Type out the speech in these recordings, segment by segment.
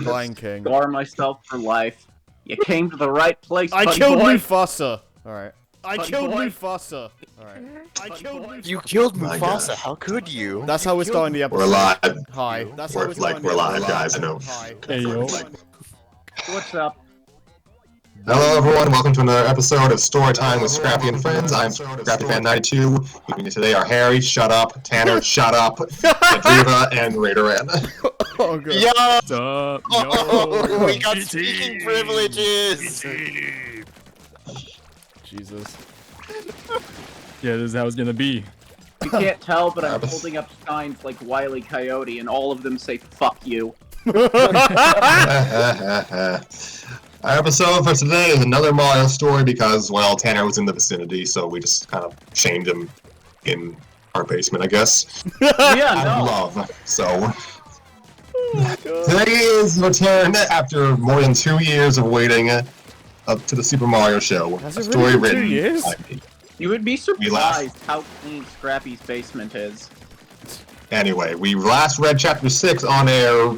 Lion King. Scar myself for life. You came to the right place, I buddy killed boy. Mufasa. Alright. I Buddy killed boy. Mufasa. Alright. I killed Mufasa. You killed My Mufasa. God. How could you? That's how we're starting the episode. We're live. Hi. That's how We're we're starting the live, episode. guys. I know. Hi. Hey, yo. What's up? Hello, everyone. Welcome to another episode of Storytime with Scrappy and Friends. I'm ScrappyFan92. With me today are Harry, shut up, Tanner, shut up, Adriva, and Raideran. Oh, God. Yo! What's up? Oh, we got GT. speaking privileges! Jesus. Yeah, this is how it's gonna be. You can't tell, but I'm holding up signs like Wile E. Coyote, and all of them say "fuck you." Our episode for today is another Mario story because, well, Tanner was in the vicinity, so we just kind of shamed him in our basement, I guess. Yeah, Out of no. love. So, today is return after more than 2 years of waiting up to the Super Mario Show. Has A it story really been 2 written years? by me. You would be We surprised how clean Scrappy's basement is. Anyway, we last read Chapter 6 on air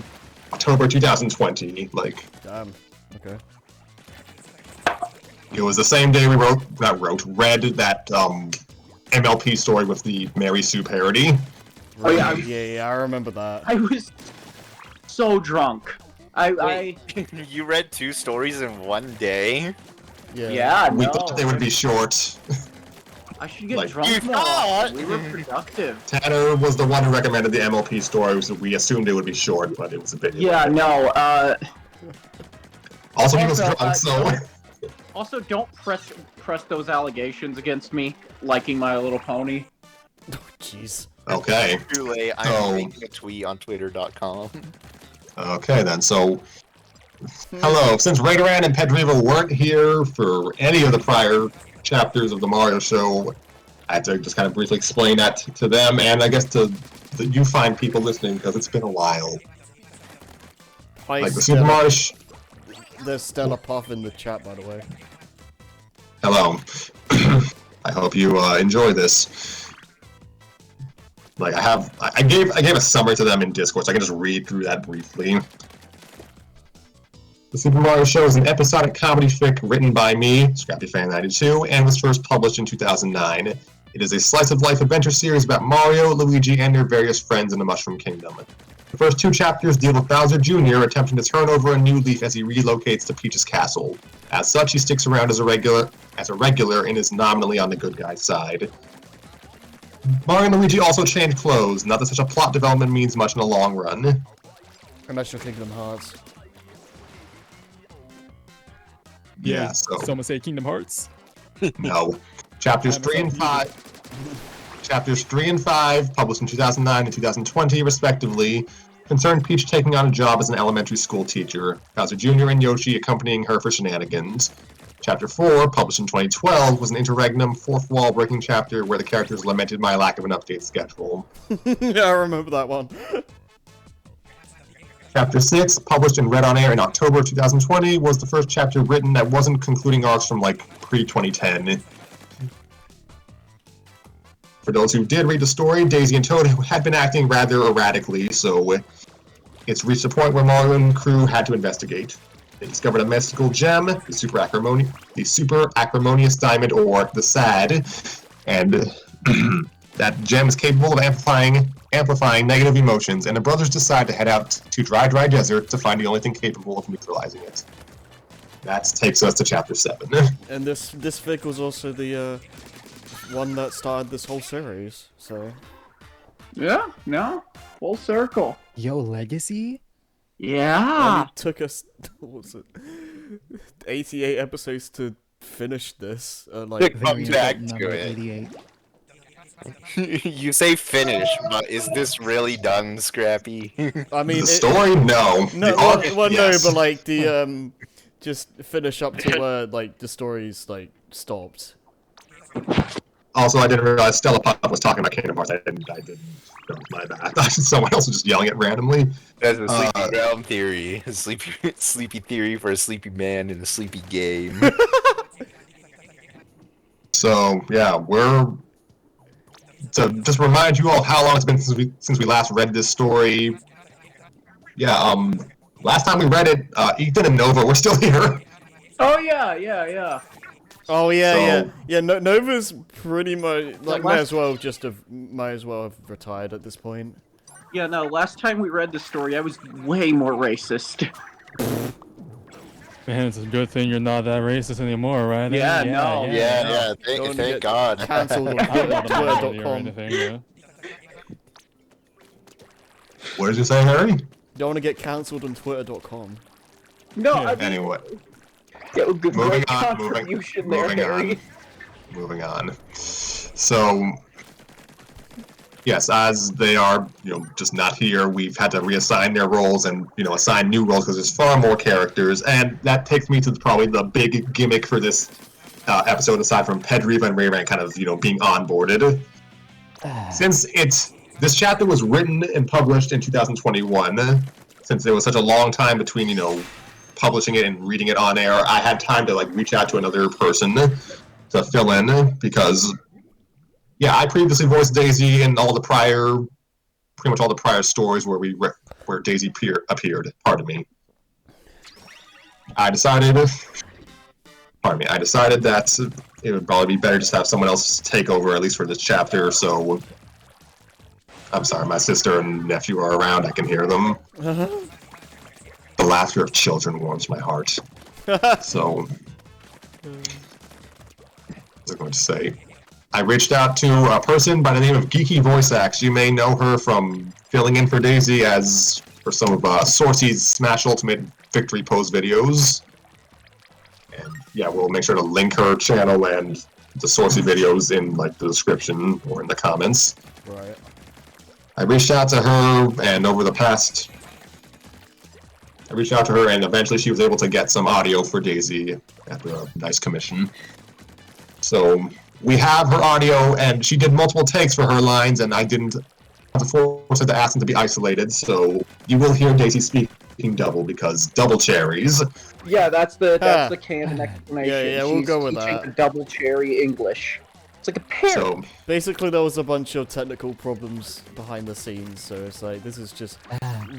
October 2020. Like, Damn. Okay. it was the same day we read that MLP story with the Mary Sue parody. Oh, yeah. Yeah, I remember that. I was so drunk. You read 2 stories in one day? Yeah, We no. thought they would be short. I should get like, drunk you more. thought? We were productive. Tanner was the one who recommended the MLP story, so we assumed it would be short, but it was a bit. Yeah, no. Also, he was Also, drunk, so. Also, don't press those allegations against me liking My Little Pony. Jeez. Okay. Too late. I'm So- making a tweet on twitter.com. Okay then, so. Hello. Since Raideran and Pedriva weren't here for any of the prior chapters of the Mario Show, I had to just kind of briefly explain that to them, and I guess to you fine people listening, because it's been a while. Hi, Like the Super Mario. There's Stella Puff in the chat, by the way. Hello. I hope you enjoy this. Like I gave a summary to them in Discord, so I can just read through that briefly. The Super Mario Show is an episodic comedy fic written by me, ScrappyFan92, and was first published in 2009. It is a slice-of-life adventure series about Mario, Luigi, and their various friends in the Mushroom Kingdom. The first 2 chapters deal with Bowser Jr. attempting to turn over a new leaf as he relocates to Peach's castle. As such, he sticks around as a regular and is nominally on the good guy's side. Mario and Luigi also change clothes, not that such a plot development means much in the long run. Unless you're Kingdom Hearts. Yeah, so... Someone say Kingdom Hearts. No. Chapters 3 and 5, published in 2009 and 2020, respectively, concerned Peach taking on a job as an elementary school teacher, Bowser Jr. and Yoshi accompanying her for shenanigans. Chapter 4, published in 2012, was an interregnum, fourth wall breaking chapter where the characters lamented my lack of an update schedule. Yeah, I remember that one. Chapter 6, published and read on air in October 2020, was the first chapter written that wasn't concluding arcs from, like, pre-2010. For those who did read the story, Daisy and Toad had been acting rather erratically, so it's reached a point where Mario and crew had to investigate. They discovered a mystical gem, the super acrimonious diamond, or the SAD, and that gem is capable of amplifying negative emotions, and the brothers decide to head out to Dry Desert to find the only thing capable of neutralizing it. That takes us to Chapter 7. And this fic was also the one that started this whole series, so... Yeah, no, full circle. Yo, Legacy? Yeah. It took us, what was it, 88 episodes to finish this. Like, Come back to Number it. 88. You say finish, but is this really done, Scrappy? I mean, The story? No. no, The arc, well, yes. no, but like the just finish up to where like the story's like stopped. Also, I didn't realize Stella Puff was talking about Kingdom Hearts. I didn't. No, my bad. I thought someone else was just yelling it randomly. That's a sleepy realm theory. A sleepy theory for a sleepy man in a sleepy game. So yeah, to just remind you all how long it's been since we last read this story. Yeah, Last time we read it, Ethan and Nova were still here. Oh yeah. Oh yeah, So- yeah. Nova's pretty much like might last- as well have retired at this point. Yeah, no, last time we read the story, I was way more racist. Man, it's a good thing you're not that racist anymore, right? Yeah, no. Yeah, Don't thank get God. Cancelled on I don't know or Twitter.com. anything, yeah. What did you say, Harry? Don't want to get cancelled on Twitter.com. No, Yeah, I mean, Anyway, yeah, good moving great on, contribution there, moving Harry. on. Moving on. So, yes, as they are, just not here, we've had to reassign their roles and, assign new roles because there's far more characters, and that takes me to probably the big gimmick for this episode, aside from Pedriva and Ray kind of, being onboarded. Since this chapter was written and published in 2021, since there was such a long time between, publishing it and reading it on air, I had time to, reach out to another person to fill in, because I previously voiced Daisy in pretty much all the prior stories where Daisy appeared. Pardon me. I decided that it would probably be better just to have someone else take over, at least for this chapter. So, I'm sorry, my sister and nephew are around. I can hear them. The laughter of children warms my heart. So, what was I going to say? I reached out to a person by the name of GeekyVoiceActs. You may know her from filling in for Daisy for some of Sorcy's Smash Ultimate Victory Pose videos. And we'll make sure to link her channel and the Sorcy videos in the description or in the comments. Right. I reached out to her, and eventually she was able to get some audio for Daisy after a nice commission. So we have her audio, and she did multiple takes for her lines, and I didn't have to force her to ask them to be isolated, so you will hear Daisy speaking double, because double cherries. Yeah, that's the canon explanation. Yeah, we'll go with She's teaching that. the double cherry English. It's like a parrot. So, Basically, there was a bunch of technical problems behind the scenes, so it's this is just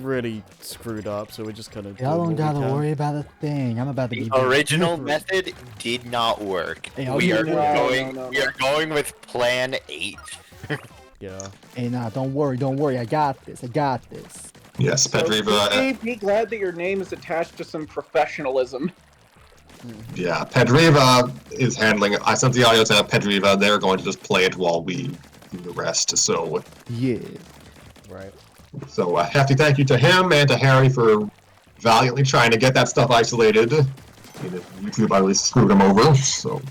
really screwed up, so we're just kind of... Y'all don't gotta worry about a thing. I'm about to The be original method did not work. Hey, We are No. going with Plan 8. Yeah. Hey, nah, don't worry. I got this. yes, Pedriva... Be glad that your name is attached to some professionalism. Yeah, Pedriva is handling it. I sent the audio to Pedriva. They're going to just play it while we do the rest. So, Yeah. Right. a hefty thank you to him and to Harry for valiantly trying to get that stuff isolated. YouTube at least screwed him over. So,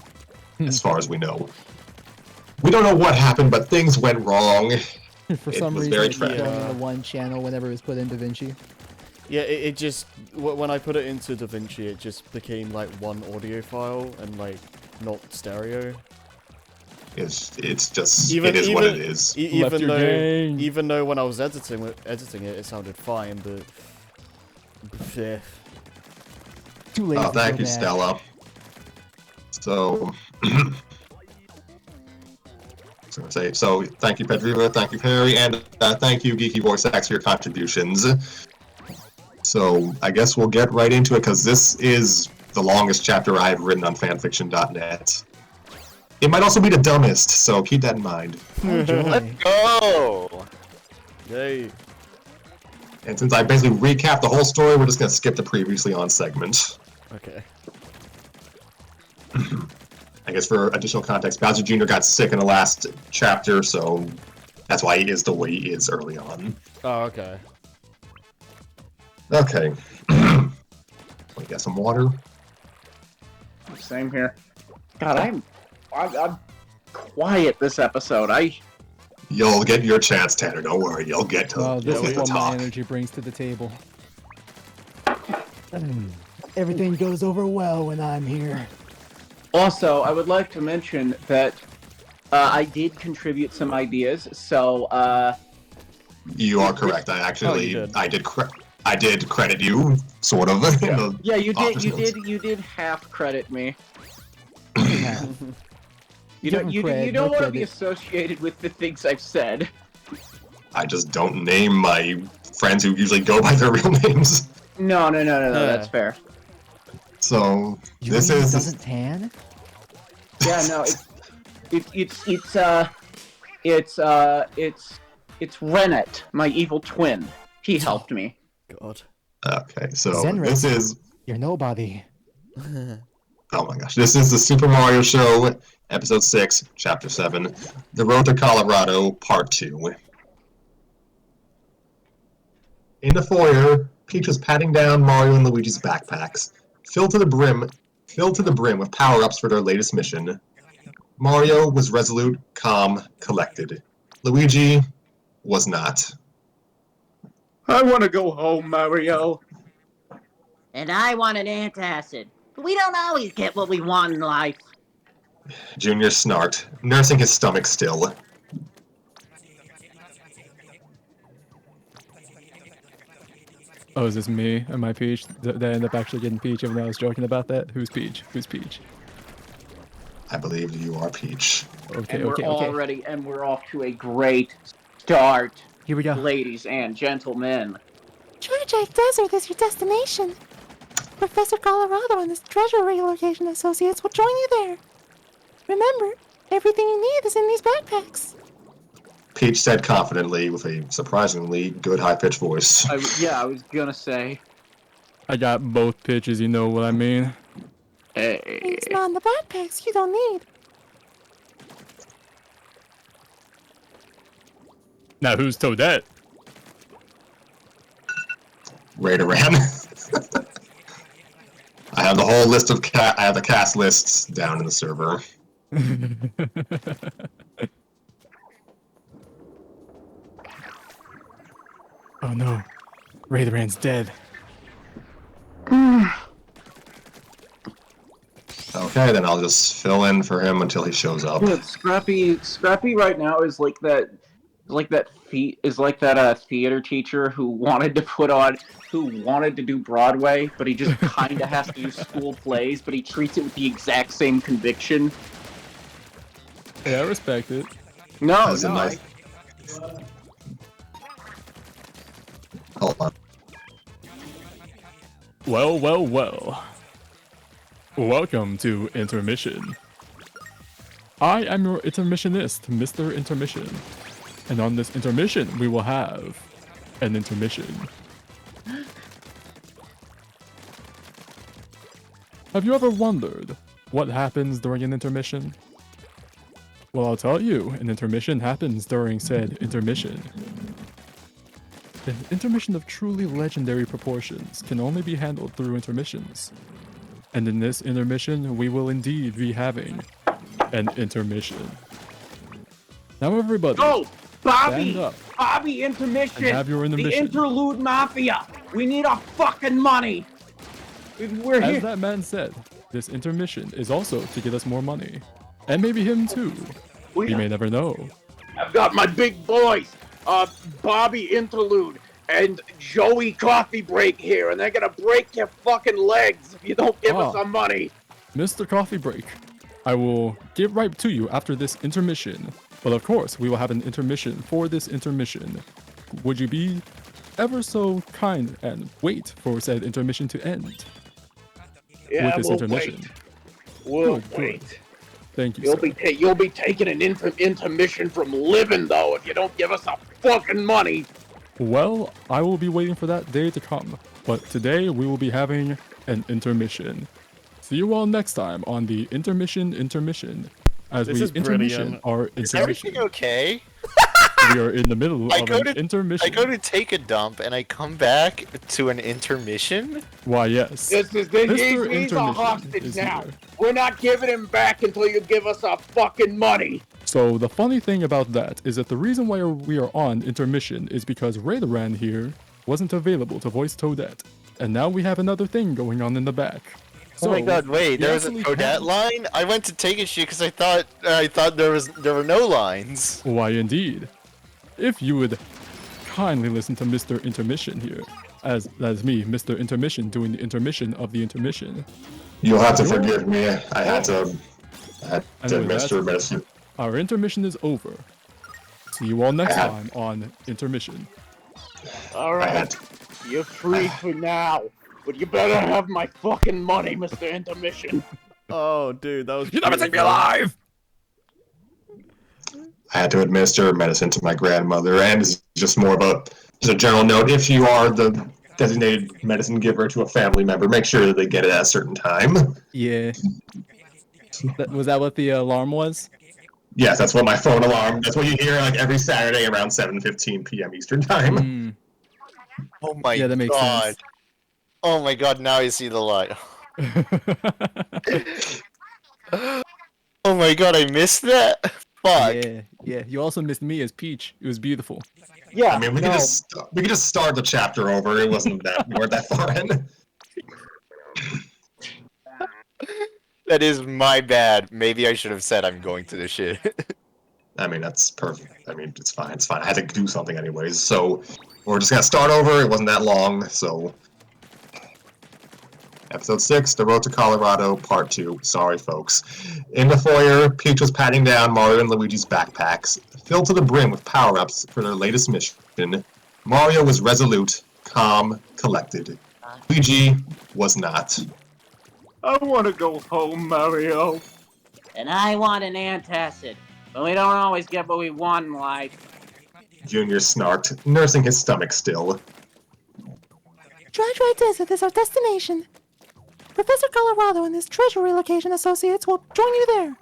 as far as we know, we don't know what happened, but things went wrong. For It some was reason, very it kept tragic. going into one channel whenever it was put in DaVinci. Yeah, it just... When I put it into DaVinci, it just became, one audio file and, not stereo. It's just Even- it is what even- it is. Left your game. Even though when I was editing it, it sounded fine, but... Yeah. Too late. Oh, thank you, Stella. So, so thank you, Pedriva, thank you, Harry, and thank you, GeekyVoiceActs, for your contributions. So, I guess we'll get right into it, because this is the longest chapter I've written on fanfiction.net. It might also be the dumbest, so keep that in mind. Enjoy. Go! Yay. And since I basically recapped the whole story, we're just going to skip the previously on segment. Okay. I guess for additional context, Bowser Jr. got sick in the last chapter, so that's why he is the way he is early on. Oh, okay. Okay. Let me get some water. Same here. God, I'm quiet this episode. You'll get your chance, Tanner. Don't worry. You'll get to, Well, this you'll is get to what my talk. energy brings to the table. Everything goes over well when I'm here. Also, I would like to mention that I did contribute some ideas, so You are correct. I actually, you did. I did credit you, sort of. in the yeah, you office did, notes. you did half credit me. You Give don't, him you cred, don't no want to be credit. associated with the things I've said. I just don't name my friends who usually go by their real names. No, Yeah. that's fair. So You this mean he is doesn't tan? Yeah, no, it's Rennet, my evil twin. He helped me. God. okay. So Zenris. this is You're nobody. oh my gosh, this is the Super Mario Show, Episode 6, Chapter 7, The Road to Colorado, Part 2. In the foyer, Peach was patting down Mario and Luigi's backpacks, filled to the brim with power-ups for their latest mission. Mario was resolute, calm, collected. Luigi was not. I want to go home, Mario. And I want an antacid. But we don't always get what we want in life. Junior snarked, nursing his stomach still. Oh, is this me? Am I Peach? Did I end up actually getting Peach even though I was joking about that? Who's Peach? Who's Peach? I believe you are Peach. Okay, And we're okay. already, and we're off to a great start, Here we go. ladies and gentlemen. Treasure Desert is your destination. Professor Colorado and his treasure relocation associates will join you there. Remember, everything you need is in these backpacks. Peach said confidently with a surprisingly good high-pitched voice. I was gonna say. I got both pitches, you know what I mean? Hey. It's not in the backpacks you don't need. Now who's Toadette? Raider ran. I have the whole list of I have the cast lists down in the server. Oh no. Raideran's dead. Okay, then I'll just fill in for him until he shows up. Good. Scrappy right now is like that theater teacher who wanted to do Broadway, but he just kind of has to do school plays, but he treats it with the exact same conviction. Yeah, I respect it. No, As a nice... Hold on. Well, well, well. Welcome to Intermission. I am your intermissionist, Mr. Intermission. And on this intermission, we will have an intermission. Have you ever wondered what happens during an intermission? Well, I'll tell you, an intermission happens during said intermission. An intermission of truly legendary proportions can only be handled through intermissions. And in this intermission, we will indeed be having an intermission. Now everybody, Oh, stand up Bobby, intermission. and have your The intermission. interlude mafia. We need our fucking money. We're As here. that man said, this intermission is also to get us more money. And maybe him too. We may never know. I've got my big boys, Bobby Interlude and Joey Coffee Break here, and they're gonna break your fucking legs if you don't give us Ah. our money. Mr. Coffee Break, I will get right to you after this intermission. But of course, we will have an intermission for this intermission. Would you be ever so kind and wait for said intermission to end? Yeah, with this we'll intermission. wait. We'll Good, good. wait. Thank you, You'll sir. you'll be taking an intermission from living though if you don't give us our fucking money. Well, I will be waiting for that day to come. But today, we will be having an intermission. See you all next time on the intermission, as This we is intermission brilliant. our Is intermission. everything okay? We are in the middle I of go an to- intermission. I go to take a dump and I come back to an intermission? Why, yes. He's Mr. a Intermission hostage is now. here. We're not giving him back until you give us our fucking money. So the funny thing about that is that the reason why we are on intermission is because Raideran here wasn't available to voice Toadette. And now we have another thing going on in the back. Oh my So, god, wait, we there was a actually Toadette can- line? I went to take a shit because I thought there were no lines. Why indeed. If you would kindly listen to Mr. Intermission here, as that is me, Mr. Intermission, doing the intermission of the intermission. You'll have to forgive me. I had to And with that- administer medicine. Our intermission is over. See you all next Yeah. time on intermission. All I right. had You're free for now, but you better have my fucking money, Mr. Intermission. Oh, dude, that was. You never take me beautiful. alive! I had to administer medicine to my grandmother, and it's just more of just a general note. If you are the designated medicine giver to a family member, make sure that they get it at a certain time. Yeah. Was that what the alarm was? Yes, that's what my phone alarm. That's what you hear like every Saturday around 7:15 p.m. Eastern time. Mm. Oh my Yeah, that makes god. sense. Oh my god, now I see the light. Oh my god, I missed that? Fuck. Yeah, yeah. You also missed me as Peach. It was beautiful. Yeah, I mean, we could just start the chapter over. It wasn't we weren't that far in. That is my bad. Maybe I should have said I'm going to the shit. I mean, that's perfect. I mean, it's fine. It's fine. I had to do something anyways, so we're just gonna start over. It wasn't that long, so. Episode 6, The Road to Colorado, Part 2. Sorry, folks. In the foyer, Peach was patting down Mario and Luigi's backpacks, filled to the brim with power-ups for their latest mission. Mario was resolute, calm, collected. Luigi was not. I want to go home, Mario. And I want an antacid. But we don't always get what we want in life. Junior snarked, nursing his stomach still. Dry Desert is our destination. Professor Colorado and his treasure relocation associates will join you there.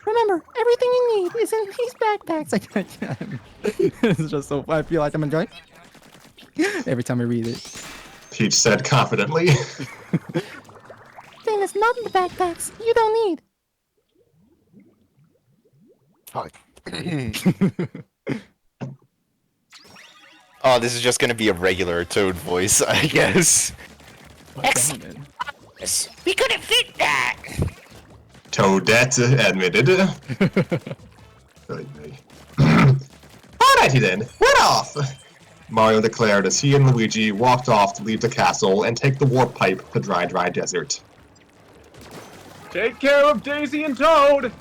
Remember, everything you need is in these backpacks. It's just so I feel like I'm enjoying every time I read it. Peach said confidently. Thing that's not in the backpacks, you don't need. Fuck. Oh, this is just gonna be a regular Toad voice, I guess. Excellent. We couldn't fit that! Toadette admitted. Alrighty then, we're off! Mario declared as he and Luigi walked off to leave the castle and take the warp pipe to Dry Desert. Take care of Daisy and Toad.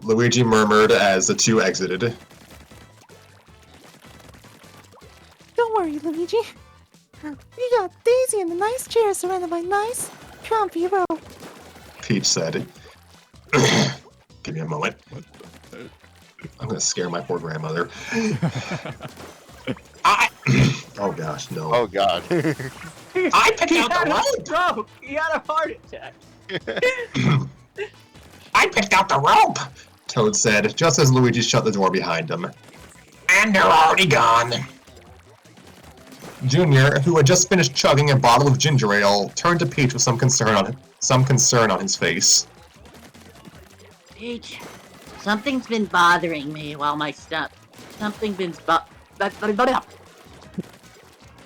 Luigi murmured as the two exited. Don't worry, Luigi. We got Daisy in the nice chair surrounded by nice, comfy rope. Peach said. Give me a moment. I'm gonna scare my poor grandmother. Oh gosh, no. Oh god. I picked out the rope! Stroke. He had a heart attack. I picked out the rope! Toad said, just as Luigi shut the door behind him. And they're already gone. Junior, who had just finished chugging a bottle of ginger ale, turned to Peach with some concern on his face. Peach, something's been bothering me while my stomach.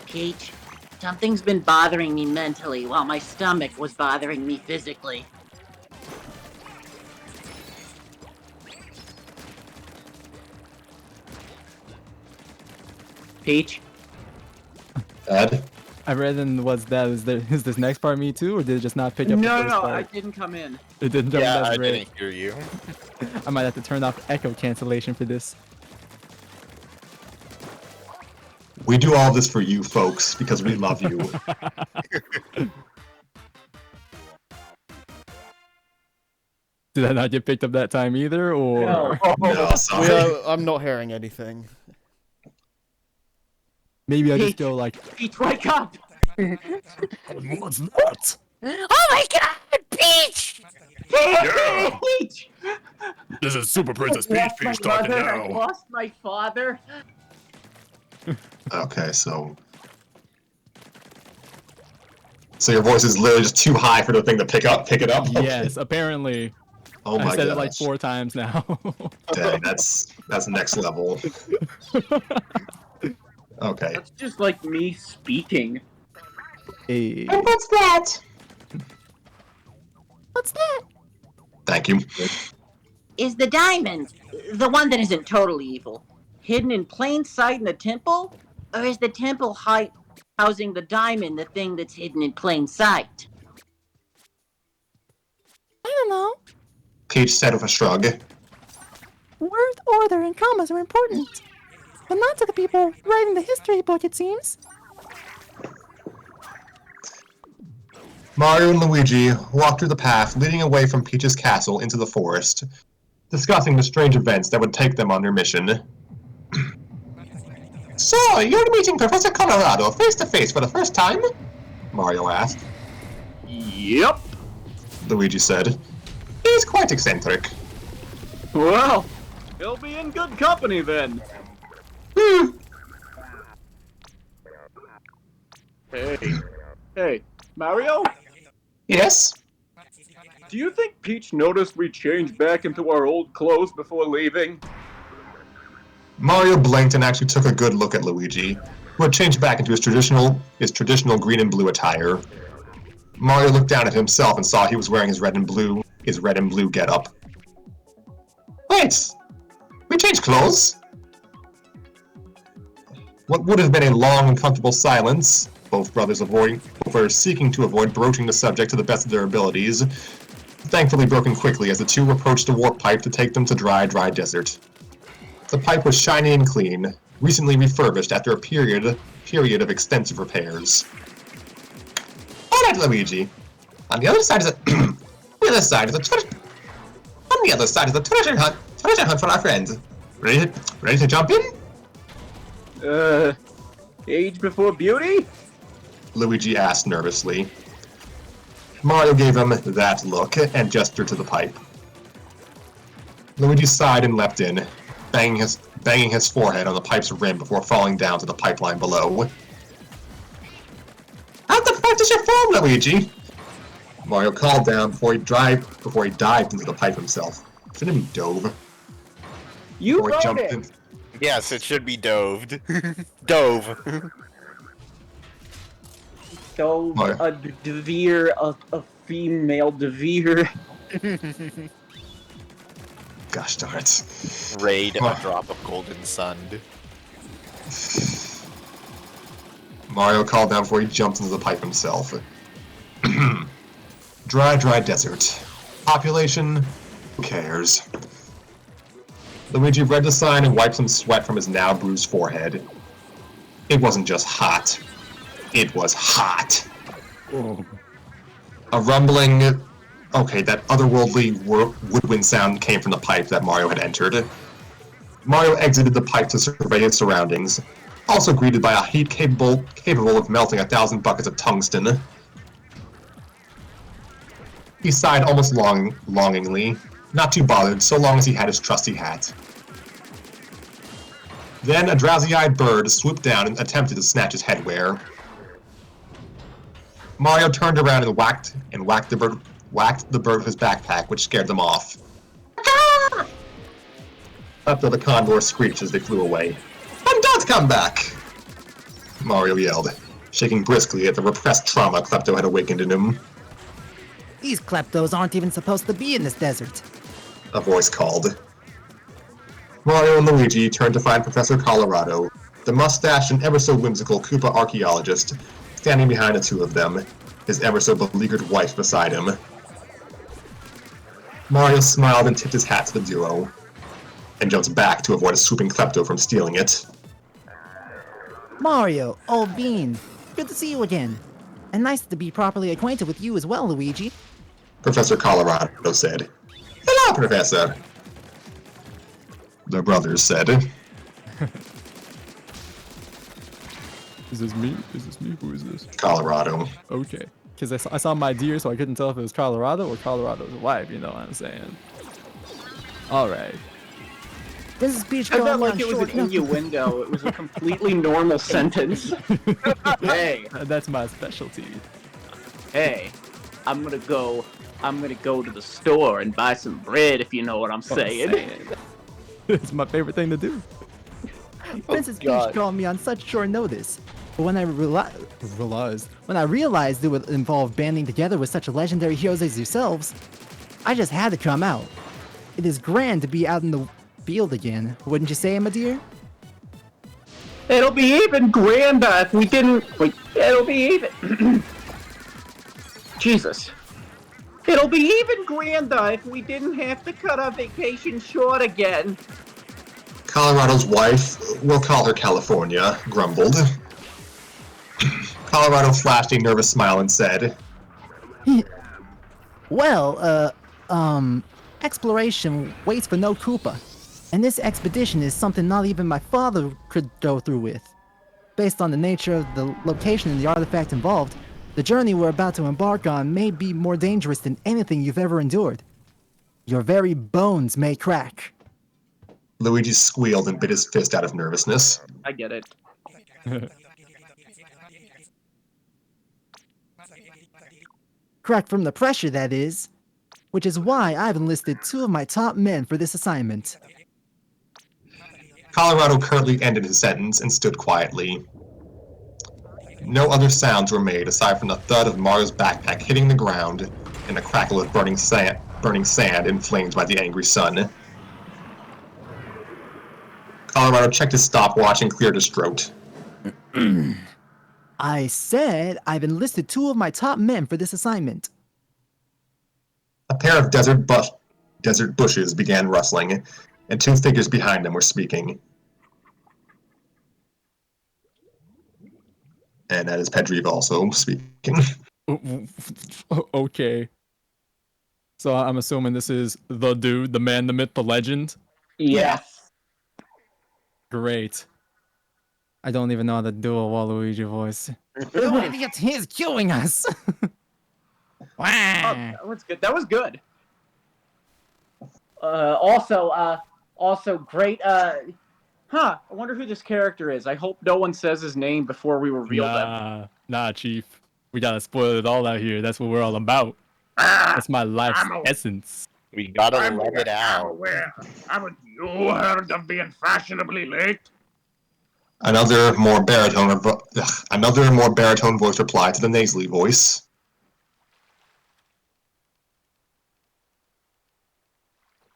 Peach, something's been bothering me mentally while my stomach was bothering me physically. Peach? Ed? I read in is this next part me too, or did it just not pick up the first No, part? I didn't come in. It didn't jump Yeah, in, I that's great. didn't hear you. I might have to turn off echo cancellation for this. We do all this for you folks, because we love you. Did that not get picked up that time either, or? No. No, sorry. I'm not hearing anything. Maybe I just Peach. go like, Peach, wake up! What's that? Oh my god, Peach! Yeah. Peach! This is Super Princess Peach Lost my Peach talking mother, I now. lost my father. Okay, so your voice is literally just too high for the thing to pick it up? Okay. yes, apparently. Oh my I said gosh. it like 4 times now. Dang, that's next level. Okay. That's just like me speaking. Hey. What's that? What's that? Thank you. Is the diamond, the one that isn't totally evil, hidden in plain sight in the temple? Or is the temple housing the diamond the thing that's hidden in plain sight? I don't know. Peach said with a shrug. Word order and commas are important. But not to the people writing the history book, it seems. Mario and Luigi walked through the path leading away from Peach's castle into the forest, discussing the strange events that would take them on their mission. So, you're meeting Professor Colorado face to face for the first time? Mario asked. Yep. Luigi said. He's quite eccentric. Well, he'll be in good company then. Hey, Mario? Yes? Do you think Peach noticed we changed back into our old clothes before leaving? Mario blinked and actually took a good look at Luigi, who had changed back into his traditional green and blue attire. Mario looked down at himself and saw he was wearing his red and blue getup. Wait! We changed clothes? What would have been a long and comfortable silence, both brothers seeking to avoid broaching the subject to the best of their abilities, thankfully broken quickly as the two approached a warp pipe to take them to dry desert. The pipe was shiny and clean, recently refurbished after a period of extensive repairs. Alright, Luigi. On the other side is a treasure hunt for our friends. Ready to jump in? Age before beauty? Luigi asked nervously. Mario gave him that look and gestured to the pipe. Luigi sighed and leapt in, banging his forehead on the pipe's rim before falling down to the pipeline below. How's the practice your form, Luigi? Mario called down before he dived into the pipe himself. Shouldn't it be dove? You Before he wrote jumped it! in. Yes, it should be doved. Dove. Dove, What? a devere, a female devere. Gosh darn it. Raid a drop of golden sun. Mario called down before he jumped into the pipe himself. Dry desert. Population? Who cares? Luigi read the sign and wiped some sweat from his now bruised forehead. It wasn't just hot. It was hot. A rumbling... Okay, that otherworldly woodwind sound came from the pipe that Mario had entered. Mario exited the pipe to survey his surroundings, also greeted by a heat capable of melting 1,000 buckets of tungsten. He sighed almost longingly, not too bothered so long as he had his trusty hat. Then a drowsy-eyed bird swooped down and attempted to snatch his headwear. Mario turned around and whacked the bird with his backpack, which scared them off. After the condor screeched as they flew away. And don't come back! Mario yelled, shaking briskly at the repressed trauma Klepto had awakened in him. These kleptos aren't even supposed to be in this desert. A voice called. Mario and Luigi turned to find Professor Colorado, the mustached and ever-so-whimsical Koopa archaeologist, standing behind the two of them, his ever-so-beleaguered wife beside him. Mario smiled and tipped his hat to the duo, and jumped back to avoid a swooping Klepto from stealing it. Mario, old bean, good to see you again. And nice to be properly acquainted with you as well, Luigi. Professor Colorado said. Hello, Professor. The brothers said. Is this me? Who is this? Colorado. Okay. Because I saw my deer, so I couldn't tell if it was Colorado or Colorado's wife, you know what I'm saying? Alright. This is Peach I Girl felt on like it was short an notice. innuendo. It was a completely normal sentence. Hey, That's my specialty. hey, I'm gonna go to the store and buy some bread, if you know what I'm saying. It's my favorite thing to do. Princess Peach called me on such short notice. But when I realized it would involve banding together with such legendary heroes as yourselves, I just had to come out. It is grand to be out in the field again, wouldn't you say, my dear? It'll be even grander if we didn't. Wait, it'll be even. Jesus. It'll be even grander if we didn't have to cut our vacation short again. Colorado's wife, we'll call her California, grumbled. Colorado flashed a nervous smile and said, Well, exploration waits for no Koopa. And this expedition is something not even my father could go through with. Based on the nature of the location and the artifact involved, the journey we're about to embark on may be more dangerous than anything you've ever endured. Your very bones may crack. Luigi squealed and bit his fist out of nervousness. I get it. Crack from the pressure, that is. Which is why I've enlisted 2 of my top men for this assignment. Colorado curtly ended his sentence and stood quietly. No other sounds were made aside from the thud of Mario's backpack hitting the ground and the crackle of burning sand inflamed by the angry sun. Colorado checked his stopwatch and cleared his throat. I said I've enlisted 2 of my top men for this assignment. A pair of desert bushes began rustling, and 2 figures behind them were speaking. And that is Pedriva also speaking. Okay. So I'm assuming this is the dude, the man, the myth, the legend? Yes. Great. I don't even know how to do a Waluigi voice. You idiot, he's killing us! Oh, Wow. that was good. That was good. Also great. I wonder who this character is. I hope no one says his name before we reveal them. Nah, Chief. We gotta spoil it all out here. That's what we're all about. That's my life's essence. We gotta let it out. Haven't you heard of being fashionably late? Another more baritone voice replied to the nasally voice.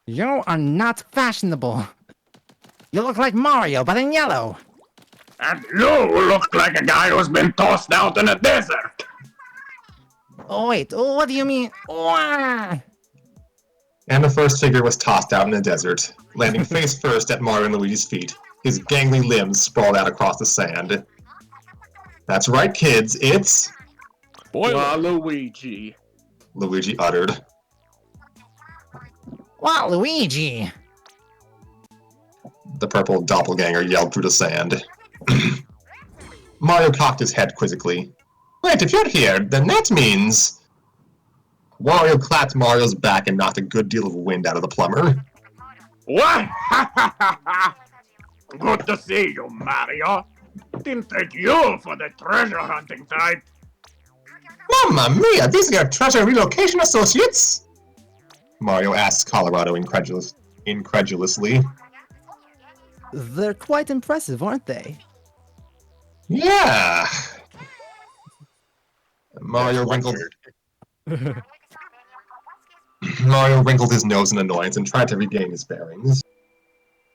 You are not fashionable. You look like Mario, but in yellow. And you look like a guy who's been tossed out in a desert. Oh, wait, what do you mean? Wah! And the first figure was tossed out in the desert, landing face first at Mario and Luigi's feet, his gangly limbs sprawled out across the sand. That's right, kids, it's... Waluigi. Luigi uttered. Waluigi! The purple doppelganger yelled through the sand. Mario cocked his head quizzically. Wait, if you're here, then that means... Wario clapped Mario's back and knocked a good deal of wind out of the plumber. What? Good to see you, Mario. Didn't take you for the treasure hunting type. Mamma mia, these are your treasure relocation associates? Mario asked Colorado incredulously. They're quite impressive, aren't they? Yeah. Mario wrinkled his nose in annoyance and tried to regain his bearings.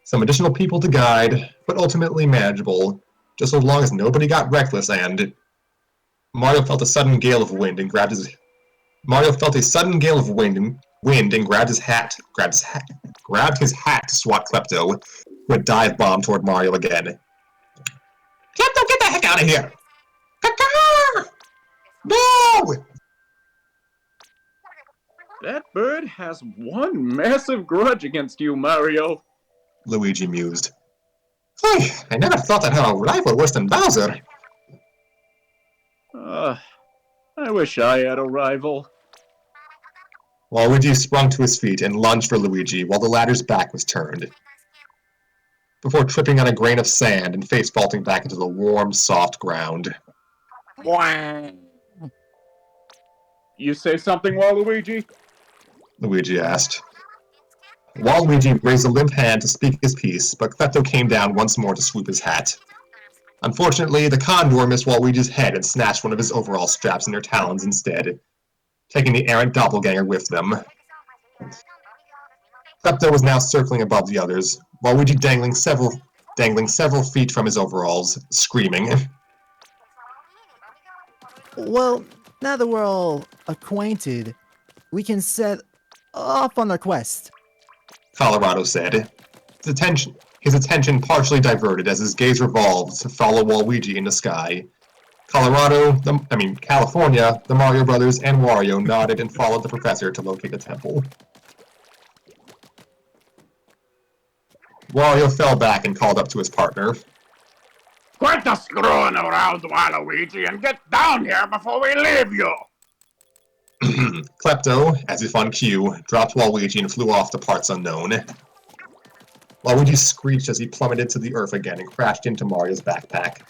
Some additional people to guide, but ultimately manageable, just so long as nobody got reckless and... Mario felt a sudden gale of wind and grabbed his... grabbed his hat to swat Klepto, who had dive bombed toward Mario again. Klepto, get the heck out of here! No! That bird has one massive grudge against you, Mario. Luigi mused. Hey, I never thought I'd have a rival worse than Bowser. I wish I had a rival. Waluigi sprung to his feet and lunged for Luigi while the latter's back was turned, before tripping on a grain of sand and face vaulting back into the warm, soft ground. You say something, Waluigi? Luigi asked. Waluigi raised a limp hand to speak his piece, but Klepto came down once more to swoop his hat. Unfortunately, the condor missed Waluigi's head and snatched one of his overall straps in their talons instead, taking the errant doppelganger with them. Klepto was now circling above the others, Waluigi dangling several feet from his overalls, screaming. Well, now that we're all acquainted, we can set off on our quest. Colorado said. His attention partially diverted as his gaze revolved to follow Waluigi in the sky, California, the Mario Brothers, and Wario nodded and followed the professor to locate the temple. Wario fell back and called up to his partner. Quit the screwing around, Waluigi, and get down here before we leave you! Klepto, as if on cue, dropped Waluigi and flew off to parts unknown. Waluigi screeched as he plummeted to the earth again and crashed into Mario's backpack,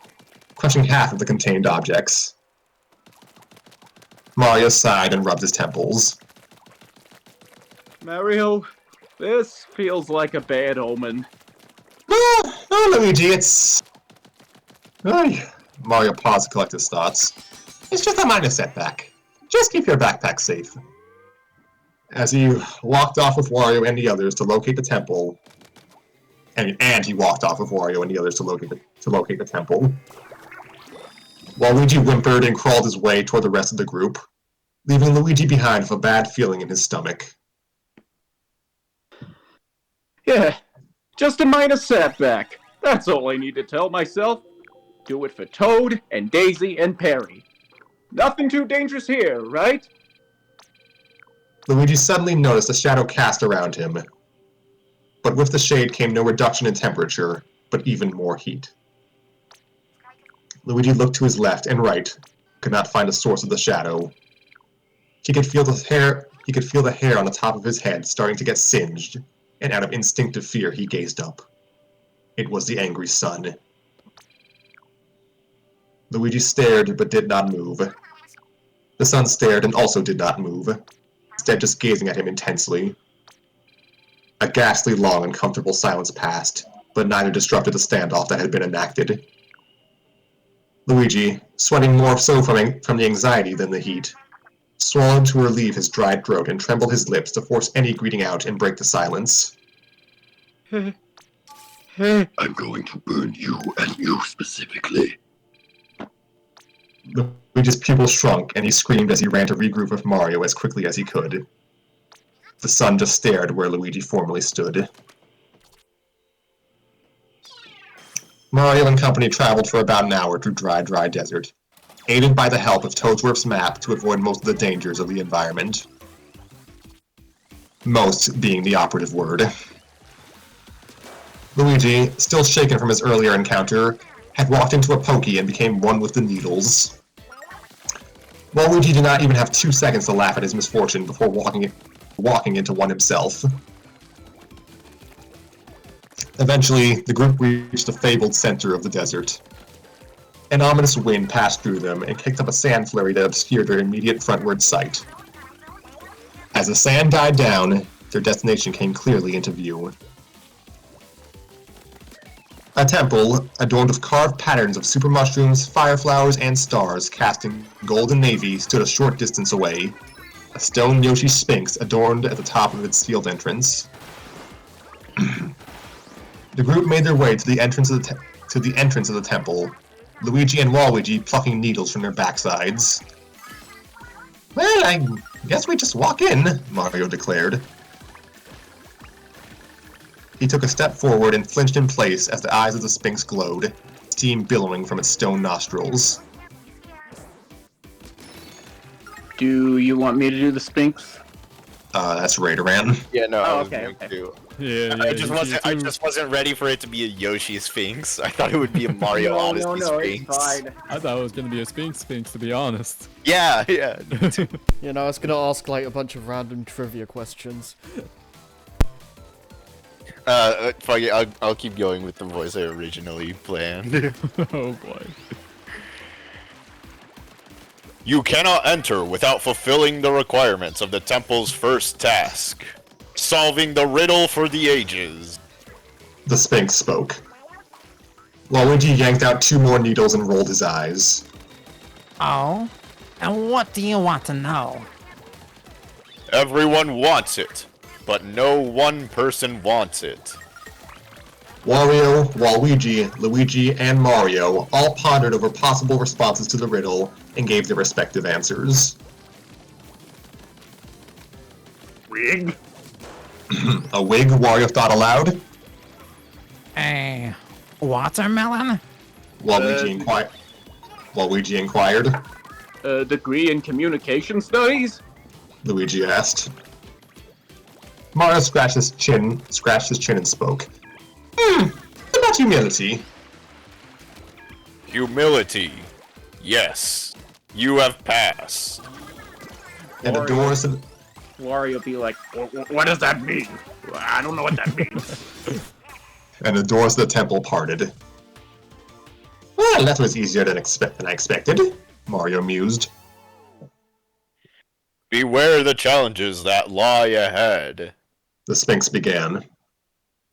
crushing half of the contained objects. Mario sighed and rubbed his temples. Mario, this feels like a bad omen. Oh, Luigi, it's... Mario paused to collect his thoughts. It's just a minor setback. Just keep your backpack safe. As he walked off with Wario and the others to locate the temple, and he walked off with Wario and the others to locate the temple, Waluigi whimpered and crawled his way toward the rest of the group, leaving Luigi behind with a bad feeling in his stomach. Yeah, just a minor setback. That's all I need to tell myself. Do it for Toad and Daisy and Perry. Nothing too dangerous here, right? Luigi suddenly noticed a shadow cast around him. But with the shade came no reduction in temperature, but even more heat. Luigi looked to his left and right, could not find the source of the shadow. He could feel the hair on the top of his head starting to get singed, and out of instinctive fear he gazed up. It was the angry sun. Luigi stared but did not move. The sun stared and also did not move, instead just gazing at him intensely. A ghastly, long, uncomfortable silence passed, but neither disrupted the standoff that had been enacted. Luigi, sweating more so from the anxiety than the heat, swallowed to relieve his dried throat and trembled his lips to force any greeting out and break the silence. I'm going to burn you, and you specifically. Luigi's pupils shrunk, and he screamed as he ran to regroup with Mario as quickly as he could. The sun just stared where Luigi formerly stood. Mario and company traveled for about an hour through dry desert, aided by the help of Toadsworth's map to avoid most of the dangers of the environment. Most being the operative word. Luigi, still shaken from his earlier encounter, had walked into a pokey and became one with the needles. Waluigi did not even have 2 seconds to laugh at his misfortune before walking into one himself. Eventually, the group reached the fabled center of the desert. An ominous wind passed through them and kicked up a sand flurry that obscured their immediate frontward sight. As the sand died down, their destination came clearly into view. A temple, adorned with carved patterns of super mushrooms, fire flowers, and stars cast in gold and navy, stood a short distance away. A stone Yoshi Sphinx adorned at the top of its sealed entrance. The group made their way to the entrance of the temple, Luigi and Waluigi plucking needles from their backsides. Well, I guess we just walk in, Mario declared. He took a step forward and flinched in place as the eyes of the Sphinx glowed, steam billowing from its stone nostrils. Do you want me to do the Sphinx? That's Raideran. Yeah, no, I was okay, going okay. to. Yeah, I just wasn't ready for it to be a Yoshi Sphinx. I thought it would be a Mario Odyssey no, Sphinx. it's fine. I thought it was gonna be a Sphinx, to be honest. Yeah. You know, I was gonna ask like a bunch of random trivia questions. Fuck it, I'll keep going with the voice I originally planned. Oh boy. You cannot enter without fulfilling the requirements of the temple's first task. Solving the riddle for the ages. The Sphinx spoke. Waluigi yanked out 2 more needles and rolled his eyes. Oh? And what do you want to know? Everyone wants it, but no one person wants it. Wario, Waluigi, Luigi, and Mario all pondered over possible responses to the riddle and gave their respective answers. Wig? A wig, Wario thought aloud. A watermelon? Waluigi inquired. Luigi inquired. Degree in communication studies? Luigi asked. Mario scratched his chin and spoke. What about humility? Humility. Yes. You have passed. And the doors of... Wario be like, what does that mean? I don't know what that means. And the doors of the temple parted. Well, that was easier than I expected, Mario mused. Beware the challenges that lie ahead. The Sphinx began.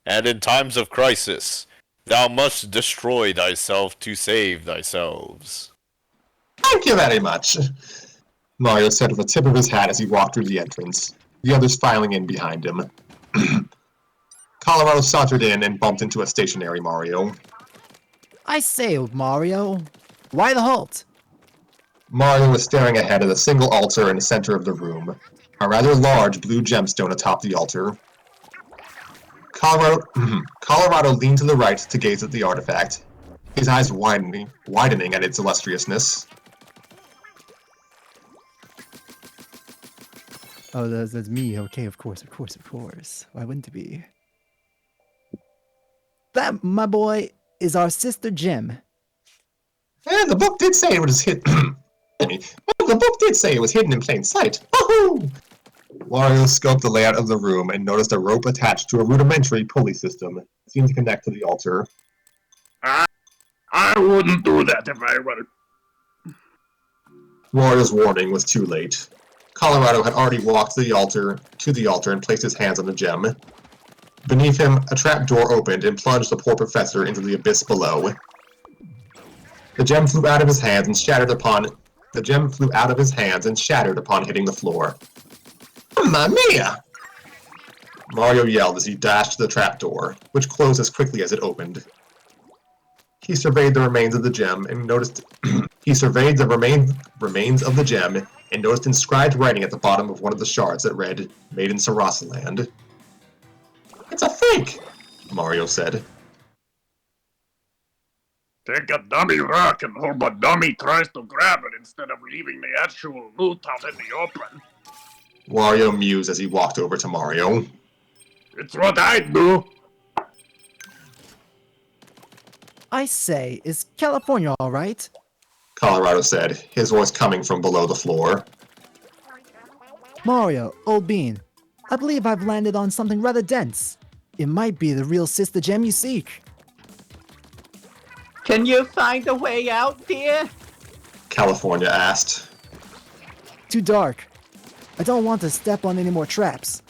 And in times of crisis, thou must destroy thyself to save thyself. Thank you very much, Mario said with the tip of his hat as he walked through the entrance, the others filing in behind him. Colorado sauntered in and bumped into a stationary Mario. I say, Mario, why the halt? Mario was staring ahead at a single altar in the center of the room, a rather large blue gemstone atop the altar. Colorado leaned to the right to gaze at the artifact, his eyes widening at its illustriousness. Oh, that's me. Okay, of course. Why wouldn't it be? That, my boy, is our sister gem. And the book did say it was hidden. The book did say it was hidden in plain sight. Woohoo! Wario scoped the layout of the room and noticed a rope attached to a rudimentary pulley system that seemed to connect to the altar. I wouldn't do that if I were... Wario's warning was too late. Colorado had already walked to the altar and placed his hands on the gem. Beneath him, a trap door opened and plunged the poor professor into the abyss below. The gem flew out of his hands and shattered upon hitting the floor. Mamma mia! Mario yelled as he dashed to the trapdoor, which closed as quickly as it opened. He surveyed the remains of the gem and noticed remains of the gem and noticed inscribed writing at the bottom of one of the shards that read, "Made in Sarasaland." It's a fake! Mario said. Take a dummy rock and hope a dummy tries to grab it instead of leaving the actual loot out in the open. Wario mused as he walked over to Mario. It's what I do. I say, is California alright? Colorado said, his voice coming from below the floor. Mario, old bean, I believe I've landed on something rather dense. It might be the real sister gem you seek. Can you find a way out, dear? California asked. Too dark. I don't want to step on any more traps.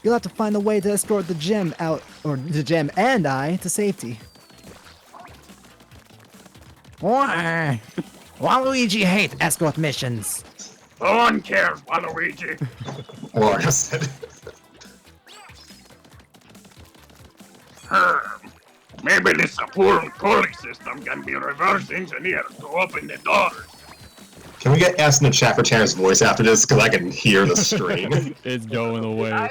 You'll have to find a way to escort the gem out, or the gem and I, to safety. Why? Waluigi hates escort missions. No one cares, Waluigi. Wario said. Maybe this pulley system can be reverse engineered to open the doors. Can we get S in the chat for Tanner's voice after this? Because I can hear the string. It's going away.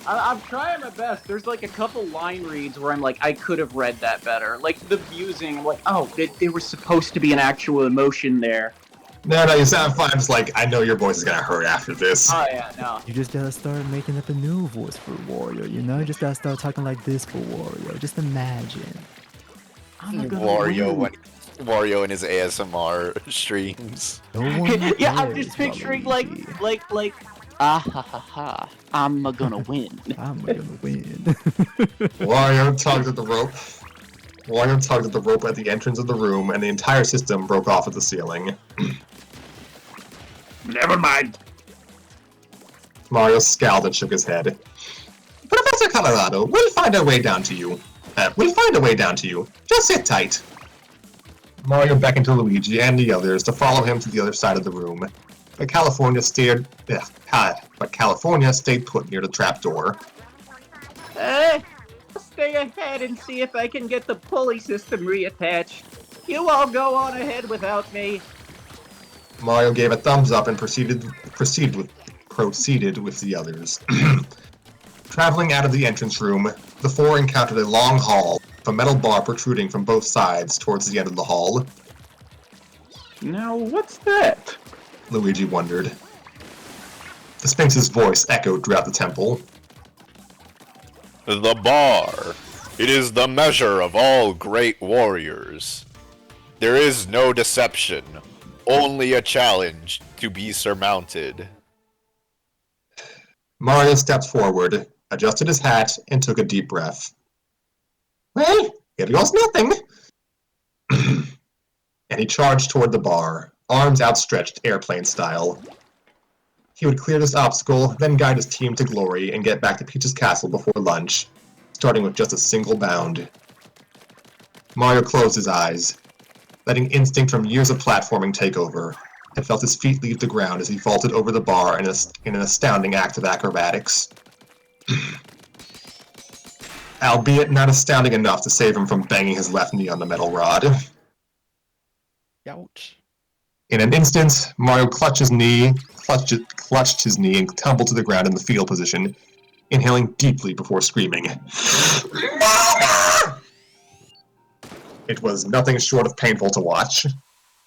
I'm trying my best. There's like a couple line reads where I'm like, I could have read that better. Like the musing, I'm like, oh, there was supposed to be an actual emotion there. No, you sound fine. It's like, I know your voice is gonna hurt after this. Oh yeah, no. You just gotta start making up a new voice for Wario, you know? You just gotta start talking like this for Wario. Just imagine. Wario in his ASMR streams. No one Yeah, I'm cares, just picturing Waluigi. ah ha ha ha, I'm gonna win. I'm gonna win. Wario tugged at the rope. Wario tugged at the rope at the entrance of the room, and the entire system broke off at the ceiling. Never mind. Mario scowled and shook his head. Professor Colorado, we'll find our way down to you. Just sit tight. Mario beckoned to Luigi and the others to follow him to the other side of the room. But California stayed put near the trapdoor. Stay ahead and see if I can get the pulley system reattached. You all go on ahead without me. Mario gave a thumbs up and proceeded with the others. Traveling out of the entrance room, the four encountered a long hall, with a metal bar protruding from both sides towards the end of the hall. Now, what's that? Luigi wondered. The Sphinx's voice echoed throughout the temple. The bar. It is the measure of all great warriors. There is no deception, only a challenge to be surmounted. Mario stepped forward, adjusted his hat, and took a deep breath. Well, here goes nothing. And he charged toward the bar, arms outstretched airplane style. He would clear this obstacle, then guide his team to glory and get back to Peach's castle before lunch, starting with just a single bound. Mario closed his eyes, letting instinct from years of platforming take over, and felt his feet leave the ground as he vaulted over the bar in an astounding act of acrobatics. Albeit not astounding enough to save him from banging his left knee on the metal rod. Ouch. In an instant, Mario clutched his knee and tumbled to the ground in the fetal position, inhaling deeply before screaming. Mama! It was nothing short of painful to watch.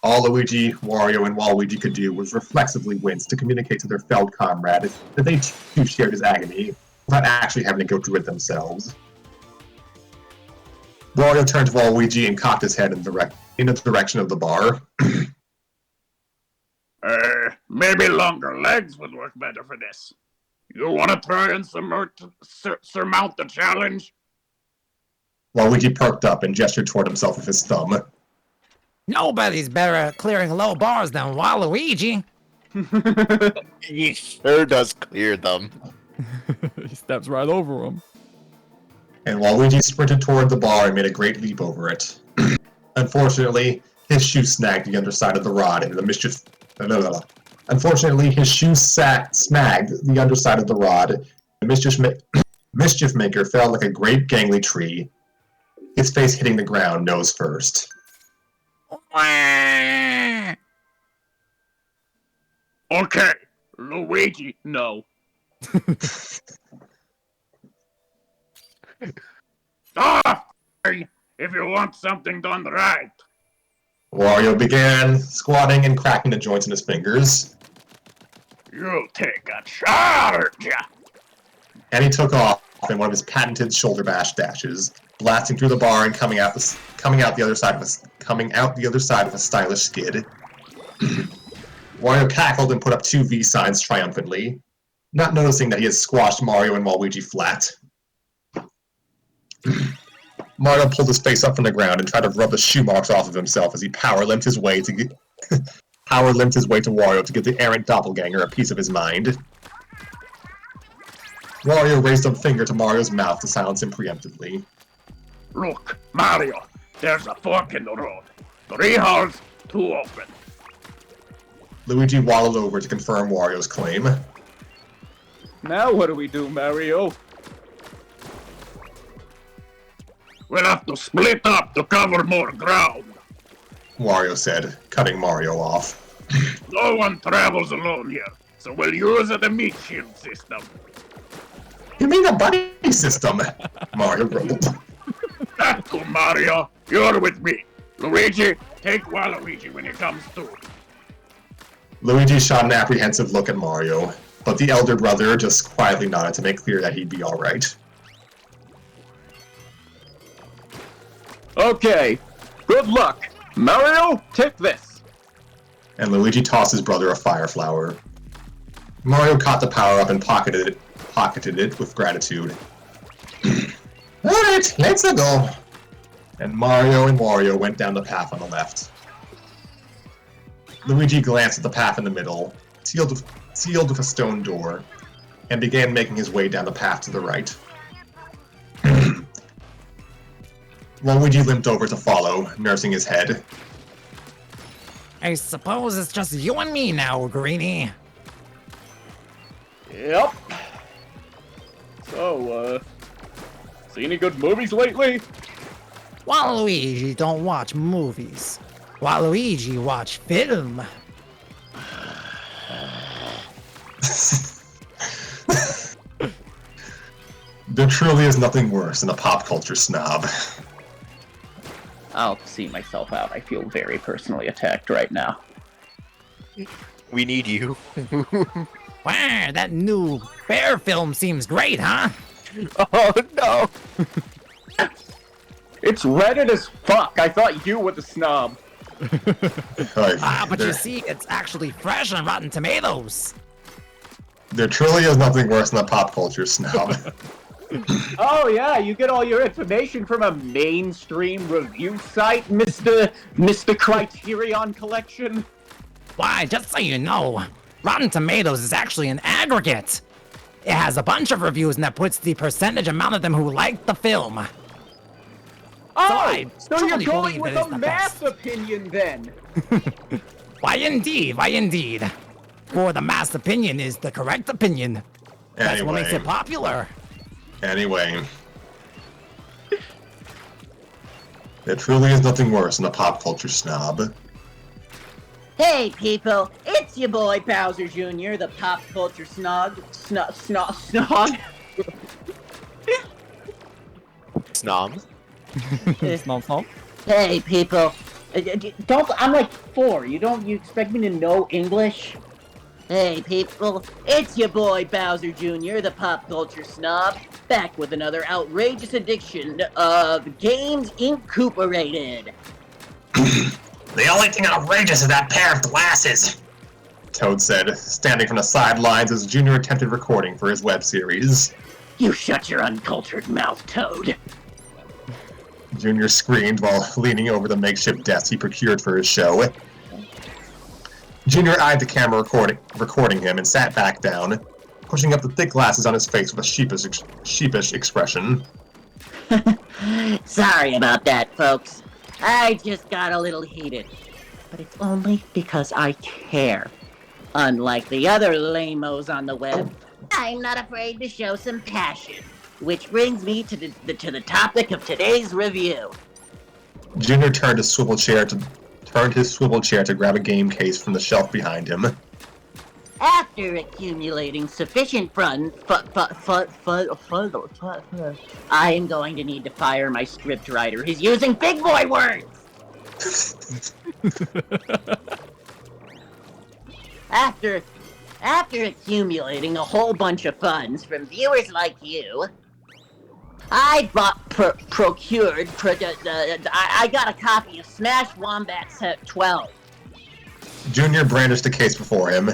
All Luigi, Wario, and Waluigi could do was reflexively wince to communicate to their felled comrade that they too shared his agony, without actually having to go through it themselves. Wario turned to Waluigi and cocked his head in the direction of the bar. Maybe longer legs would work better for this. You want to try and surmount the challenge? Waluigi perked up and gestured toward himself with his thumb. Nobody's better at clearing low bars than Waluigi. He sure does clear them. He steps right over him. And Waluigi sprinted toward the bar and made a great leap over it. Unfortunately, his shoe snagged the underside of the rod and the mischief... Unfortunately, his shoe snagged the underside of the rod. The mischief maker fell like a great gangly tree, his face hitting the ground nose first. Okay, Luigi, no. If you want something done right. Wario began, squatting and cracking the joints in his fingers. You take a charge! And he took off in one of his patented shoulder bash dashes, blasting through the bar and coming out the other side of a stylish skid. Wario cackled and put up two V signs triumphantly, not noticing that he had squashed Mario and Waluigi flat. Mario pulled his face up from the ground and tried to rub the shoe marks off of himself as he power limped his way to Wario to give the errant doppelganger a piece of his mind. Wario raised a finger to Mario's mouth to silence him preemptively. Look, Mario, there's a fork in the road. 3 holes, 2 open. Luigi waddled over to confirm Wario's claim. Now what do we do, Mario? We'll have to split up to cover more ground. Wario said, cutting Mario off. No one travels alone here, so we'll use the meat shield system. You mean a buddy system? Mario grumbled. That's cool, Mario. You're with me. Luigi, take Waluigi when he comes to. Luigi shot an apprehensive look at Mario, but the elder brother just quietly nodded to make clear that he'd be alright. Okay, good luck. Mario, take this. And Luigi tossed his brother a fire flower. Mario caught the power-up and pocketed it with gratitude. Alright, let's go. And Mario and Wario went down the path on the left. Luigi glanced at the path in the middle, sealed with a stone door, and began making his way down the path to the right. Waluigi limped over to follow, nursing his head. I suppose it's just you and me now, Greenie. Yep. So, see any good movies lately? Waluigi don't watch movies. Waluigi watch film. There truly is nothing worse than a pop culture snob. I'll see myself out. I feel very personally attacked right now. We need you. Wow, that new bear film seems great, huh? Oh no! It's Reddit as fuck. I thought you were the snob. But you see, it's actually fresh on Rotten Tomatoes. There truly is nothing worse than a pop culture snob. Oh yeah, you get all your information from a mainstream review site, Mr. Criterion Collection. Why, just so you know, Rotten Tomatoes is actually an aggregate. It has a bunch of reviews and that puts the percentage amount of them who liked the film. Oh, so you're truly going believe with it is a the mass best. opinion then? Why indeed. For the mass opinion is the correct opinion. That's what makes it popular. Anyway. There truly is nothing worse than a pop culture snob. Hey people, it's your boy Bowser Jr., the pop culture snog. Snog. Snom. Snomp. Hey people, I'm like 4. You expect me to know English? Hey people, it's your boy Bowser Jr., the pop culture snob, back with another outrageous edition of Games Incorporated. The only thing outrageous is that pair of glasses, Toad said, standing from the sidelines as Junior attempted recording for his web series. You shut your uncultured mouth, Toad. Junior screamed while leaning over the makeshift desk he procured for his show. Junior eyed the camera recording him and sat back down, pushing up the thick glasses on his face with a sheepish expression. Sorry about that, folks. I just got a little heated. But it's only because I care. Unlike the other lamos on the web, I'm not afraid to show some passion. Which brings me to the topic of today's review. Junior turned his swivel chair to grab a game case from the shelf behind him. After accumulating sufficient funds, I am going to need to fire my scriptwriter. He's using big boy words! After accumulating a whole bunch of funds from viewers like you, I I got a copy of Smash Wombat Set 12. Junior brandished the case before him,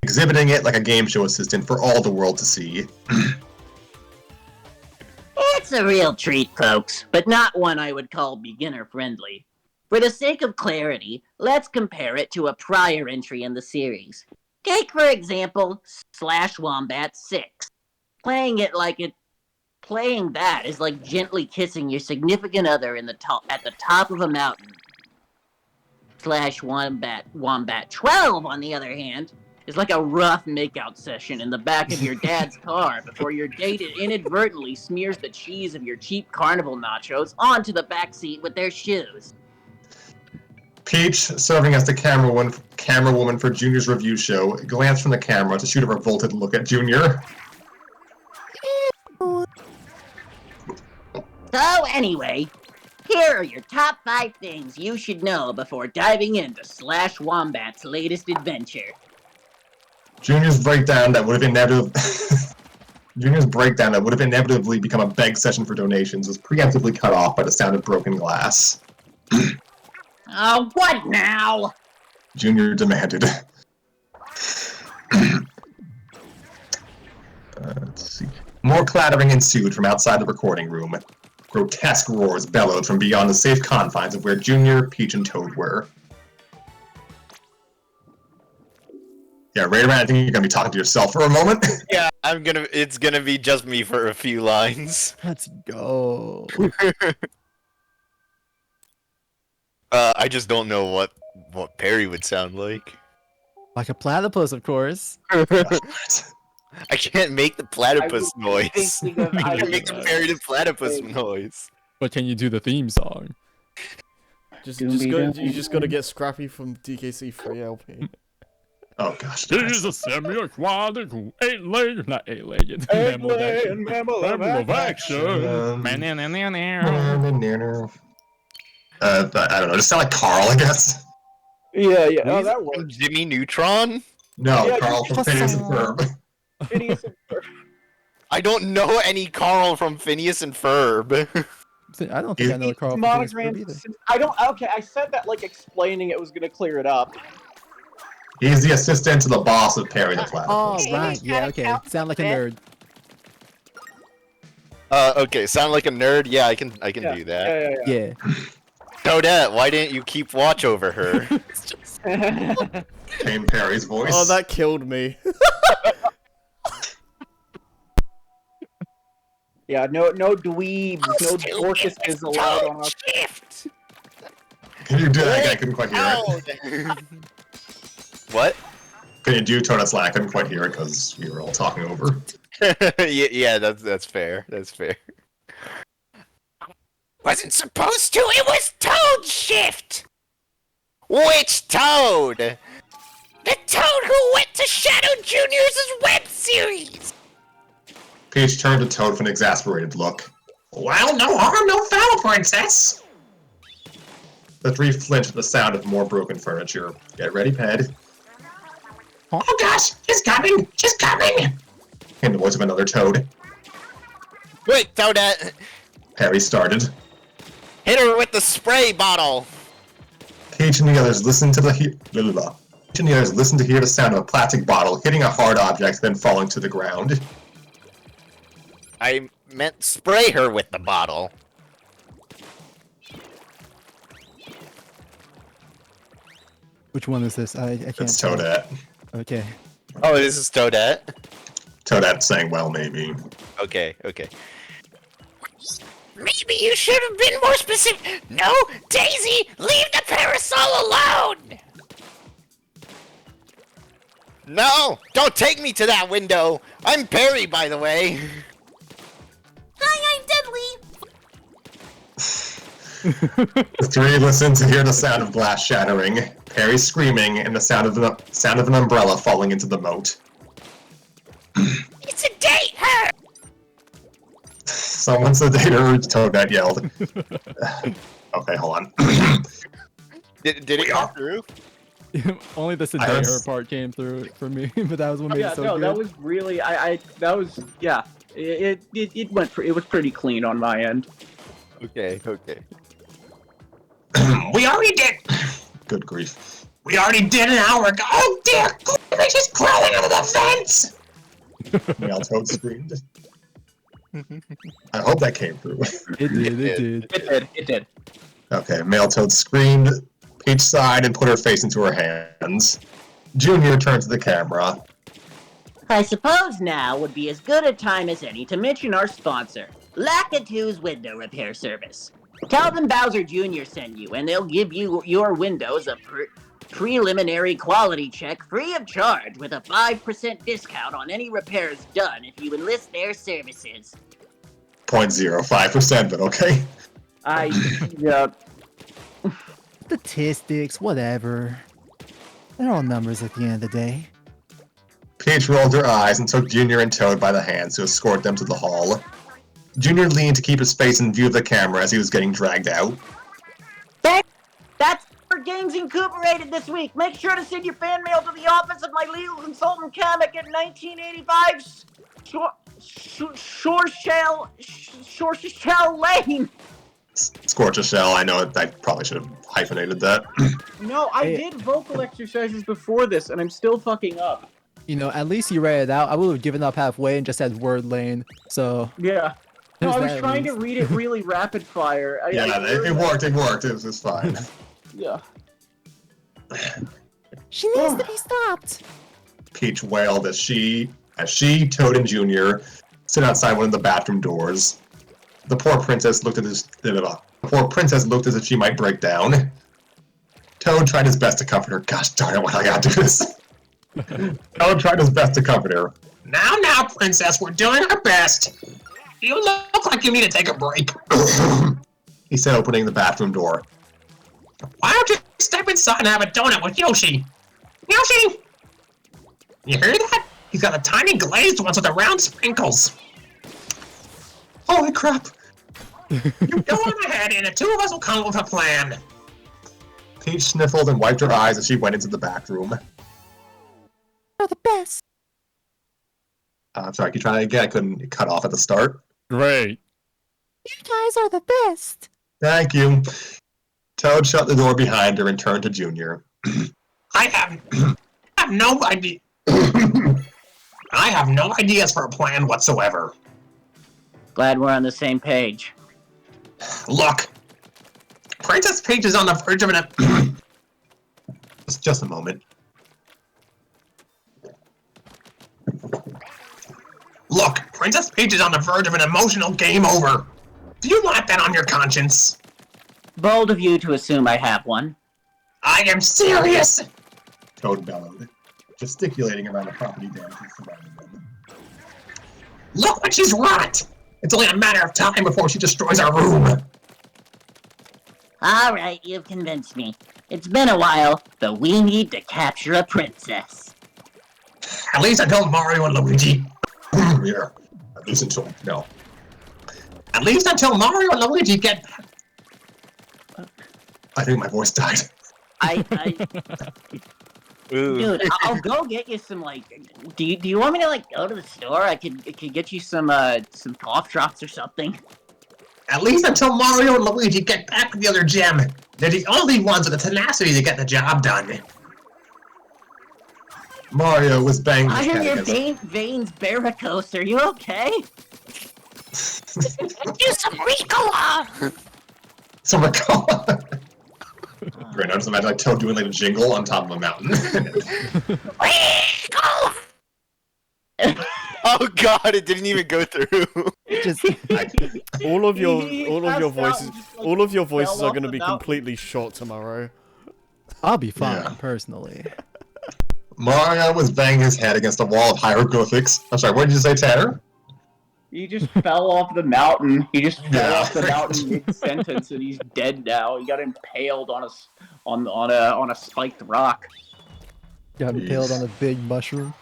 exhibiting it like a game show assistant for all the world to see. It's a real treat, folks, but not one I would call beginner-friendly. For the sake of clarity, let's compare it to a prior entry in the series. Take, for example, Slash Wombat 6. Playing that is like gently kissing your significant other at the top of a mountain. Slash Wombat 12, on the other hand, is like a rough makeout session in the back of your dad's car before your date inadvertently smears the cheese of your cheap carnival nachos onto the back seat with their shoes. Peach, serving as the camera woman for Junior's review show, glanced from the camera to shoot a revolted look at Junior. So anyway, here are your top 5 things you should know before diving into Slash Wombat's latest adventure. Junior's breakdown that would have inevitably become a beg session for donations was preemptively cut off by the sound of broken glass. Oh, what now? Junior demanded. Let's see. More clattering ensued from outside the recording room. Grotesque roars bellowed from beyond the safe confines of where Junior, Peach, and Toad were. Yeah, Rayman, I think you're gonna be talking to yourself for a moment. Yeah, it's gonna be just me for a few lines. Let's go. I just don't know what Perry would sound like. Like a platypus, of course. I can't make the platypus noise. thinking of- I can make the Perry the platypus noise. But can you do the theme song? You just gotta get Scrappy from DKC free LP. Oh gosh. He's a semi-aquatic, eight-legged, not eight-legged, mammal of action. Mammal of action. I don't know, just sound like Carl, I guess. Yeah. Oh, that works. Jimmy Neutron? No, Yeah, Carl you from Phineas and Ferb. Phineas and Ferb. I don't know any Carl from Phineas and Ferb. I don't think I know Carl from Phineas and Ferb either. I don't. Okay, I said that like explaining it was gonna clear it up. He's the assistant to the boss of Perry the Oh, Platypus. right. Yeah, okay. Sound like a nerd. Okay, sound like a nerd? Yeah, I can do that. Yeah. Toadette, why didn't you keep watch over her? Came Perry's voice. Oh, that killed me. Yeah, no dweebs, no Dorcases allowed on our shift. Can you do that again? I couldn't quite hear it. What? Can you do Toadette's line? I couldn't quite hear it because we were all talking over. Yeah, that's fair. That's fair. Wasn't supposed to. It was Toad's shift. Which Toad? The Toad who went to Shadow Junior's web series. Peach turned to Toad with an exasperated look. Well, no harm, no foul, princess! The three flinched at the sound of more broken furniture. Get ready, Ped. Oh gosh, she's coming! She's coming! In the voice of another Toad. Wait, Toadette. Perry started. Hit her with the spray bottle. Peach and the others listened to hear the sound of a plastic bottle hitting a hard object, then falling to the ground. I meant spray her with the bottle. Which one is this? I can't. It's tell. Toadette. Okay. Oh, this is Toadette? Toadette saying, well, maybe. Okay. Maybe you should have been more specific. No, Daisy, leave the parasol alone! No, don't take me to that window. I'm Perry, by the way. Hi, I'm Deadly. The three listened to hear the sound of glass shattering, Perry screaming, and the sound of an umbrella falling into the moat. It's a date, her! Someone sedate her, Toadette yelled. Okay, hold on. Did it come through? Only the sedate her part came through for me, but that was what made it so good. that was really, it was pretty clean on my end. Okay. We already did. Good grief. We already did an hour ago. Oh dear, Garbage is crawling under the fence! Male Toad screamed. I hope that came through. It did. Okay, Male Toad screamed, Peach sighed, and put her face into her hands. Junior turned to the camera. I suppose now would be as good a time as any to mention our sponsor, Lakitu's Window Repair Service. Tell them Bowser Jr. sent you, and they'll give you your windows a preliminary quality check free of charge with a 5% discount on any repairs done if you enlist their services. 0.05%, but okay. Yeah. Statistics, whatever. They're all numbers at the end of the day. Peach rolled her eyes and took Junior and Toad by the hands to escort them to the hall. Junior leaned to keep his face in view of the camera as he was getting dragged out. That's for Games Incorporated this week. Make sure to send your fan mail to the office of my legal consultant, Kamek, at 1985 Shoreshell Lane. Scorch a shell, I know I probably should have hyphenated that. No, I did vocal exercises before this, and I'm still fucking up. You know, at least you read it out. I would have given up halfway and just said word lane. So yeah. No, I was that trying to read it really rapid fire. It worked. It was fine. Yeah. She needs to be stopped. Peach wailed as she, Toad, and Junior stood outside one of the bathroom doors. The poor princess looked as if she might break down. Toad tried his best to comfort her. Gosh darn it, why do I gotta do this? Toad tried his best to comfort her. Now, princess, we're doing our best. You look like you need to take a break. He said, opening the bathroom door. Why don't you step inside and have a donut with Yoshi? Yoshi! You hear that? He's got a tiny glazed one with the round sprinkles. Holy crap! You go on ahead and the two of us will come up with a plan. Peach sniffled and wiped her eyes as she went into the back room. You're the best. I'm sorry, can you try that again? I couldn't cut off at the start. Great. You guys are the best. Thank you. Toad shut the door behind her and turned to Junior. I have no idea. I have no ideas for a plan whatsoever. Glad we're on the same page. Look, Princess Peach is on the verge of an. Just a moment. Look, Princess Peach is on the verge of an emotional game over. Do you want that on your conscience? Bold of you to assume I have one. I am serious! Toad bellowed, gesticulating around the property damages surrounding them. Look what she's wrought! It's only a matter of time before she destroys our room. All right, you've convinced me. It's been a while, but we need to capture a princess. At least until Mario and Luigi. Yeah, at least until no. At least until Mario and Luigi get. I think my voice died. Dude, I'll go get you some do you want me to go to the store? I could get you some cough drops or something. At least until Mario and Luigi get back to the other gem. They're the only ones with the tenacity to get the job done. Mario was banging I his hear head your against... veins varicose. Are you okay? Do some Ricola. Some Ricola. Great, I just imagine Toad doing a jingle on top of a mountain. Ricola. Oh god, it didn't even go through. Just all of your voices are going to be completely shot tomorrow. I'll be fine, Yeah. personally. Mario was banging his head against a wall of hieroglyphics. I'm sorry, what did you say, Tanner? He just fell off the mountain. He just fell Yeah. off the mountain mid-sentence, and he's dead now. He got impaled on a spiked rock. Got impaled on a big mushroom.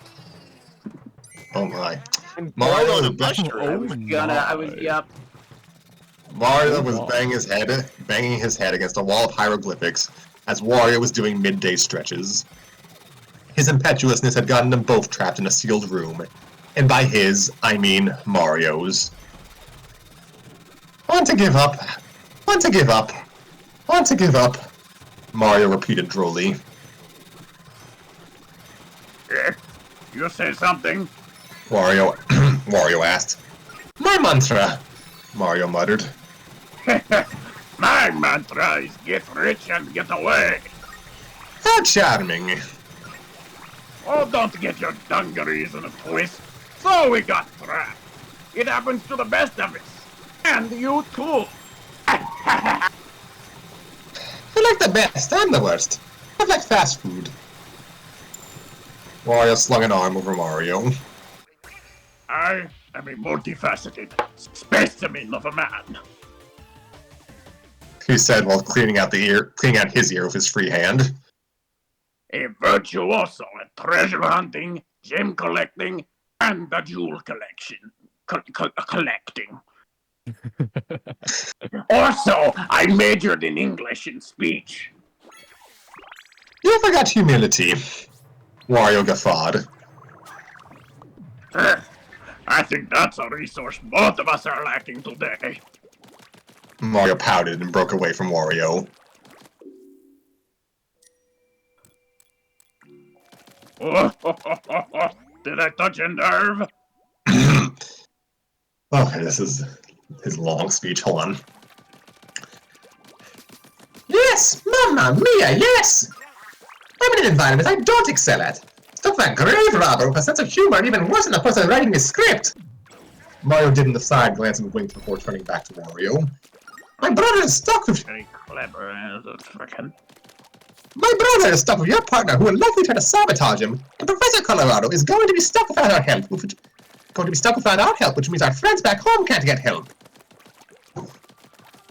Oh my. Mario the Yep. Mario was banging his head against a wall of hieroglyphics as Wario was doing midday stretches. His impetuousness had gotten them both trapped in a sealed room. And by his, I mean Mario's. Want to give up. Want to give up. Want to give up. Mario repeated drolly. You say something? Wario asked. My mantra, Mario muttered. My mantra is get rich and get away. How charming. Oh, don't get your dungarees in a twist. So we got trapped. It happens to the best of us. And you too. I like the best, I'm the worst. I like fast food. Wario slung an arm over Mario. I am a multifaceted specimen of a man. He said while cleaning out his ear with his free hand. A virtuoso at treasure hunting, gem collecting, and the jewel collection. Collecting. Also, I majored in English and speech. You forgot humility. Wario guffawed. I think that's a resource both of us are lacking today. Mario pouted and broke away from Wario. Did I touch a nerve? Okay, this is his long speech. Hold on. Yes, Mamma Mia, yes! I'm in an environment I don't excel at. Stuff like grave robber with a sense of humor and even worse than the person writing his script. Mario did an aside glance and winked before turning back to Wario. My brother is stuck with... Very clever, frickin'. My brother is stuck with your partner who will likely try to sabotage him, and Professor Colorado is going to be stuck without our help, which means our friends back home can't get help.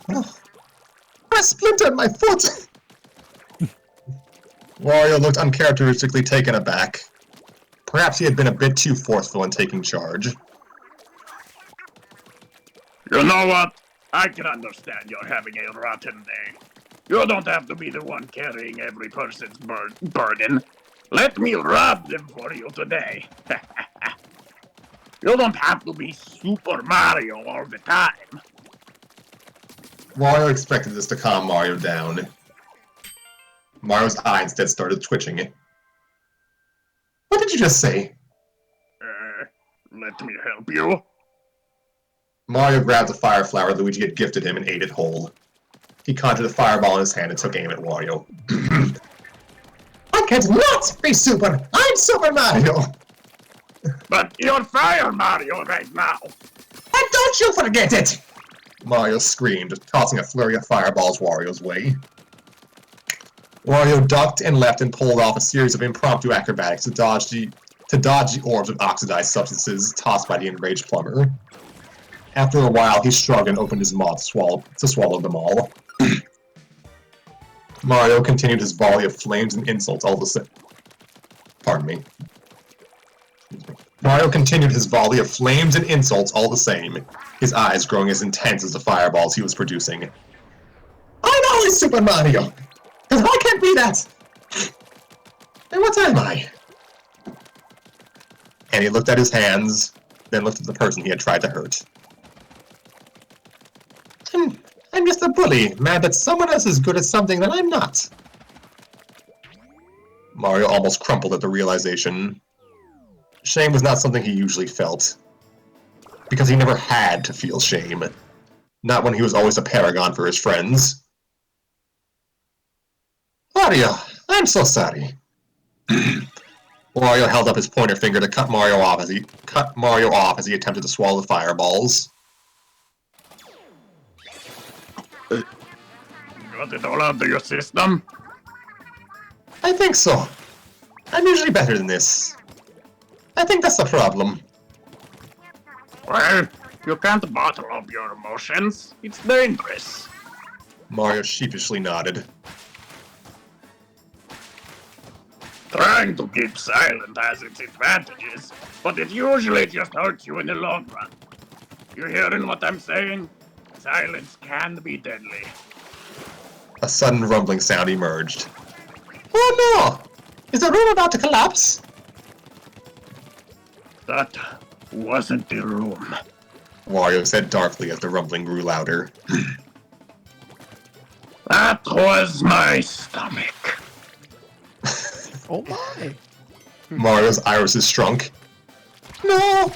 Oh, I splintered my foot! Wario looked uncharacteristically taken aback. Perhaps he had been a bit too forceful in taking charge. You know what? I can understand you're having a rotten day. You don't have to be the one carrying every person's burden. Let me rob them for you today. You don't have to be Super Mario all the time. Wario expected this to calm Mario down. Mario's eye instead started twitching. What did you just say? Let me help you. Mario grabbed the fire flower Luigi had gifted him and ate it whole. He conjured a fireball in his hand and took aim at Wario. I can't not be Super! I'm Super Mario! But you're Fire Mario right now. And don't you forget it! Mario screamed, tossing a flurry of fireballs Wario's way. Wario ducked and leapt and pulled off a series of impromptu acrobatics to dodge the orbs of oxidized substances tossed by the enraged plumber. After a while, he shrugged and opened his mouth to swallow them all. Mario continued his volley of flames and insults all the same. Pardon me. Mario continued his volley of flames and insults all the same, his eyes growing as intense as the fireballs he was producing. I'm always Super Mario! Because I can't be that! And what am I? And he looked at his hands, then looked at the person he had tried to hurt. I'm just a bully, mad that someone else is good at something that I'm not. Mario almost crumpled at the realization. Shame was not something he usually felt. Because he never had to feel shame. Not when he was always a paragon for his friends. Wario, I'm so sorry. Wario held up his pointer finger to cut Mario off as he attempted to swallow the fireballs. Got it all out of your system? I think so. I'm usually better than this. I think that's the problem. Well, you can't bottle up your emotions. It's dangerous. Mario sheepishly nodded. Trying to keep silent has its advantages, but it usually just hurts you in the long run. You hearing what I'm saying? Silence can be deadly. A sudden rumbling sound emerged. Oh no! Is the room about to collapse? That wasn't the room. Wario said darkly as the rumbling grew louder. That was my stomach. Oh my! Mario's irises shrunk. No!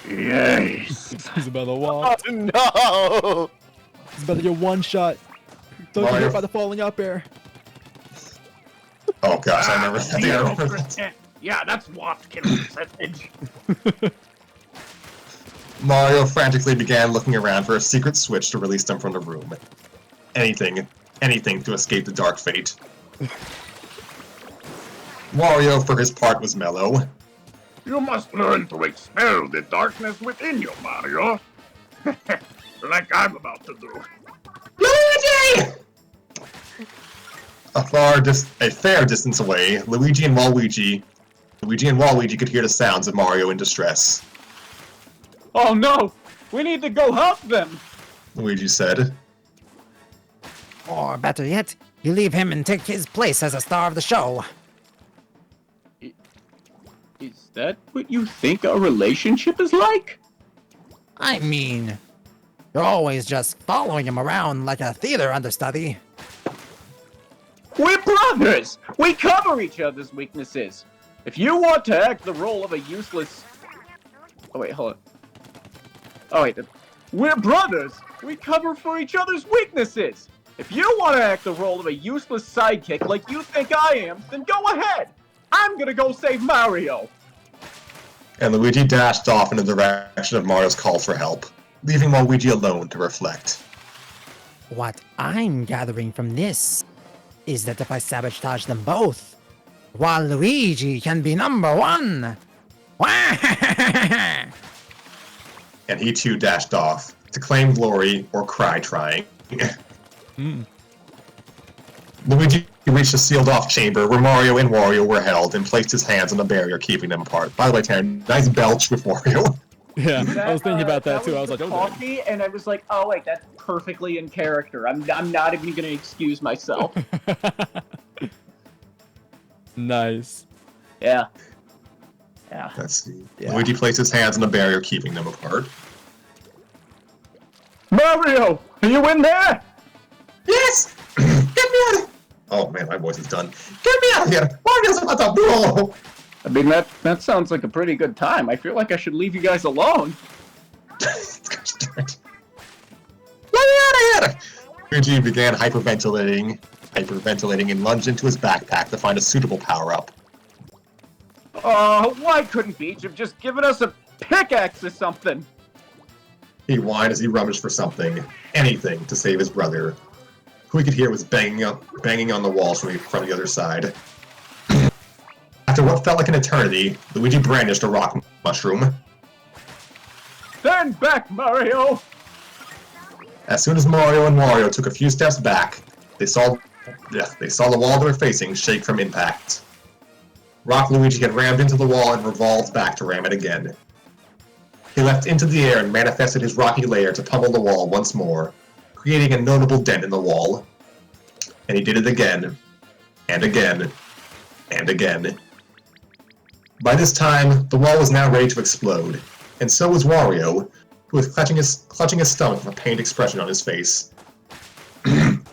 Yes. He's about to walk. Oh, no! He's about to get one shot. Don't get Mario. hit by the falling up air. Oh gosh, I remember that. I remember that. 0%. Yeah, that's what killing percentage. Mario frantically began looking around for a secret switch to release them from the room. Anything to escape the dark fate. Wario, for his part, was mellow. You must learn to expel the darkness within you, Mario. Like I'm about to do. Luigi! A fair distance away, Luigi and Waluigi could hear the sounds of Mario in distress. Oh no! We need to go help them! Luigi said. Or better yet, you leave him and take his place as a star of the show. Is that what you think our relationship is like? I mean, you're always just following him around like a theater understudy. We're brothers! We cover each other's weaknesses! If you want to act the role of a useless... Oh wait, hold on. Oh wait, we're brothers! We cover for each other's weaknesses! If you want to act the role of a useless sidekick like you think I am, then go ahead! I'm gonna go save Mario! And Luigi dashed off in the direction of Mario's calls for help, leaving Waluigi alone to reflect. What I'm gathering from this is that if I sabotage them both, Waluigi can be number one! And he too dashed off, to claim glory or cry trying. Luigi reached a sealed-off chamber where Mario and Wario were held and placed his hands on the barrier keeping them apart. By the way, Taryn, nice belch with Wario. Yeah, I was thinking about that too. I was the like, oh, dang. coffee, and I was like, oh wait, that's perfectly in character. I'm not even gonna excuse myself. Nice. Yeah. Yeah. Let's see. Yeah. Luigi placed his hands on the barrier, keeping them apart. Mario, are you in there? Yes! Get me out of... Oh man, my voice is done. Get me out of here! Mario's about to blow! I mean, that sounds like a pretty good time. I feel like I should leave you guys alone. Let me out of here! Luigi began hyperventilating, and lunged into his backpack to find a suitable power-up. Oh, why couldn't Peach have just given us a pickaxe or something? He whined as he rummaged for something, anything, to save his brother, who he could hear was banging on the walls from the other side. After what felt like an eternity, Luigi brandished a rock mushroom. Stand back, Mario! As soon as Mario and Wario took a few steps back, they saw the wall they were facing shake from impact. Rock Luigi had rammed into the wall and revolved back to ram it again. He leapt into the air and manifested his rocky lair to pummel the wall once more, creating a notable dent in the wall. And he did it again, and again, and again. By this time, the wall was now ready to explode, and so was Wario, who was clutching his stomach with a pained expression on his face.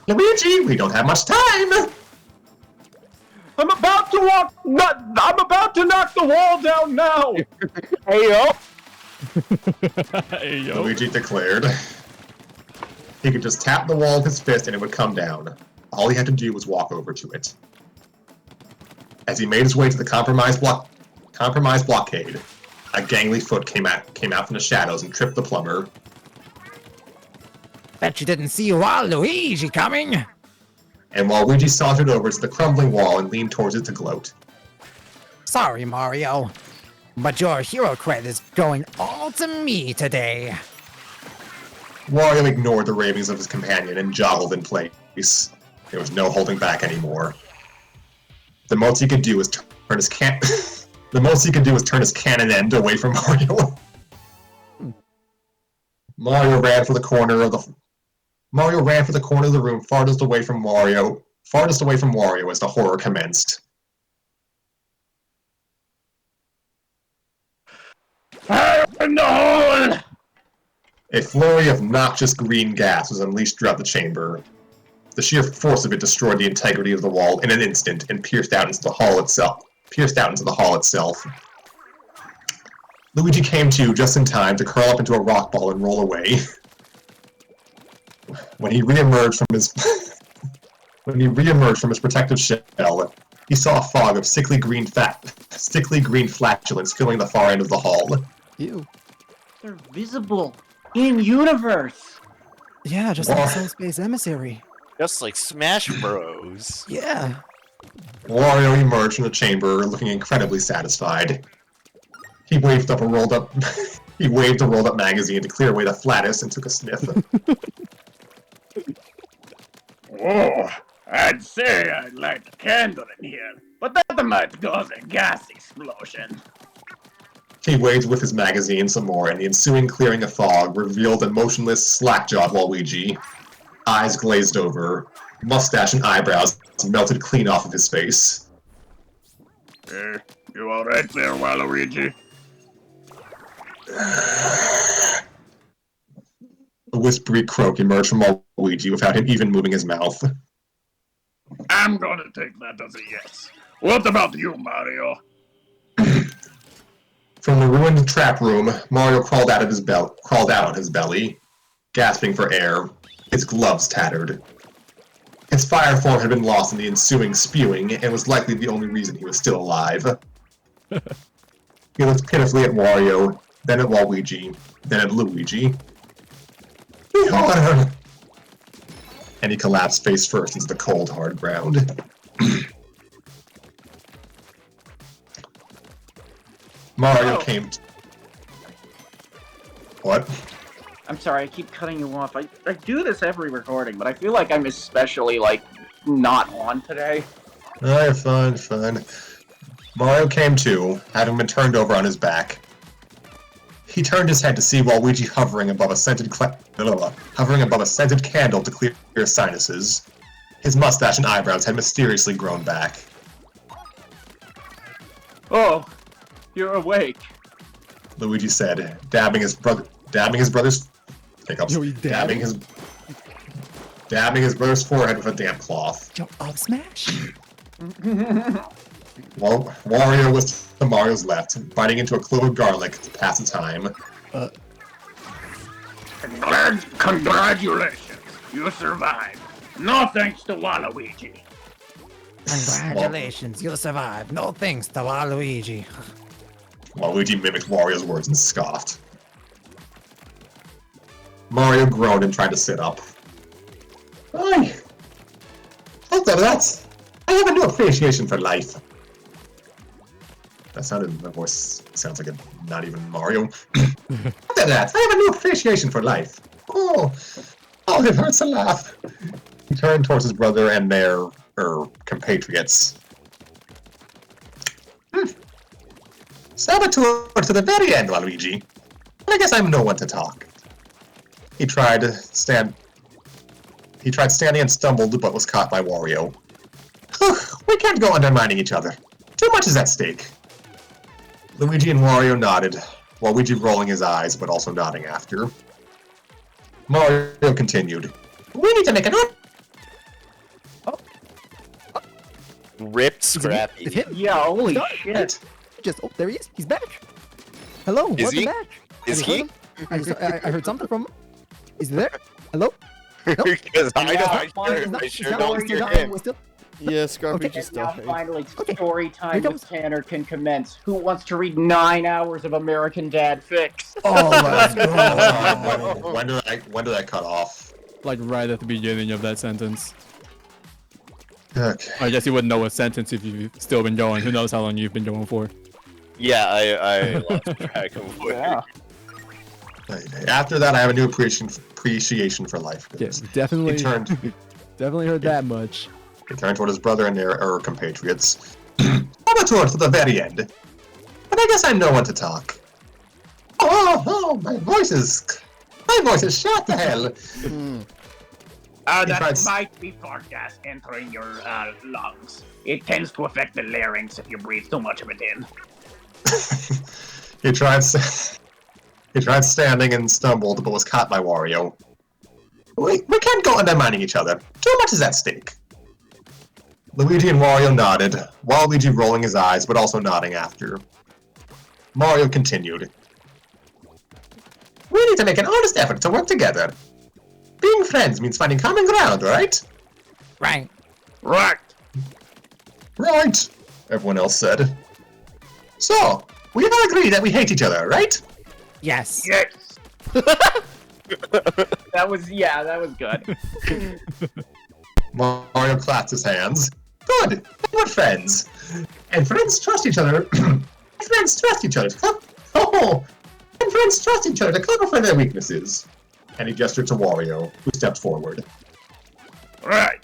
Luigi, we don't have much time! I'm about to knock the wall down now! Hey, yo! Hey, yo. Luigi declared. He could just tap the wall with his fist and it would come down. All he had to do was walk over to it. As he made his way to the compromised blockade, a gangly foot came out from the shadows and tripped the plumber. Bet you didn't see Waluigi coming. And while Luigi sauntered over to the crumbling wall and leaned towards it to gloat. Sorry, Mario, but your hero credit is going all to me today. Wario ignored the ravings of his companion and joggled in place. There was no holding back anymore. The most he could do was turn his cannon end away from Mario. Mario ran for the corner of the room farthest away from Wario as the horror commenced. Fire in the hole! A flurry of noxious green gas was unleashed throughout the chamber. The sheer force of it destroyed the integrity of the wall in an instant and pierced out into the hall itself. Luigi came to just in time to curl up into a rock ball and roll away. When he reemerged from his protective shell, he saw a fog of sickly green flatulence filling the far end of the hall. Ew. They're visible in universe. Yeah, just like Soul Space Emissary. Just like Smash Bros. Yeah. Wario emerged from the chamber looking incredibly satisfied. He waved a rolled up magazine to clear away the flatness and took a sniff. Oh, I'd say I'd light a candle in here, but that might cause a gas explosion. He waved with his magazine some more, and the ensuing clearing of fog revealed a motionless, slack-jawed Waluigi. Eyes glazed over, mustache and eyebrows melted clean off of his face. You alright there, Waluigi? A whispery croak emerged from Waluigi without him even moving his mouth. I'm gonna take that as a yes. What about you, Mario? From the ruined trap room, Mario crawled out on his belly, gasping for air, his gloves tattered. His fire form had been lost in the ensuing spewing, and was likely the only reason he was still alive. He looked pitifully at Wario, then at Waluigi, then at Luigi. Behold! And he collapsed face first into the cold, hard ground. Mario came to... What? I'm sorry, I keep cutting you off. I do this every recording, but I feel like I'm especially, like, not on today. Alright, fine. Mario came to, having been turned over on his back. He turned his head to see Waluigi hovering above a scented candle to clear his sinuses. His mustache and eyebrows had mysteriously grown back. Oh, you're awake. Luigi said, dabbing his brother's hiccups, Yo, he dabbing his brother's forehead with a damp cloth. Yo, up smash. Well, Wario was to Mario's left, biting into a clove of garlic to pass the time. Congratulations, you survived. No thanks to Waluigi. Congratulations, you survived. No thanks to Waluigi. Waluigi mimicked Wario's words and scoffed. Mario groaned and tried to sit up. I have a new appreciation for life. My voice sounds like not even Mario. After that, I have a new appreciation for life. Oh, it hurts to laugh. He turned towards his brother and their compatriots. Saboteur to the very end, Waluigi. But I guess I'm no one to talk. He tried standing and stumbled, but was caught by Wario. We can't go undermining each other. Too much is at stake. Luigi and Wario nodded, Waluigi rolling his eyes, but also nodding after. Mario continued. We need to make an Ripped Scrappy. It's him. Yeah, holy Done. shit. There he is. He's back. Hello, Is welcome he? back. Is he? I heard something from him. Is he there? Hello? Because I He's sure not- don't he's hear not- him. we're still- Yeah, Scrappy Okay. just Now died. finally, Okay. story Here time comes- with Tanner can commence. Who wants to read 9 hours of American Dad Fix? Oh, let's go. when did I cut off? Like right at the beginning of that sentence. Okay. I guess you wouldn't know a sentence if you've still been going. Who knows how long you've been going for? Yeah, I lost track of what. Yeah. After that, I have a new appreciation for life. Yes, definitely. He turned Definitely heard that much. toward his brother and their compatriots. Saboteur to the very end. But I guess I'm no one to talk. Oh, my voice is shot to hell. That tried- might be fart gas entering your lungs. It tends to affect the larynx if you breathe too much of it in. He tried standing and stumbled, but was caught by Wario. We can't go undermining each other. Too much is at stake. Luigi and Wario nodded, Waluigi rolling his eyes, but also nodding after. Mario continued. We need to make an honest effort to work together. Being friends means finding common ground, right? Right. Right. Right, everyone else said. So, we all agree that we hate each other, right? Yes. Yes. That was good. Mario clapped his hands. Good, we're friends. And friends trust each other. Friends trust each other to cover for their weaknesses. And he gestured to Wario, who stepped forward. Right.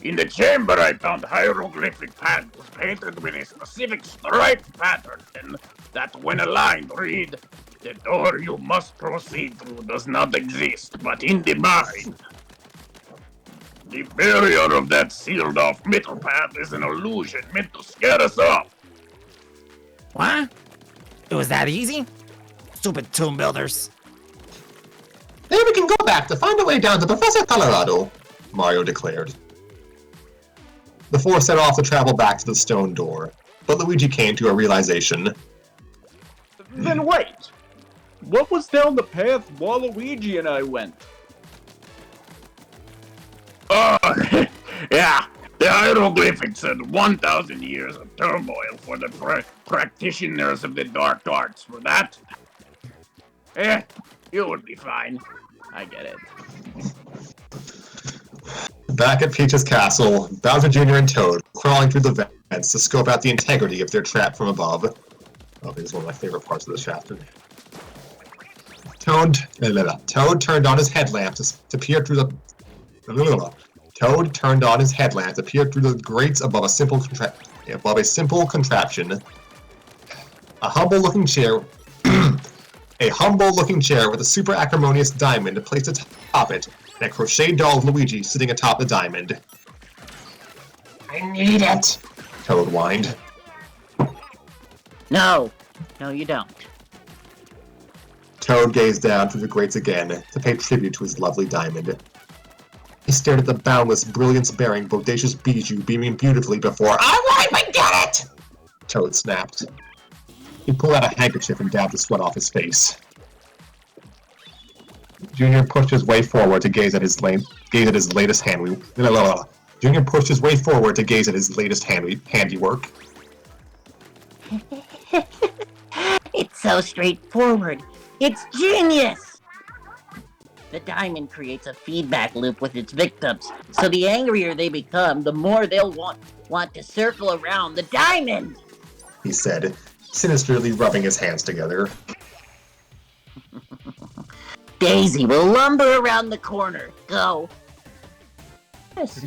In the chamber, I found hieroglyphic panels painted with a specific striped pattern that, when aligned, read, "The door you must proceed through does not exist, but in the mind." The barrier of that sealed-off middle path is an illusion meant to scare us off. What? It was that easy? Stupid tomb builders. Then we can go back to find a way down to Professor Colorado, Mario declared. The four set off to travel back to the stone door, but Luigi came to a realization. Then wait. What was down the path Waluigi and I went? Oh, yeah. The hieroglyphic said 1,000 years of turmoil for the practitioners of the dark arts. For that, you would be fine. I get it. Back at Peach's castle, Bowser Jr. and Toad crawling through the vents to scope out the integrity of their trap from above. Oh, this is one of my favorite parts of the chapter. Toad turned on his headlamp to peer through the. Toad turned on his headlamp to peer through the grates above a simple contraption. A humble-looking chair. A humble-looking chair with a super acrimonious diamond placed atop it, and a crochet doll of Luigi sitting atop the diamond. I need it. Toad whined. No, you don't. Toad gazed down through the grates again to pay tribute to his lovely diamond. He stared at the boundless, brilliance-bearing, bodacious bijou beaming beautifully before— Alright, we get it! Toad snapped. He pulled out a handkerchief and dabbed the sweat off his face. Junior pushed his way forward to gaze at his latest handiwork. Junior pushed his way forward to gaze at his latest handiwork. It's so straightforward. It's genius! The diamond creates a feedback loop with its victims, so the angrier they become, the more they'll want to circle around the diamond! He said, sinisterly rubbing his hands together. Daisy will lumber around the corner. Go. Yes.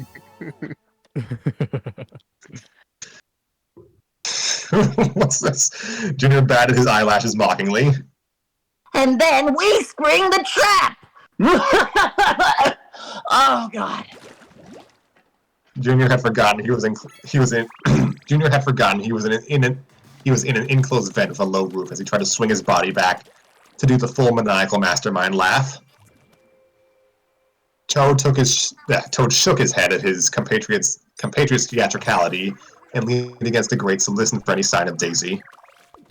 What's this? Junior batted his eyelashes mockingly. And then we spring the trap! Oh, God. Junior had forgotten he was in an enclosed vent with a low roof as he tried to swing his body back to do the full maniacal mastermind laugh. Toad shook his head at his compatriot's theatricality and leaned against the grates to listen for any sign of Daisy.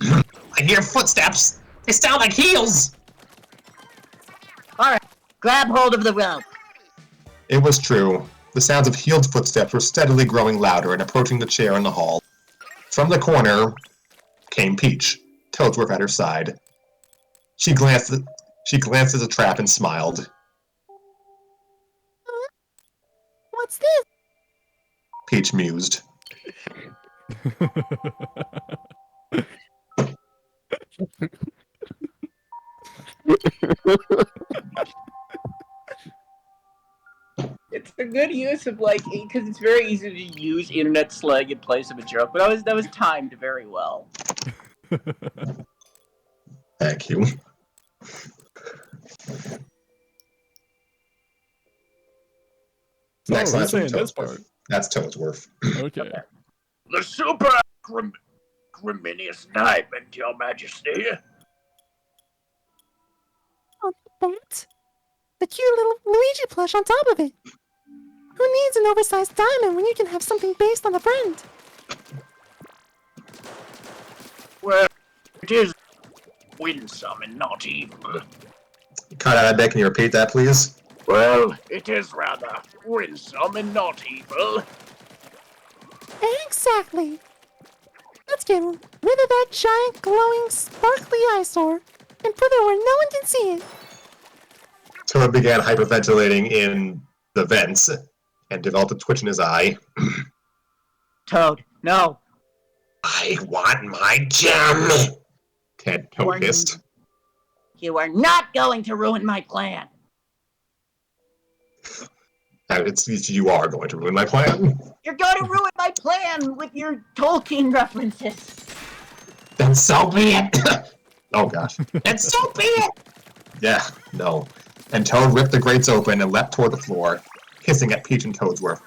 I hear footsteps. They sound like heels. Alright, grab hold of the rope. It was true. The sounds of heeled footsteps were steadily growing louder and approaching the chair in the hall. From the corner came Peach, Toadsworth at her side. She glanced at the trap and smiled. What's this? Peach mused. It's a good use of, like, because it's very easy to use internet slang in place of a joke, but that was timed very well. Thank you. Next line's from saying this Toadsworth. part? That's Toadsworth. Okay. The super acrimonious diamond, Your Majesty. Oh, that? The cute little Luigi plush on top of it. Who needs an oversized diamond when you can have something based on a friend? Well, it is winsome and not evil. Cut out a bit. Can you repeat that, please? Well, it is rather winsome and not evil. Exactly. Let's get rid of that giant, glowing, sparkly eyesore and put it where no one can see it. Toad began hyperventilating in the vents and developed a twitch in his eye. Toad, no. I want my gem. Toad hissed. You are not going to ruin my plan. You are going to ruin my plan. You're going to ruin my plan with your Tolkien references. Then so be it. Oh gosh. Then so be it. Yeah, no. And Toad ripped the grates open and leapt toward the floor, hissing at Peach and Toadsworth.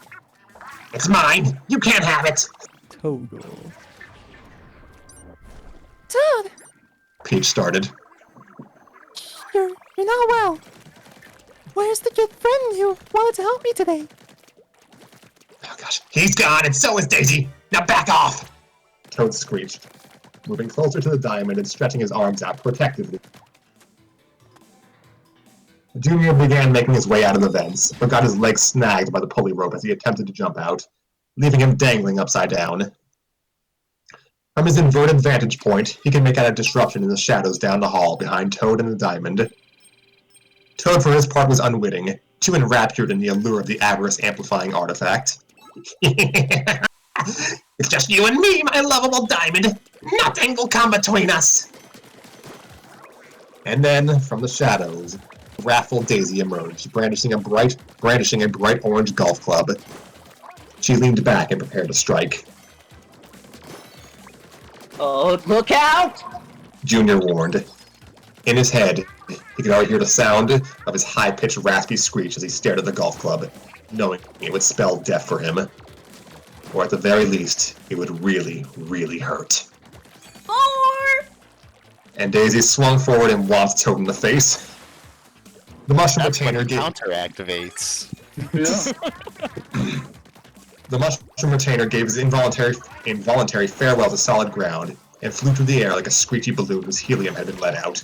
It's mine. You can't have it. Togo. Toad, Peach started. you're not well. Where's the good friend who wanted to help me today? Oh gosh. He's gone and so is Daisy. Now back off. Toad screeched, moving closer to the diamond and stretching his arms out protectively. Junior began making his way out of the vents, but got his legs snagged by the pulley rope as he attempted to jump out, leaving him dangling upside down. From his inverted vantage point, he could make out a disruption in the shadows down the hall behind Toad and the diamond. Toad, for his part, was unwitting, too enraptured in the allure of the avarice-amplifying artifact. It's just you and me, my lovable diamond. Nothing will come between us. And then, from the shadows, wrathful Daisy emerged, brandishing a bright orange golf club. She leaned back and prepared to strike. Oh, look out! Junior warned. In his head, he could already hear the sound of his high-pitched, raspy screech as he stared at the golf club, knowing it would spell death for him. Or at the very least, it would really, really hurt. 4! And Daisy swung forward and whopped Toad in the face. The mushroom That's when retainer gave counter activates. the mushroom retainer gave his involuntary farewell to solid ground and flew through the air like a screechy balloon whose helium had been let out.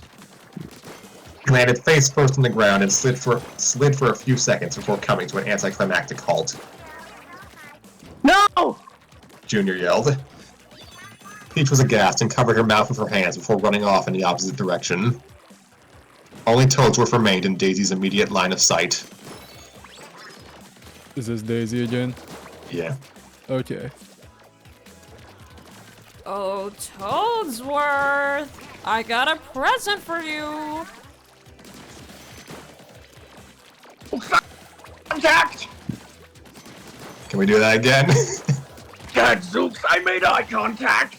He landed face first on the ground and slid for a few seconds before coming to an anticlimactic halt. No! Junior yelled. Peach was aghast and covered her mouth with her hands before running off in the opposite direction. Only Toadsworth remained in Daisy's immediate line of sight. Is this Daisy again? Yeah. Okay. Oh, Toadsworth! I got a present for you! Contact! Can we do that again? Gadzooks, I made eye contact!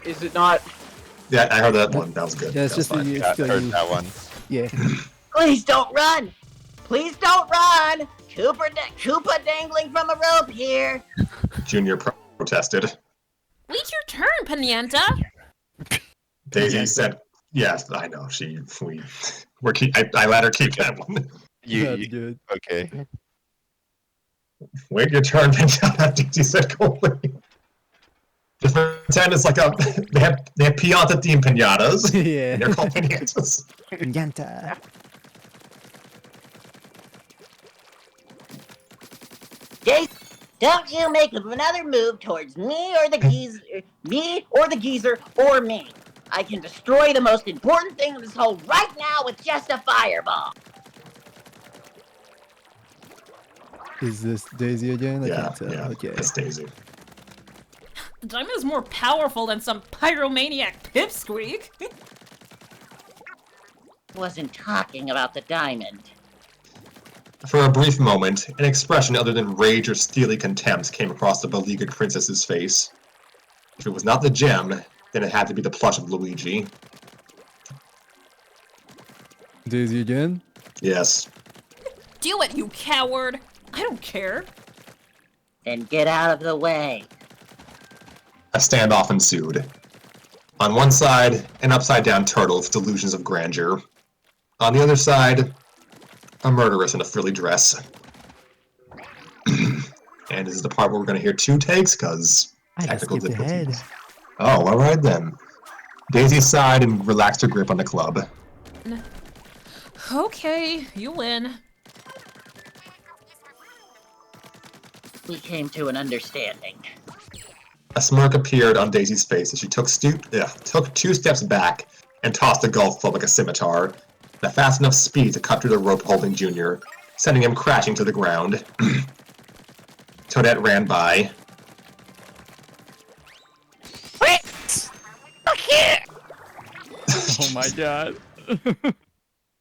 Is it not? Yeah, I heard that one. That was good. Yeah, it's That was just for fine. you. Yeah, It's for heard you. that one. Yeah. Please don't run! Please don't run! Koopa dangling from a rope here! Junior protested. Wait your turn, Pimienta! Daisy said, "Yes, I know. I let her keep that one." That's good. Okay. Wait your turn, Pinata. Daisy said coldly. Just pretend it's like they have Pianta themed pinatas. Yeah. They're called pinatas. Yanta. Jace, don't you make another move towards me or the geezer or me. I can destroy the most important thing in this hole right now with just a fireball. Is this Daisy again? I Yeah, can't tell. yeah. Okay. It's Daisy. The diamond is more powerful than some pyromaniac pipsqueak! Wasn't talking about the diamond. For a brief moment, an expression other than rage or steely contempt came across the beleaguered princess's face. If it was not the gem, then it had to be the plush of Luigi. Daisy again? Yes. Do it, you coward! I don't care. Then get out of the way. A standoff ensued. On one side, an upside-down turtle with delusions of grandeur. On the other side, a murderess in a frilly dress. And this is the part where we're going to hear two takes, because I just technical skipped ahead. difficulties. Oh, alright then. Daisy sighed and relaxed her grip on the club. Okay, you win. We came to an understanding. A smirk appeared on Daisy's face as she took 2 steps back and tossed the golf club like a scimitar, at a fast enough speed to cut through the rope holding Junior, sending him crashing to the ground. Toadette ran by. Oh my god.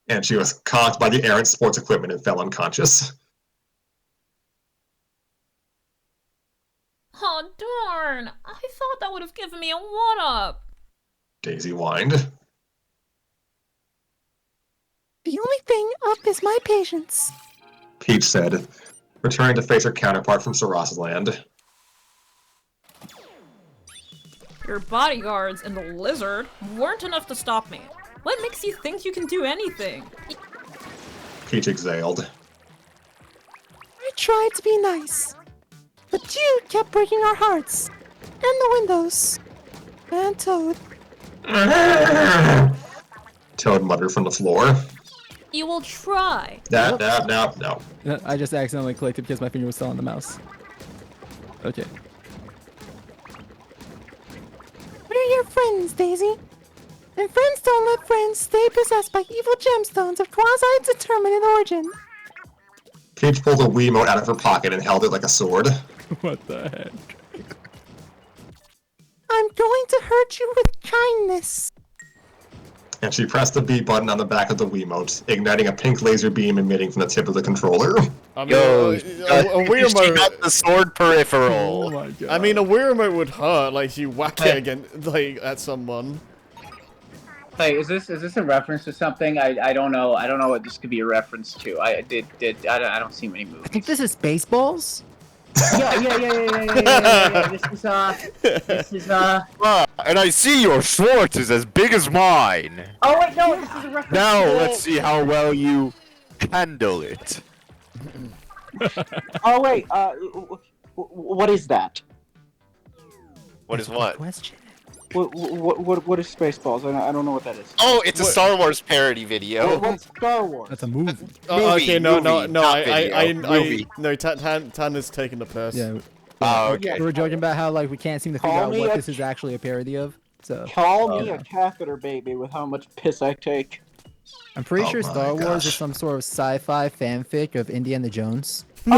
And she was conked by the errant sports equipment and fell unconscious. Oh, darn! I thought that would have given me a 1-up! Daisy whined. The only thing up is my patience. Peach said, returning to face her counterpart from Saras's land. Your bodyguards and the lizard weren't enough to stop me. What makes you think you can do anything? Peach exhaled. I tried to be nice, but you kept breaking our hearts. And the windows. And Toad. Toad muttered from the floor. You will try. No. I just accidentally clicked it because my finger was still on the mouse. Okay. We're your friends, Daisy. And friends don't let friends stay possessed by evil gemstones of quasi-determinate origin. Peach pulled a Wiimote out of her pocket and held it like a sword. What the heck? I'm going to hurt you with kindness. And she pressed the B button on the back of the Wiimote, igniting a pink laser beam emitting from the tip of the controller. I mean, Yo, a she Wii got the sword peripheral. Oh my god. I mean, a Wii remote would hurt, like, you whack it again, like, at someone. Hey, is this a reference to something? I don't know. I don't know what this could be a reference to. I don't see many movies. I think this is Spaceballs. Yeah. This is And I see your sword is as big as mine. Oh wait, no, this is a reference. Now to... let's see how well you handle it. Oh wait, what is that? What is what? Question. What is Spaceballs? I don't know what that is. Oh, it's a Star Wars parody video. What's Star Wars? That's a movie. Okay, no, not video. Movie. no, Tanner's taking the piss. Yeah. Oh, okay. We were joking about how like we can't seem to figure Call out me what a this is actually a parody of. So Call me a catheter baby with how much piss I take. I'm pretty Oh sure my Star Wars gosh. is some sort of sci-fi fanfic of Indiana Jones. Okay.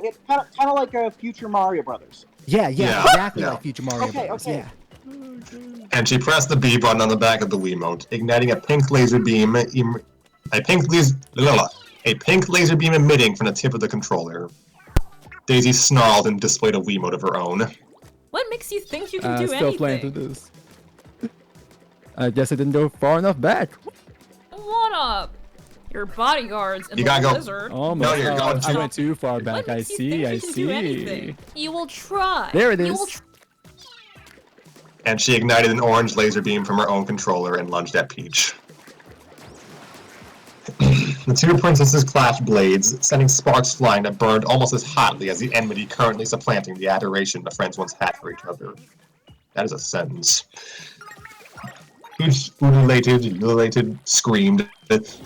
It's kind of like a future Mario Brothers. Yeah, Yeah, exactly yeah. like Future Mario Okay, Brothers. okay. Yeah. And she pressed the B button on the back of the Wiimote, igniting a pink laser beam. A pink laser beam emitting from the tip of the controller. Daisy snarled and displayed a Wiimote of her own. What makes you think you can do Still anything? playing through this. I guess I didn't go far enough back. What up? Your bodyguards and You the gotta go. lizard. Almost. No, you're going I too- went too far back. What I makes you see. think I you can do anything? see. You will try. There it You is. will And she ignited an orange laser beam from her own controller and lunged at Peach. The two princesses clashed blades, sending sparks flying that burned almost as hotly as the enmity currently supplanting the adoration the friends once had for each other. That is a sentence. Peach ululated, screamed,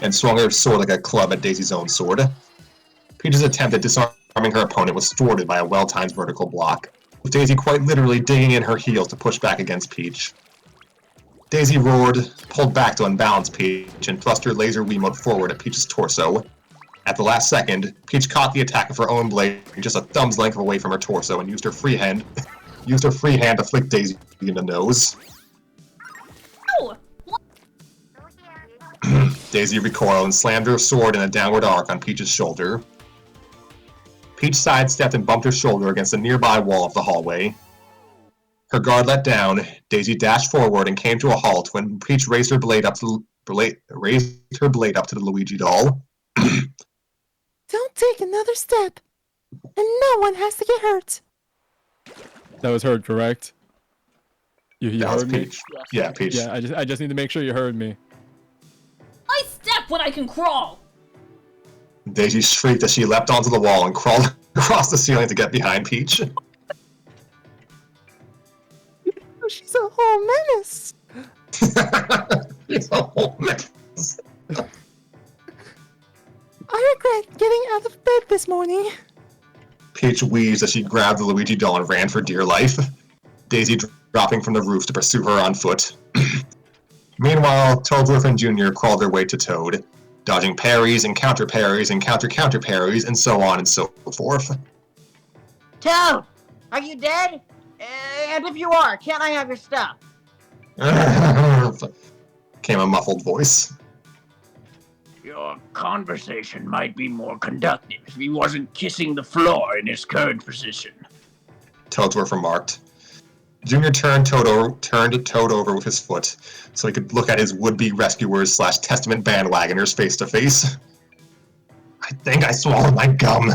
and swung her sword like a club at Daisy's own sword. Peach's attempt at disarming her opponent was thwarted by a well-timed vertical block, with Daisy quite literally digging in her heels to push back against Peach. Daisy roared, pulled back to unbalance Peach, and thrust her laser Wiimote forward at Peach's torso. At the last second, Peach caught the attack of her own blade just a thumb's length away from her torso and used her free hand to flick Daisy in the nose. Ow! Daisy recoiled and slammed her sword in a downward arc on Peach's shoulder. Peach sidestepped and bumped her shoulder against the nearby wall of the hallway. Her guard let down, Daisy dashed forward and came to a halt when Peach raised her blade up to the Luigi doll. Don't take another step. And no one has to get hurt. That was heard, correct? You That was heard me? Peach. Yeah, Peach. Yeah, I just need to make sure you heard me. I step when I can crawl. Daisy shrieked as she leapt onto the wall and crawled across the ceiling to get behind Peach. She's a whole menace. It's a whole mess. I regret getting out of bed this morning. Peach wheezed as she grabbed the Luigi doll and ran for dear life, Daisy dropping from the roof to pursue her on foot. Meanwhile, Toadworth and Junior crawled their way to Toad, dodging parries and counter parries and counter parries and so on and so forth. Toad, are you dead? And if you are, can't I have your stuff? Came a muffled voice. Your conversation might be more conductive if he wasn't kissing the floor in his current position. Toadsworth remarked. Junior turned Toad over with his foot, so he could look at his would-be rescuers / Testament bandwagoners face to face. I think I swallowed my gum,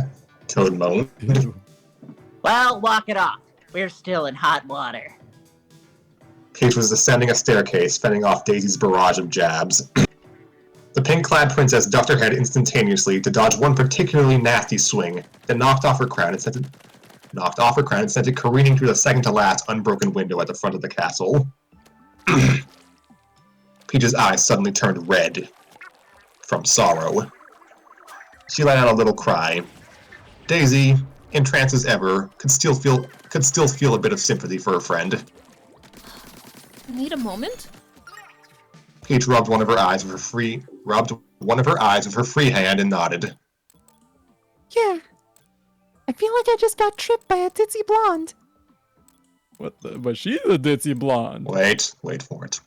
Toad moaned. Well, walk it off. We're still in hot water. Peach was descending a staircase, fending off Daisy's barrage of jabs. The pink-clad princess ducked her head instantaneously to dodge one particularly nasty swing, then knocked off her crown and sent it careening through the second-to-last unbroken window at the front of the castle. Peach's eyes suddenly turned red from sorrow. She let out a little cry. Daisy, entranced as ever, could still feel a bit of sympathy for her friend. Need a moment? Peach rubbed one of her eyes with her free hand and nodded. Yeah. I feel like I just got tripped by a ditzy blonde. What the? But she's a ditzy blonde. Wait for it.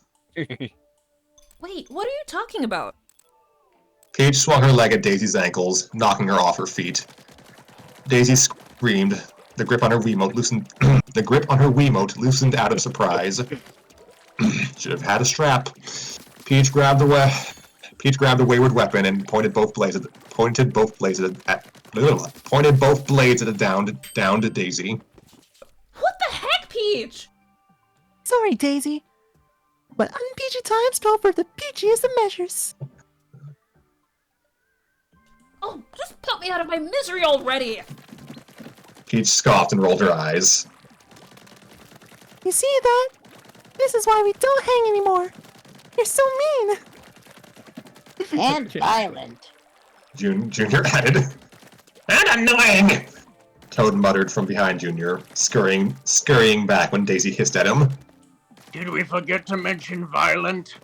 Wait, what are you talking about? Peach swung her leg at Daisy's ankles, knocking her off her feet. Daisy screamed. The grip on her Wiimote loosened. The grip on her Wiimote loosened out of surprise. Should have had a strap. Peach grabbed the wayward weapon and pointed both blades at down to Daisy. What the heck, Peach? Sorry, Daisy. But unpeachy times call for the peachiest of measures. Oh, just put me out of my misery already! Peach scoffed and rolled her eyes. You see that? This is why we don't hang anymore. You're so mean. And violent. Junior added. And annoying! Toad muttered from behind Junior, scurrying back when Daisy hissed at him. Did we forget to mention violent?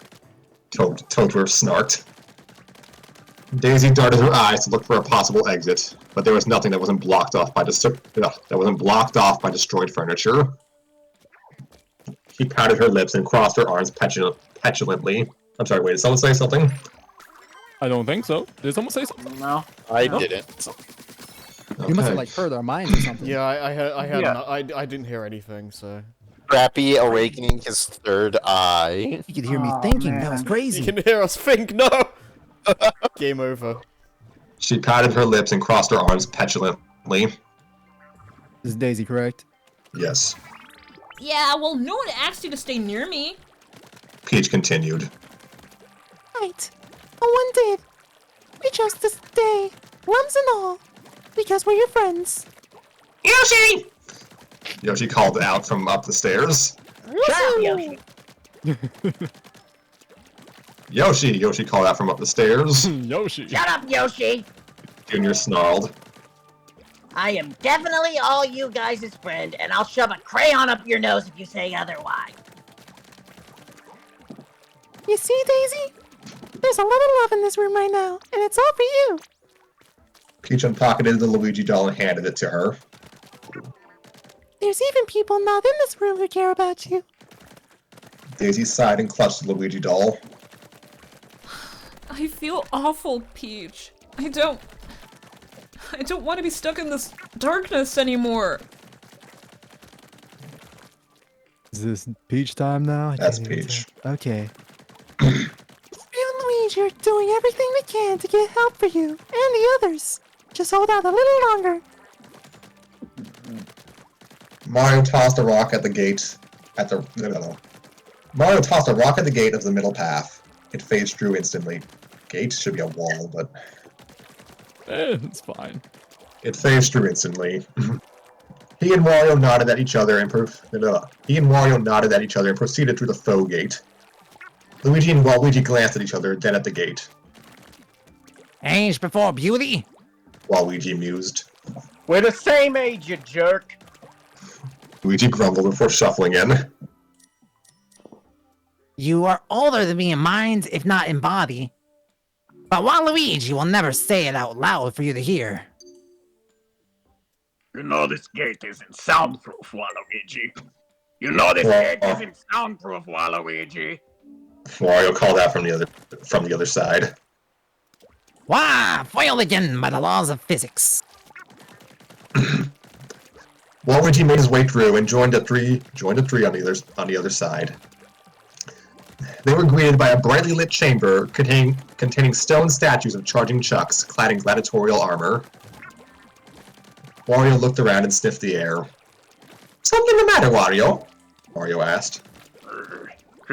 Toadler snarked. Daisy darted her eyes to look for a possible exit, but there was nothing that wasn't blocked off by destroyed furniture. She pouted her lips and crossed her arms petulantly. I'm sorry, wait, did someone say something? I don't think so. Did someone say something? No. I didn't. You must have like heard our minds or something. Yeah, I heard. Yeah. I didn't hear anything. So Scrappy awakening his third eye. You could hear me thinking. That was you crazy. can hear us think. No. Game over. She pouted her lips and crossed her arms petulantly. Is Daisy correct? Yes. Yeah, well, no one asked you to stay near me. Peach continued. Right. But one did. We chose to stay, worms and all, because we're your friends. Yoshi! Yoshi called out from up the stairs. Shut up, Yoshi. Yoshi called out from up the stairs. Yoshi. Shut up, Yoshi. Junior snarled. I am definitely all you guys' friend, and I'll shove a crayon up your nose if you say otherwise. You see, Daisy? There's a lot of love in this room right now, and it's all for you. Peach unpocketed the Luigi doll and handed it to her. There's even people not in this room who care about you. Daisy sighed and clutched the Luigi doll. I feel awful, Peach. I don't want to be stuck in this darkness anymore. Is this Peach time now? That's Peach. Okay. You and Luigi are doing everything we can to get help for you and the others. Just hold out a little longer. Mario tossed a rock at the gate. Mario tossed a rock at the gate of the middle path. It phased through instantly. Gate should be a wall, but It's fine. it phased through instantly. He and Wario nodded at each other and proceeded through the faux gate. Luigi and Waluigi glanced at each other, then at the gate. Age before beauty? Waluigi mused. We're the same age, you jerk. Luigi grumbled before shuffling in. You are older than me in mind, if not in body. But Waluigi will never say it out loud for you to hear. You know this gate isn't soundproof, Waluigi. You know this gate isn't soundproof, Waluigi. Wario called out from the other side. Wah! Foiled again by the laws of physics. Waluigi made his way through and joined the three on the other side. They were greeted by a brightly lit chamber containing stone statues of charging chucks clad in gladiatorial armor. Wario looked around and sniffed the air. Something the matter, Wario? Wario asked.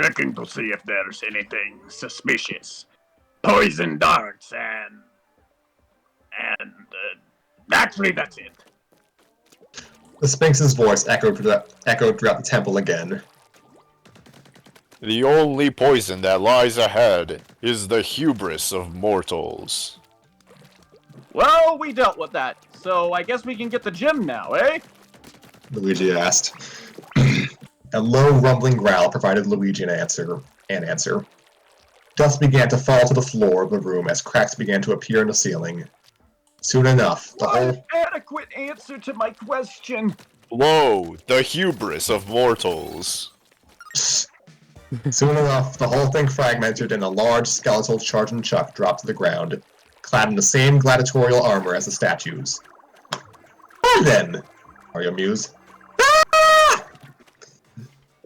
Checking to see if there's anything suspicious. Poison darts and actually that's it. The Sphinx's voice echoed throughout the temple again. The only poison that lies ahead is the hubris of mortals. Well, we dealt with that, so I guess we can get the gym now, eh? Luigi asked. A low rumbling growl provided Luigi an answer. Dust began to fall to the floor of the room as cracks began to appear in the ceiling. Soon enough, the whole... Adequate answer to my question. Lo, the hubris of mortals. Soon enough, the whole thing fragmented and a large skeletal charging Chuck dropped to the ground, clad in the same gladiatorial armor as the statues. Well then, Mario mused. Ah!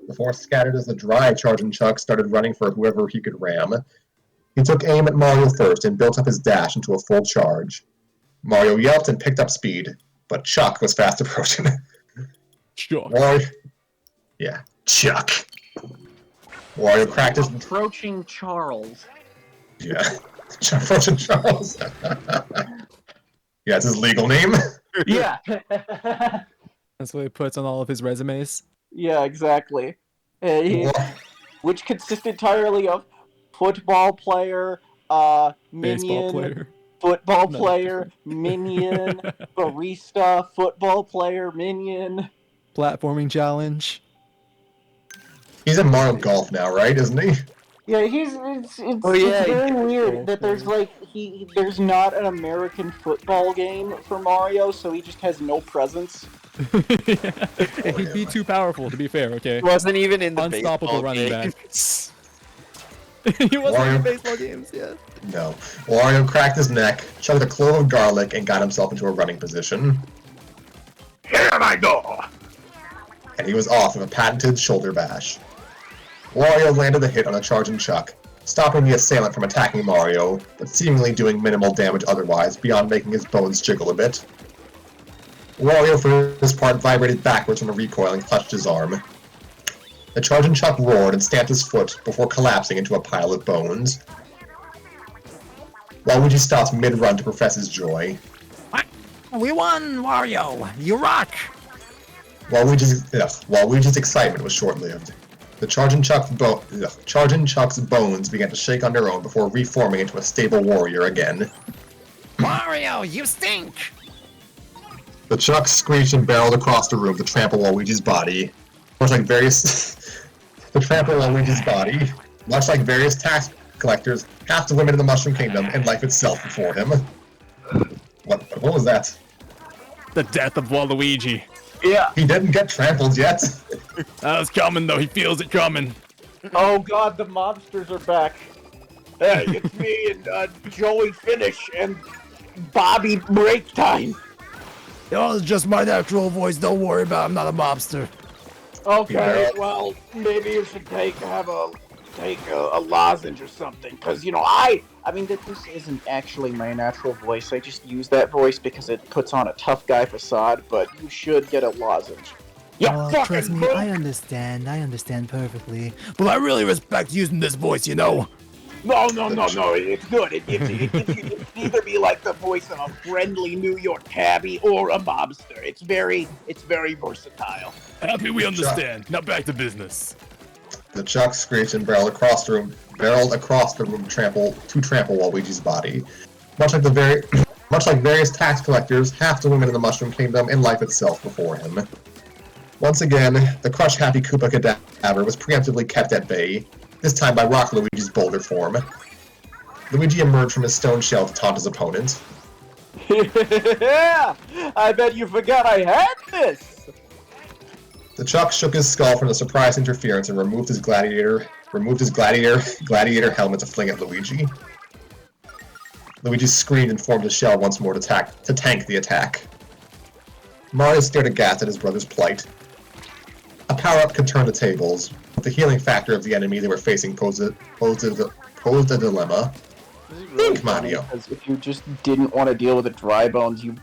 The force scattered as the dry charging Chuck started running for whoever he could ram. He took aim at Mario first and built up his dash into a full charge. Mario yelped and picked up speed, but Chuck was fast approaching. Chuck. Yeah, Chuck. Wario cracked his... Approaching Charles. Yeah, approaching Charles. Yeah, it's his legal name. Yeah. That's what he puts on all of his resumes. Yeah, exactly. Which consists entirely of football player, Baseball minion, player. football No. player, minion, barista, football player, minion. Platforming challenge. He's in Mario Golf now, right? Isn't he? Yeah, it's yeah, very weird yeah. that there's like there's not an American football game for Mario, so he just has no presence. Yeah, he'd be too powerful, to be fair, okay? He wasn't even in the Unstoppable baseball running games. back. He wasn't in Wario- baseball games, yeah. No. Wario cracked his neck, chugged a clove of garlic, and got himself into a running position. Here I go. And he was off with a patented shoulder bash. Wario landed the hit on a charging Chuck, stopping the assailant from attacking Mario, but seemingly doing minimal damage otherwise, beyond making his bones jiggle a bit. Wario, for his part, vibrated backwards from the recoil and clutched his arm. The charging Chuck roared and stamped his foot before collapsing into a pile of bones. Waluigi stopped mid-run to profess his joy. We won, Wario! You rock! Waluigi's excitement was short-lived. The charging Chuck's bones began to shake on their own before reforming into a stable warrior again. Wario, you stink! The Chuck screeched and barreled across the room to trample Waluigi's body. Much like various tax collectors, half the women in the Mushroom Kingdom, and life itself before him. What was that? The death of Waluigi. Yeah. He didn't get trampled yet. That was coming, though. He feels it coming. Oh god, the mobsters are back. Hey, it's me and Joey Finish and Bobby Break Time. Oh, it's just my natural voice. Don't worry about it. I'm not a mobster. Okay, well, maybe you should take a lozenge or something, because, you know, I mean, this isn't actually my natural voice. I just use that voice because it puts on a tough guy facade, but you should get a lozenge. Yeah, Trust fucking me, I understand perfectly. But I really respect using this voice, you know? No, it's good. It can either be like the voice of a friendly New York cabbie or a mobster. It's very versatile. Happy we understand. Now back to business. The Chuck screeched and barreled across the room to trample Waluigi's body. Much like various tax collectors, half the women in the Mushroom Kingdom, and life itself before him. Once again, the crush-happy Koopa cadaver was preemptively kept at bay, this time by Rock Luigi's boulder form. Luigi emerged from his stone shell to taunt his opponent. Yeah! I bet you forgot I had this! The Chuck shook his skull from the surprise interference and removed his gladiator helmet to fling at Luigi. Luigi screamed and formed his shell once more to tank the attack. Mario stared aghast at his brother's plight. A power-up could turn the tables, but the healing factor of the enemy they were facing posed a dilemma. Think, Mario. Because if you just didn't want to deal with the dry bones, you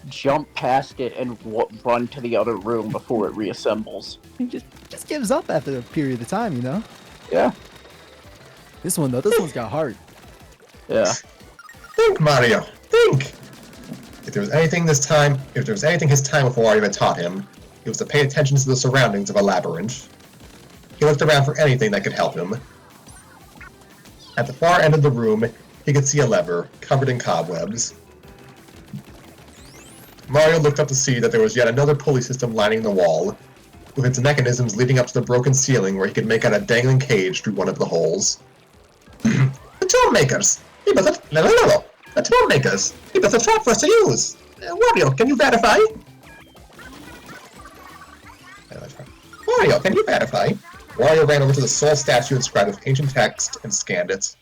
jump past it and run to the other room before it reassembles. He just gives up after a period of time, you know? Yeah. This one's got heart. Yeah. Think, Mario. Think. If there was anything his time with Wario had taught him, it was to pay attention to the surroundings of a labyrinth. He looked around for anything that could help him. At the far end of the room, he could see a lever, covered in cobwebs. Mario looked up to see that there was yet another pulley system lining the wall, with its mechanisms leading up to the broken ceiling where he could make out a dangling cage through one of the holes. The toolmakers! The toolmakers! He was a trap for us to use! Wario, can you verify? Wario, can you verify? Wario ran over to the soul statue inscribed with ancient text and scanned it.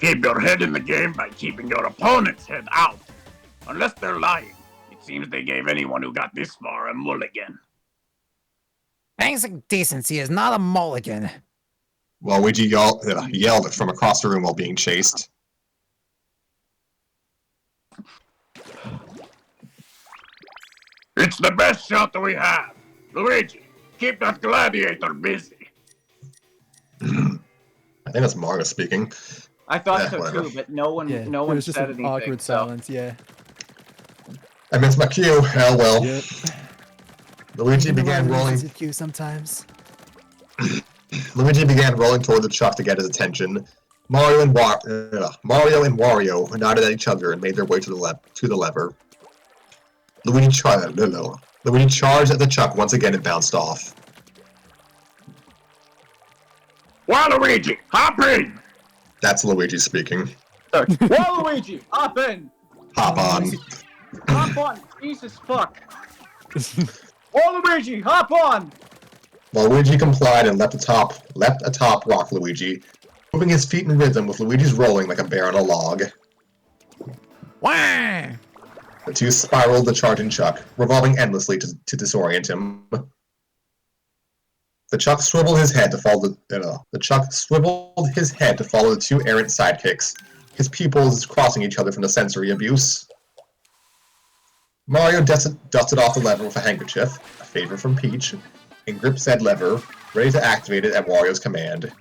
Keep your head in the game by keeping your opponent's head out. Unless they're lying. It seems they gave anyone who got this far a mulligan. Basic decency is not a mulligan. Waluigi yelled it from across the room while being chased. It's the best shot that we have. Luigi, keep that gladiator busy. I think that's Mario speaking. I thought so whatever. too, but no one Yeah, no it one was just said an anything. awkward so. silence. Yeah. I missed my cue. Oh well. Yep. Luigi began rolling. Cue sometimes. Luigi began rolling toward the chuck to get his attention. Mario and Wario nodded at each other and made their way to the lever. Luigi charged at the chuck once again and bounced off. Waluigi, hop in! That's Luigi speaking. Waluigi, hop in! Hop on. Hop on! Jesus fuck! Waluigi, hop on! Luigi complied and leapt atop Rock Luigi, moving his feet in rhythm with Luigi's rolling like a bear on a log. Wah! The two spiraled the charging chuck, revolving endlessly to disorient him. The chuck swiveled his head to follow the two errant sidekicks, his pupils crossing each other from the sensory abuse. Mario dusted off the lever with a handkerchief, a favor from Peach, and gripped said lever, ready to activate it at Wario's command.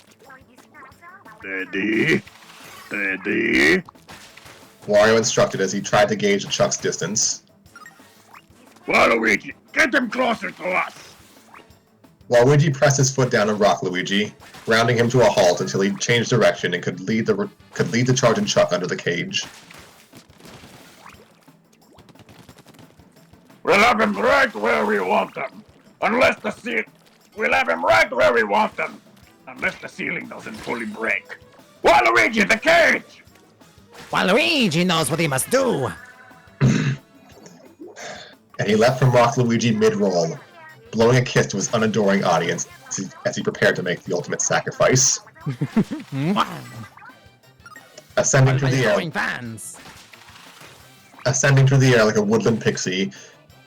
Steady. Steady. Wario instructed as he tried to gauge the chuck's distance. Waluigi, get him closer to us! Waluigi pressed his foot down on Rock Luigi, grounding him to a halt until he changed direction and could lead the charging chuck under the cage. We'll have him right where we want him. We'll have him right where we want him. Unless the ceiling doesn't fully break. Waluigi, the cage! Waluigi knows what he must do. And he leapt from Rock Luigi mid-roll, blowing a kiss to his unadoring audience as he prepared to make the ultimate sacrifice. Ascending through the air like a woodland pixie,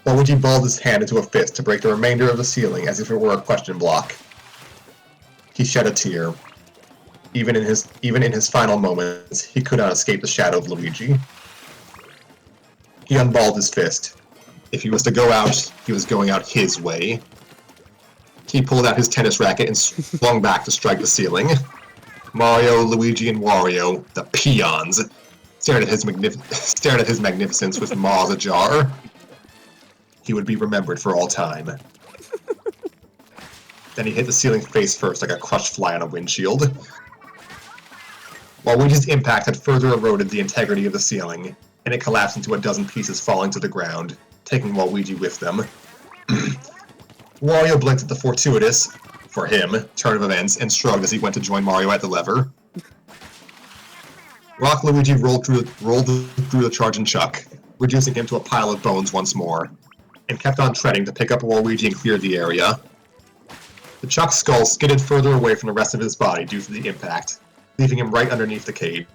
Waluigi balled his hand into a fist to break the remainder of the ceiling as if it were a question block. He shed a tear. Even in his final moments, he could not escape the shadow of Luigi. He unballed his fist. If he was to go out, he was going out his way. He pulled out his tennis racket and swung back to strike the ceiling. Mario, Luigi, and Wario, the peons, stared at his magnificence with maws ajar. He would be remembered for all time. Then he hit the ceiling face first like a crushed fly on a windshield. Waluigi's impact had further eroded the integrity of the ceiling, and it collapsed into a dozen pieces falling to the ground, taking Waluigi with them. Wario blinked at the fortuitous, for him, turn of events, and shrugged as he went to join Mario at the lever. Rock Luigi rolled through the charging chuck, reducing him to a pile of bones once more, and kept on treading to pick up Waluigi and clear the area. The chuck's skull skidded further away from the rest of his body due to the impact, leaving him right underneath the cage.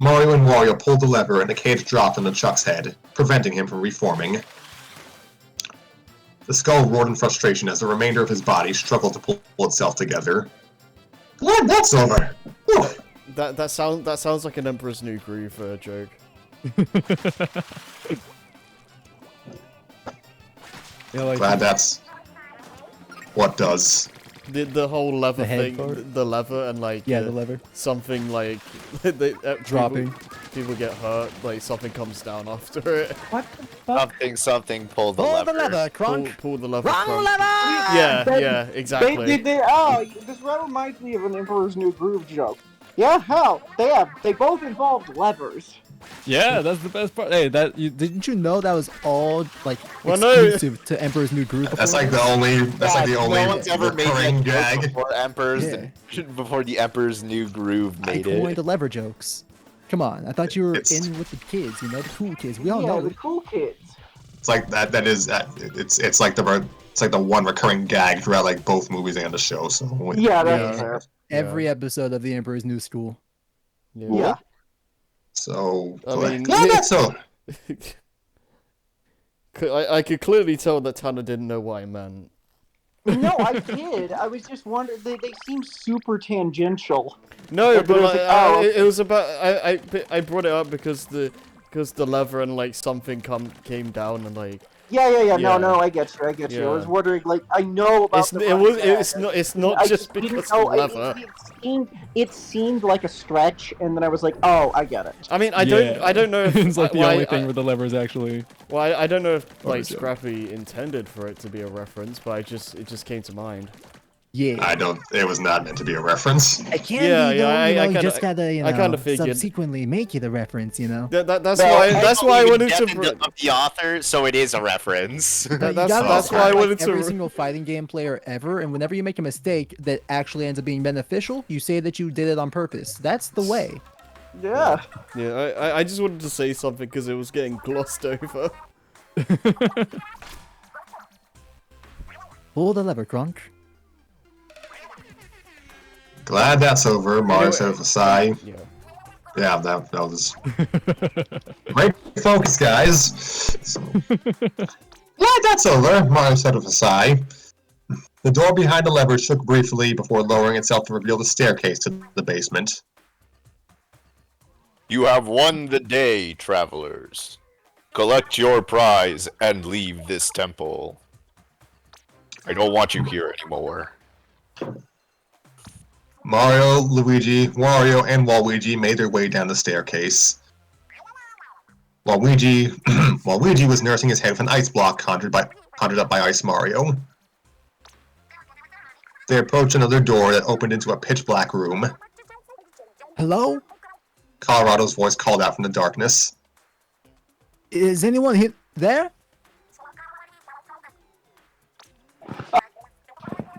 Mario and Wario pulled the lever and the cage dropped on the chuck's head, preventing him from reforming. The skull roared in frustration as the remainder of his body struggled to pull itself together. Glad that's over! Whew. That sounds like an Emperor's New Groove joke. Yeah, like, Glad that's what does. The whole lever The head thing, part? the lever, and like Yeah, the lever. something like Dropping. People get hurt, like something comes down after it. What the fuck? Something, pull the Pull lever. the lever, Crunk. Pull the lever. Wrong Crunk. lever! Yeah, exactly. This reminds me of an Emperor's New Groove joke. Yeah, hell, they both involved levers. yeah, that's the best part. Hey, Didn't you know that was all like Well, no. exclusive to Emperor's New Groove? That's before? like the only. That's like the only No one's ever made recurring that joke gag. before the Emperor's New Groove I made coined it. the lever jokes. Come on, I thought you were It's- in with the kids, the cool kids. We all Yeah, know. the cool kids. It's like that is it's like the one recurring gag throughout like both movies and the show. So Yeah, that's Yeah. fair. Every episode of The Emperor's New School. Yeah. So I mean, glad that's so. I could clearly tell that Tanner didn't know what I meant. No, I did. I was just wondering. They seem super tangential. No, But but it was like, like, oh, it was about I brought it up because the lever and like something came down and like Yeah. Yeah. No, I get you. I Yeah. was wondering, like, I know about the running gag. it's not I just didn't because know- of the lever. It seemed like a stretch, and then I was like, oh, I get it. I mean, I don't know if it's like the why- only thing where the levers actually. Well, I don't know if Oh, like it's a joke. Scrappy intended for it to be a reference, but it just came to mind. Yeah. I don't. It was not meant to be a reference. It can Yeah, be, yeah, though, I you know, you kinda- just gotta, you know, I kinda figured. subsequently make it a reference, you know? That's No, why I that's why I wanted to. Of the author, so it is a reference. You That's gotta why I respect, wanted every to. single fighting game player ever, and whenever you make a mistake that actually ends up being beneficial, you say that you did it on purpose. That's the way. Yeah. Yeah, I just wanted to say something because it was getting glossed over. Pull the lever, Crunch. Glad that's over. Mario said with a sigh. Yeah. Yeah, that was great focus, guys. So, glad that's over. Mario said with a sigh. The door behind the lever shook briefly before lowering itself to reveal the staircase to the basement. You have won the day, travelers. Collect your prize and leave this temple. I don't want you here anymore. Mario, Wario, and Waluigi made their way down the staircase. Waluigi was nursing his head with an ice block conjured up by Ice Mario. They approached another door that opened into a pitch-black room. Hello? Colorado's voice called out from the darkness. Is anyone there?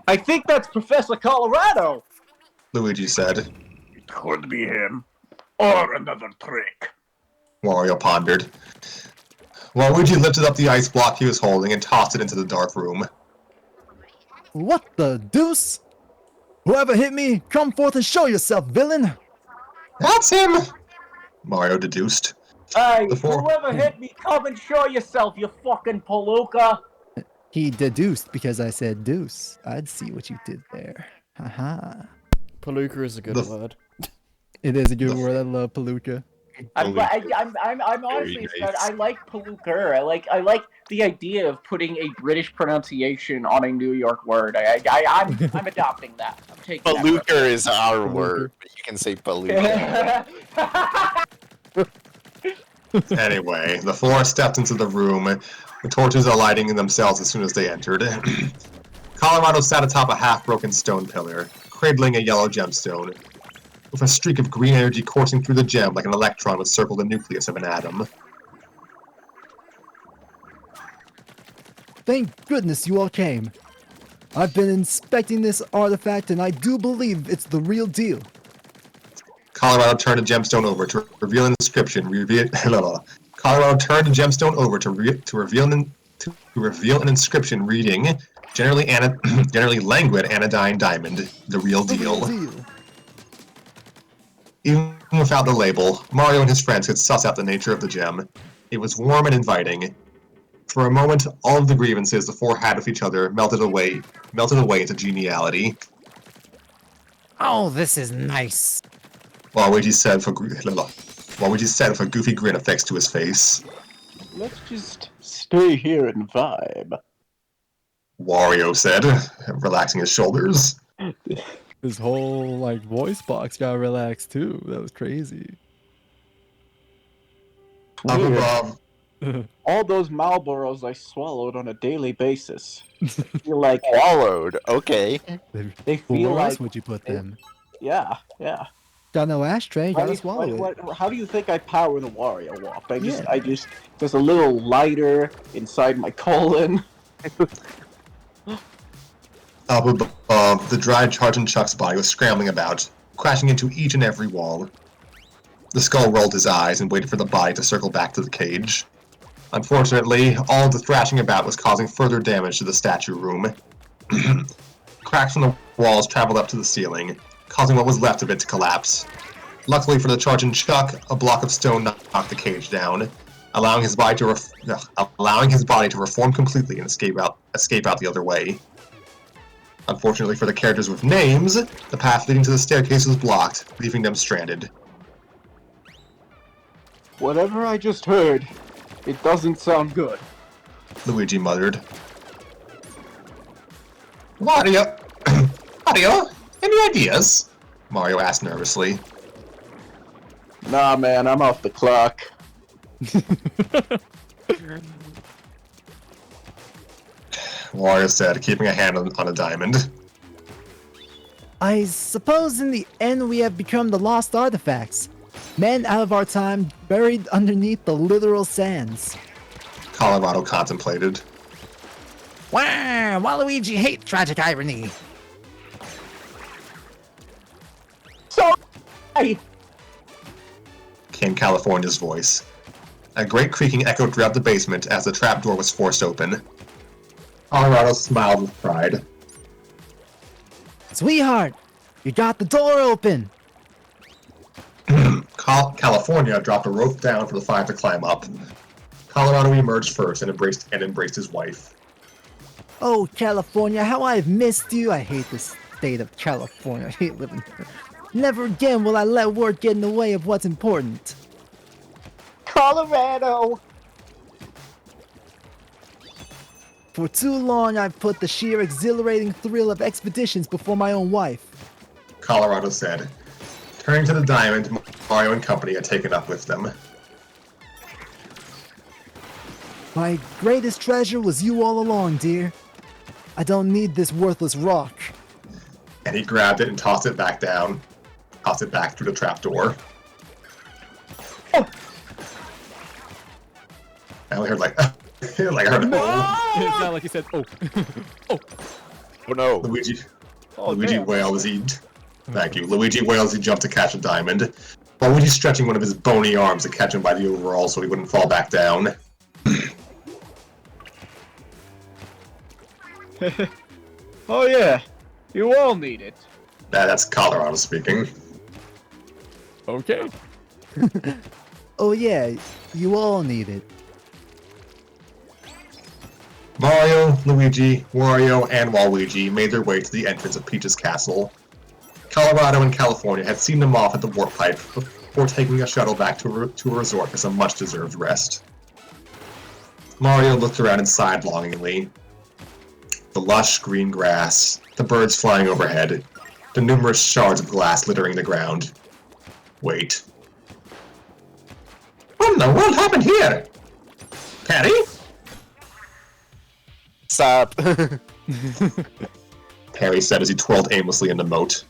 I think that's Professor Colorado. Luigi said. It could be him. Or another trick. Wario pondered. Waluigi lifted up the ice block he was holding and tossed it into the dark room. What the deuce? Whoever hit me, come forth and show yourself, villain! That's him! Mario deduced. Hey, Before- whoever hit me, come and show yourself, you fucking palooka. He deduced because I said deuce. I'd see what you did there. Haha. Palooka is a good word. It is a good word. I love Palooka. I'm honestly sad. I like palooka. I like the idea of putting a British pronunciation on a New York word. I'm adopting that. I'm taking that. Palooka is our word, but you can say palooka. Anyway, the four stepped into the room, the torches alighting in themselves as soon as they entered. Colorado sat atop a half-broken stone pillar, cradling a yellow gemstone, with a streak of green energy coursing through the gem like an electron would circle the nucleus of an atom. Thank goodness you all came. I've been inspecting this artifact and I do believe it's the real deal. Colorado turned the gemstone over to reveal an inscription. Colorado turned the gemstone over to reveal an inscription reading, generally languid anodyne diamond, the real deal. Even without the label, Mario and his friends could suss out the nature of the gem. It was warm and inviting. For a moment, all of the grievances the four had with each other melted away into geniality. Oh, this is nice. Waluigi said with a goofy grin affixed to his face. Let's just stay here and vibe. Wario said, relaxing his shoulders. His whole like voice box got relaxed too. That was crazy. Up above, All those Marlboros I swallowed on a daily basis. Feel like Swallowed, okay. they feel Where else like would you put them? yeah. Got no ashtray, gotta swallow it. How do you think I power the Wario Walk? I just there's a little lighter inside my colon. Up above, the dried Charging Chuck's body was scrambling about, crashing into each and every wall. The skull rolled his eyes and waited for the body to circle back to the cage. Unfortunately, all of the thrashing about was causing further damage to the statue room. Cracks from the walls traveled up to the ceiling, causing what was left of it to collapse. Luckily for the charging Chuck, a block of stone knocked the cage down, allowing his body to reform completely and escape out the other way. Unfortunately for the characters with names, the path leading to the staircase was blocked, leaving them stranded. Whatever I just heard, it doesn't sound good. Luigi muttered. Mario, any ideas? Mario asked nervously. Nah, man, I'm off the clock. Mario said, keeping a hand on a diamond. I suppose in the end we have become the lost artifacts. Men out of our time, buried underneath the literal sands. Colorado contemplated. Wow, Waluigi hates tragic irony. Sorry! Came California's voice. A great creaking echoed throughout the basement as the trapdoor was forced open. Colorado smiled with pride. Sweetheart, you got the door open. California dropped a rope down for the five to climb up. Colorado emerged first and embraced his wife. Oh, California, how I've missed you. I hate this state of California. I hate living here. Never again will I let work get in the way of what's important. Colorado! For too long, I've put the sheer exhilarating thrill of expeditions before my own wife. Colorado said. Turning to the diamond Mario and company had taken up with them. My greatest treasure was you all along, dear. I don't need this worthless rock. And he grabbed it and tossed it back down. Tossed it back through the trapdoor. Oh. I only heard like, I heard oh. It's not like he said, oh. Oh. Oh no. Luigi wailed as he... Thank you. Luigi wailed as he jumped to catch a diamond. Luigi stretching one of his bony arms to catch him by the overall so he wouldn't fall back down. Oh yeah, you all need it. That's Colorado speaking. Okay. Oh yeah, you all need it. Mario, Luigi, Wario, and Waluigi made their way to the entrance of Peach's castle. Colorado and California had seen them off at the warp pipe before taking a shuttle back to a resort for some much-deserved rest. Mario looked around and sighed longingly. The lush green grass, the birds flying overhead, the numerous shards of glass littering the ground. Wait. What in the world happened here? Patty? Stop. Perry said as he twirled aimlessly in the moat.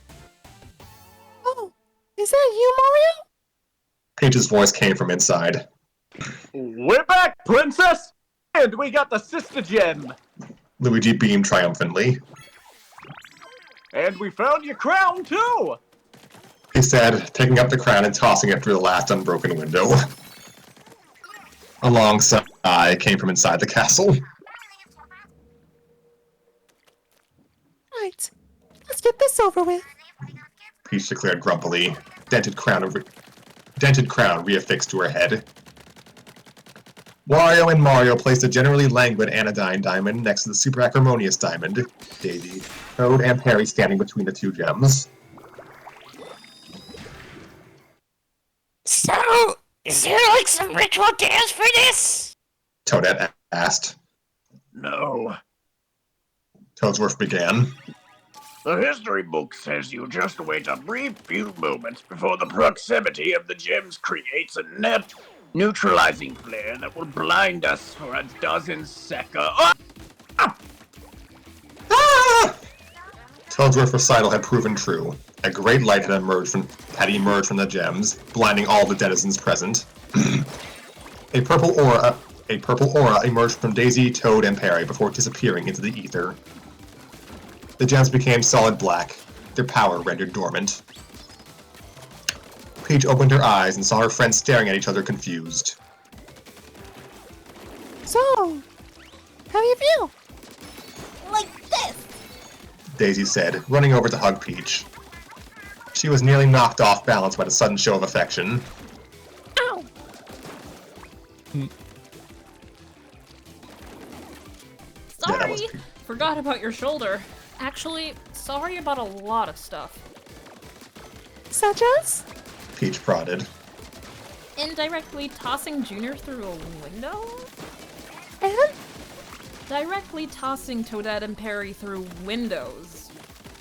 Oh, is that you, Mario? Peach's voice came from inside. We're back, princess! And we got the sister gem! Luigi beamed triumphantly. And we found your crown, too! He said, taking up the crown and tossing it through the last unbroken window. A long sigh came from inside the castle. Right. Let's get this over with. Peach declared grumpily, dented crown reaffixed to her head. Wario and Mario placed a generally languid anodyne diamond next to the super acrimonious diamond, Daisy, Toad, and Perry standing between the two gems. So, is there like some ritual dance for this? Toadette asked. No. Toadsworth began. The history book says you just wait a brief few moments before the proximity of the gems creates a net neutralizing flare that will blind us for a dozen seconds. Ah! Toadsworth's recital had proven true. A great light had emerged from the gems, blinding all the denizens present. A purple aura emerged from Daisy, Toad, and Perry before disappearing into the ether. The gems became solid black, their power rendered dormant. Peach opened her eyes and saw her friends staring at each other confused. Daisy said, running over to hug Peach. She was nearly knocked off balance by the sudden show of affection. Ow! Sorry! Forgot about your shoulder. Actually, sorry about a lot of stuff. Such as? Peach prodded. Indirectly tossing Junior through a window? And? Directly tossing Toadette and Perry through windows.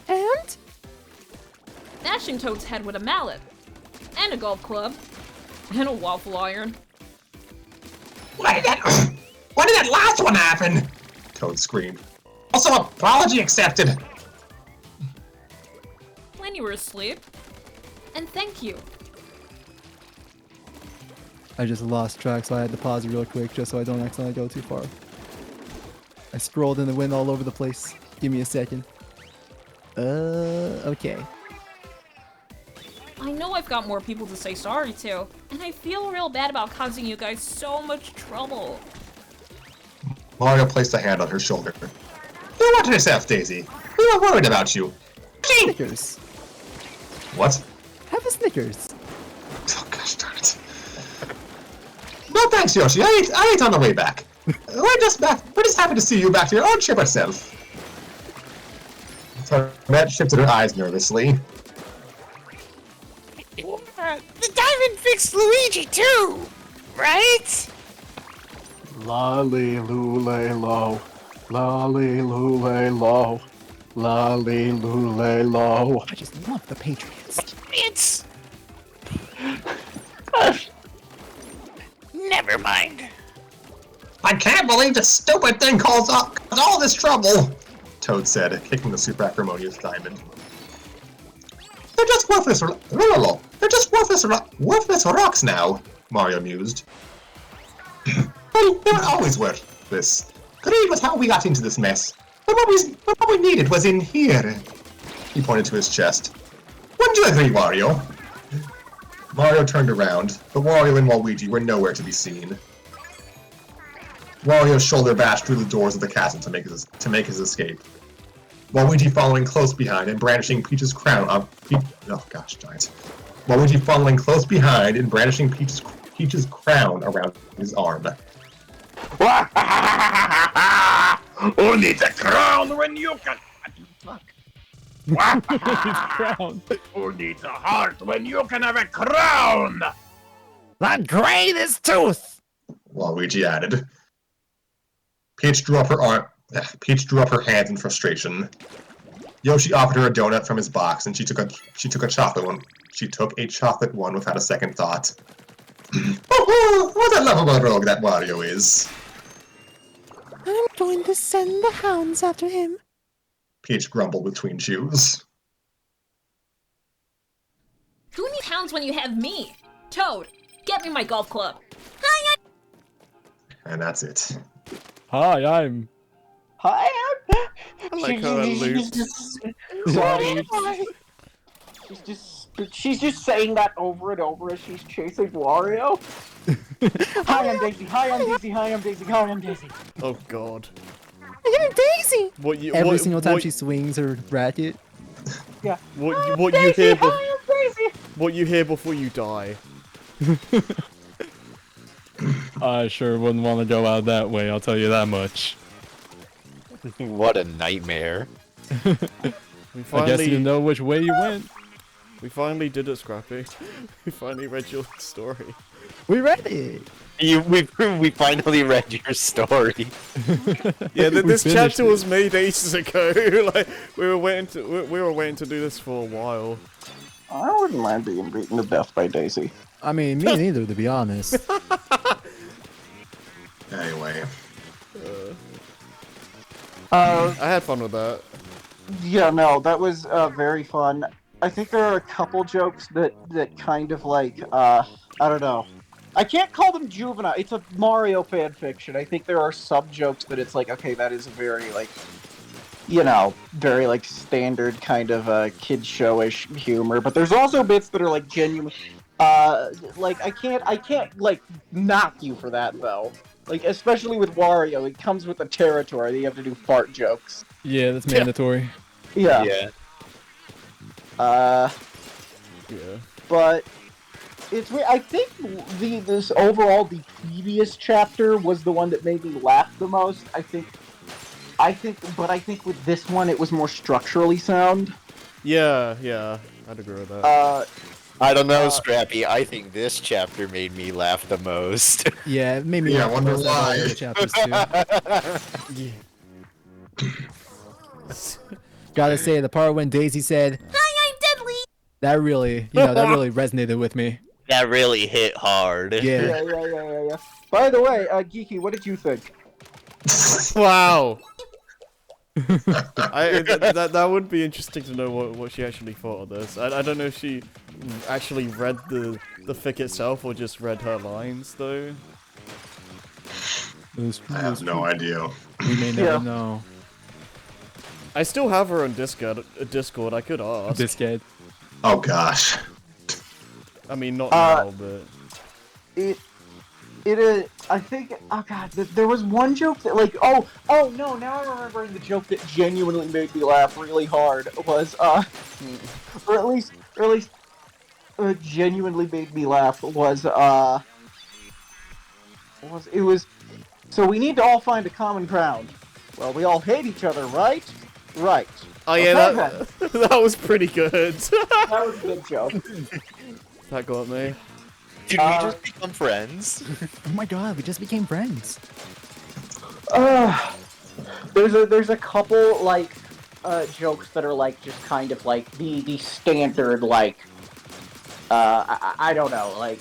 And? Bashing Toad's head with a mallet. And a golf club. And a waffle iron. Why did that last one happen? Toad screamed. Also, apology accepted. When you were asleep. And thank you. I just lost track, so I had to pause real quick just so I don't accidentally go too far. I scrolled in the wind all over the place. Give me a second. Okay. I know I've got more people to say sorry to, and I feel real bad about causing you guys so much trouble. Mario placed a hand on her shoulder. You watch yourself, Daisy. We were worried about you. Snickers. What? Have a Snickers. Oh gosh darn it. No thanks, Yoshi. I ate on the way back. We're just happy to see you back to your own chipper self. Toadette shifted her eyes nervously. The diamond fixed Luigi too, right? Lolly lule lo, lolly lule lo, lolly lule lo. I just love the Patriots. It's... Never mind. I can't believe this stupid thing caused all this trouble. Toad said, kicking the super acrimonious diamond. They're just worthless. They're just worthless rocks now. Mario mused. Well, they were always worthless. Greed was how we got into this mess. But what we needed was in here. He pointed to his chest. Wouldn't you agree, Wario? Mario turned around, but Wario and Waluigi were nowhere to be seen. Wario's shoulder bashed through the doors of the castle to make his escape. Waluigi following close behind and brandishing Peach's crown on oh gosh darn it. Waluigi following close behind and brandishing Peach's crown around his arm. Who needs a crown when you can... Fuck. Crown. Who needs a heart when you can have a crown? The greatest tooth! Waluigi added. Peach drew up her hands in frustration. Yoshi offered her a donut from his box, and she took a chocolate one. She took a chocolate one without a second thought. Oh, what a lovable rogue that Wario is! I'm going to send the hounds after him. Peach grumbled between chews. Who needs hounds when you have me? Toad, get me my golf club. And that's it. Hi, I'm... Hi, I like how it loops. She's just saying that over and over as she's chasing Wario. Hi, I'm Daisy. Hi, I'm Daisy. Hi, I'm Daisy. Hi, I'm Daisy. Oh god. I'm Daisy! Every single time she swings her racket. Yeah. What you hear before you die. I sure wouldn't want to go out that way, I'll tell you that much. What a nightmare. I guess you know which way you went. We finally did it, Scrappy. We finally read your story. We read it! We finally read your story. Yeah, this chapter was made ages ago. Like we were waiting to do this for a while. I wouldn't mind being beaten to death by Daisy. I mean, me neither, to be honest. Anyway. I had fun with that. Yeah, no, that was very fun. I think there are a couple jokes that kind of like, I don't know. I can't call them juvenile. It's a Mario fan fiction. I think there are some jokes that it's like, okay, that is a very, like, you know, very, like, standard kind of kid show-ish humor. But there's also bits that are, like, genuine. Like, I can't, like, knock you for that, though. Like, especially with Wario, it comes with the territory that you have to do fart jokes. Yeah, that's mandatory. Yeah. Yeah. Yeah. But it's weird. I think the previous chapter was the one that made me laugh the most. I think with this one it was more structurally sound. Yeah, I'd agree with that. I don't know, Scrappy. I think this chapter made me laugh the most. Yeah, it made me Yeah, I laugh wonder most out of all why. the chapters too. Gotta say, the part when Daisy said, Hi, I'm deadly. that really, that really resonated with me. That really hit hard. Yeah. Yeah. By the way, Geeky, what did you think? Wow. That would be interesting to know what she actually thought of this. I don't know if she actually read the fic itself or just read her lines though. I have no idea. We may never know. I still have her on Discord. I could ask. Discord. Oh gosh. I mean, not now, but It is. I think. Oh god, there was one joke that like. Oh no! Now I'm remembering the joke that genuinely made me laugh really hard. Was or at least genuinely made me laugh. Was it was. So we need to all find a common ground. Well, we all hate each other, right? Right. oh yeah, Okay, that was pretty good. that was a good joke. That got me. Did we just become friends? Oh my god, we just became friends. There's a couple like jokes that are like just kind of like the standard like I don't know, like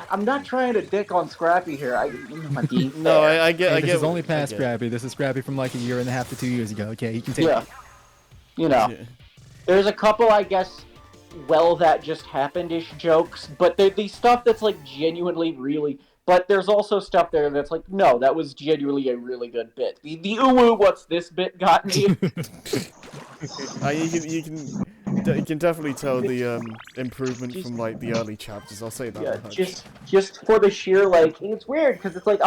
I'm not trying to dick on Scrappy here. No, I get. This is only past Scrappy. This is Scrappy from like a year and a half to 2 years ago. Okay, you can take it. You know, there's a couple, I guess, well, that just happened-ish jokes, but the stuff that's like genuinely really. But there's also stuff there that's like, no, that was genuinely a really good bit. The ooh, what's this bit got me? You can definitely tell the improvement from like the early chapters. I'll say that. Yeah, much. just for the sheer like, it's weird because it's like,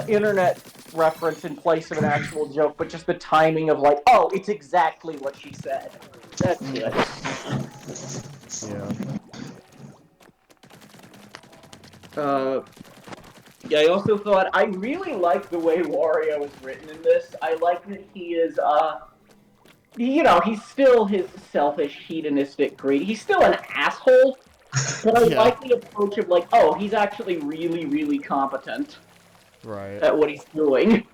internet reference in place of an actual joke, but just the timing of like, oh, it's exactly what she said. That's good. Yeah, I also thought I really like the way Wario is written in this. I like that he is he's still his selfish, hedonistic greed. He's still an asshole, but I like the approach of like, oh, he's actually really, really competent at what he's doing.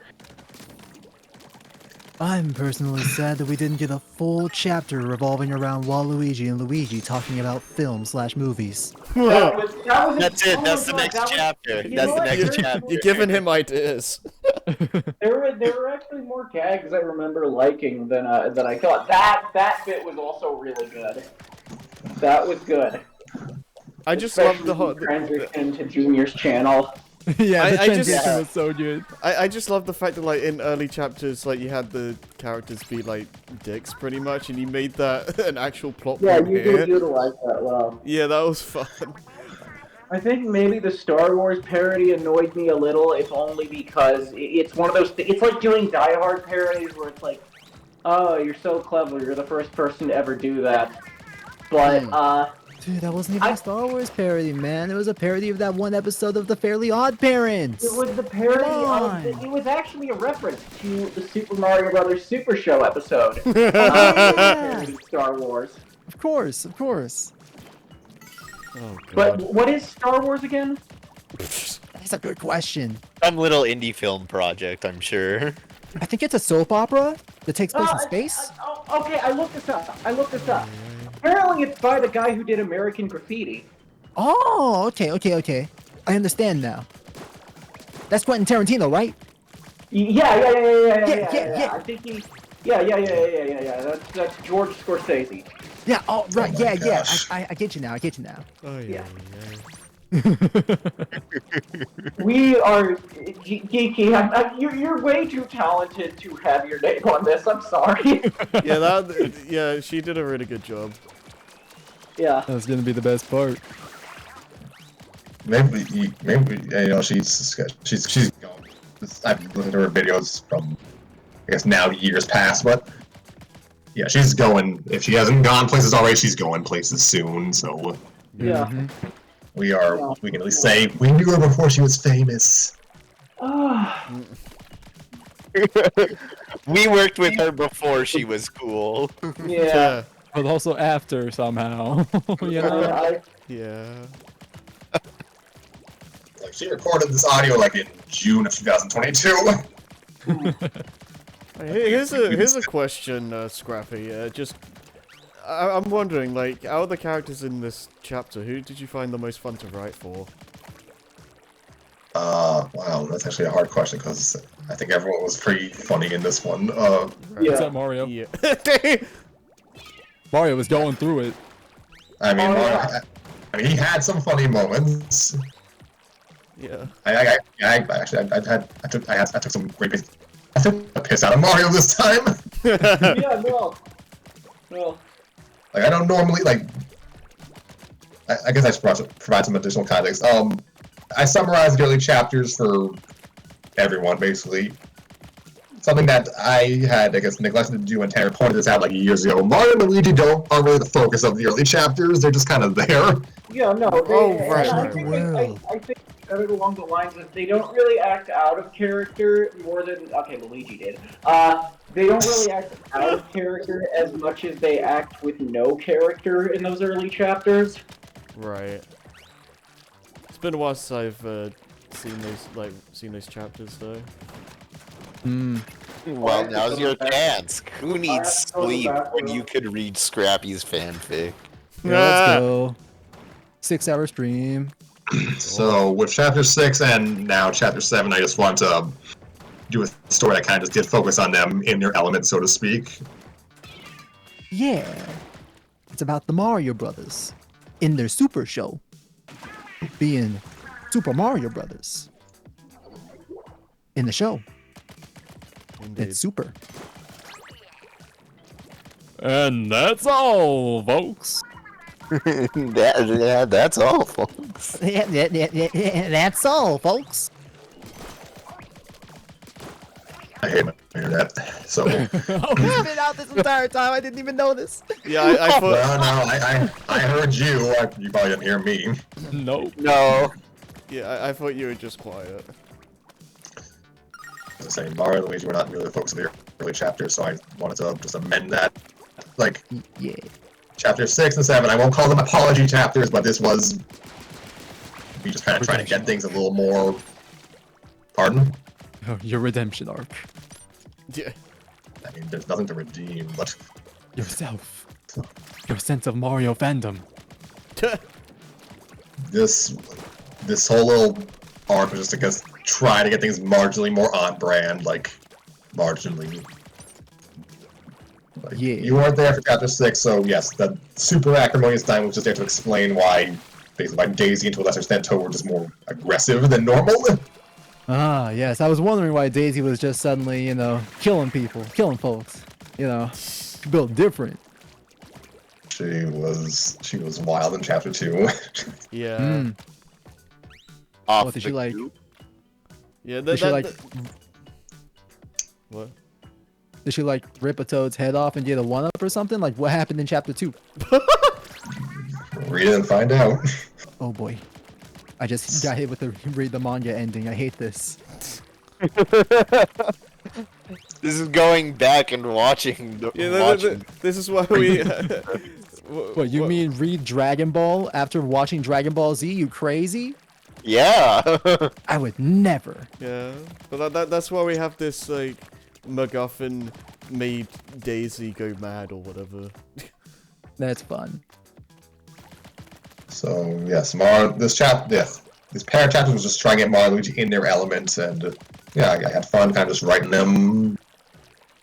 I'm personally sad that we didn't get a full chapter revolving around Waluigi and Luigi talking about film/movies. That's it. That's the next chapter. That's the next chapter. You're giving him ideas. There were actually more gags I remember liking than I thought. That bit was also really good. That was good. I just love the whole transition to Junior's channel. Yeah, the transition just was so good. I just love the fact that like in early chapters, like you had the characters be like dicks pretty much, and you made that an actual plot point you here. did utilize that well. Yeah, that was fun. I think maybe the Star Wars parody annoyed me a little, if only because it's one of those. It's like doing Die Hard parodies where it's like, oh, you're so clever, you're the first person to ever do that. But Dude, that wasn't even a Star Wars parody, man. It was a parody of that one episode of The Fairly Odd Parents. It was the parody of. It was actually a reference to the Super Mario Brothers Super Show episode. Parody Star Wars. Of course, of course. Oh, God. But what is Star Wars again? That's a good question. Some little indie film project, I'm sure. I think it's a soap opera that takes place in space. Okay, I looked this up. Apparently it's by the guy who did American Graffiti. Oh, okay. I understand now. That's Quentin Tarantino, right? Yeah. I think he. Yeah. That's George Scorsese. Yeah. Oh, right. Yeah. I get you now. Oh yeah. We are geeky. You're way too talented to have your name on this. I'm sorry. Yeah, she did a really good job. Yeah. That's gonna be the best part. Maybe she's I've listened to her videos from I guess now years past, but Yeah, she's going. If she hasn't gone places already, she's going places soon. So Yeah. we can at least say we knew her before she was famous. We worked with her before she was cool. Yeah. But also after somehow. You know? Yeah. Like she recorded this audio like in June of 2022. Here's a question, Scrappy. I'm wondering, like, out of the characters in this chapter, who did you find the most fun to write for? Wow, that's actually a hard question because I think everyone was pretty funny in this one. Except Mario. Yeah. Mario was going through it. I mean, he had some funny moments. Yeah. I took some great piss. I took a piss out of Mario this time. Yeah, no. Like I don't normally like. I guess I should provide some additional context. I summarized the early chapters for everyone basically. Something that I had, I guess, neglected to do, and Tanner pointed this out like years ago. Mario and Luigi aren't really the focus of the early chapters. They're just kind of there. Yeah, no. Right. I think it along the lines of they don't really act out of character more than Luigi did. They don't really act out of character as much as they act with no character in those early chapters. Right. It's been a while since I've seen those chapters though. Well, now's your chance. Who needs sleep when you could read Scrappy's fanfic? Yeah, let's go. 6-hour stream. So with chapter 6 and now chapter 7, I just want to do a story that kind of just did focus on them in their element, so to speak. Yeah. It's about the Mario Brothers in their Super Show. Being Super Mario Brothers. In the show. Indeed. It's super. And that's all, folks. That's all, folks. That's all, folks. I hate my internet. So I've been out this entire time. I didn't even know this. Yeah, I thought. I heard you. You probably didn't hear me. Nope. No. Yeah, I thought you were just quiet. I was saying Mario and Luigi were not really the focus of the early chapters, so I wanted to just amend that. Like, Yeah. chapter 6 and 7, I won't call them apology chapters, but this was me just kind of trying to get things a little more. Pardon? Oh, your redemption arc. Yeah. I mean, there's nothing to redeem, but Yourself. Your sense of Mario fandom. this whole little arc was just to guess try to get things marginally more on brand, like marginally. Like, Yeah. You weren't there for chapter 6, so yes, the super acrimonious time was just there to explain why, basically, why Daisy and to a lesser extent Toad were just more aggressive than normal. Ah, yes. I was wondering why Daisy was just suddenly, killing people, killing folks. Built different. She was wild in chapter 2. Yeah. What did she like? Yeah. Did she like? What? Did she like rip a Toad's head off and get a 1-up or something? Like what happened in chapter 2? Read it and find out. Oh boy. I just got hit with the read the manga ending. I hate this. This is going back and watching. This is why we. What you mean read Dragon Ball after watching Dragon Ball Z? You crazy? Yeah. I would never. Yeah, but that's why we have this like MacGuffin made Daisy go mad or whatever. That's fun. So yes, this pair of chapters was just trying to get Mario and Luigi in their elements, and yeah, I had fun kind of just writing them,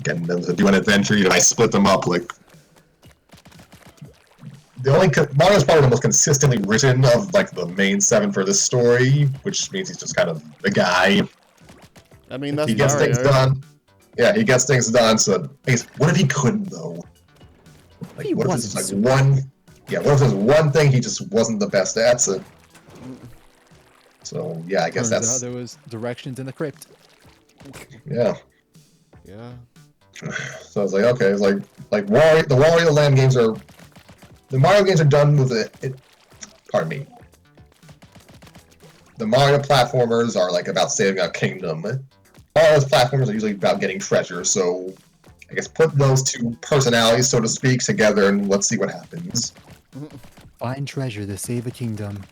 getting them to do an adventure. I split them up like. Mario's probably the most consistently written of like the main 7 for this story, which means he's just kind of the guy. I mean, that's he gets Mario. things done. Yeah, he gets things done. So, what if he couldn't though? Like, He what if wasn't there's like one? Yeah, what if there's one thing he just wasn't the best at? So yeah, I guess Turns that's out there was directions in the crypt. yeah. Yeah. So I was like, okay, it's like the Wario Land games are, the Mario games are done with it. Pardon me. The Mario platformers are like about saving a kingdom. Mario's platformers are usually about getting treasure. So I guess put those two personalities, so to speak, together, and let's see what happens. Find treasure to save a kingdom.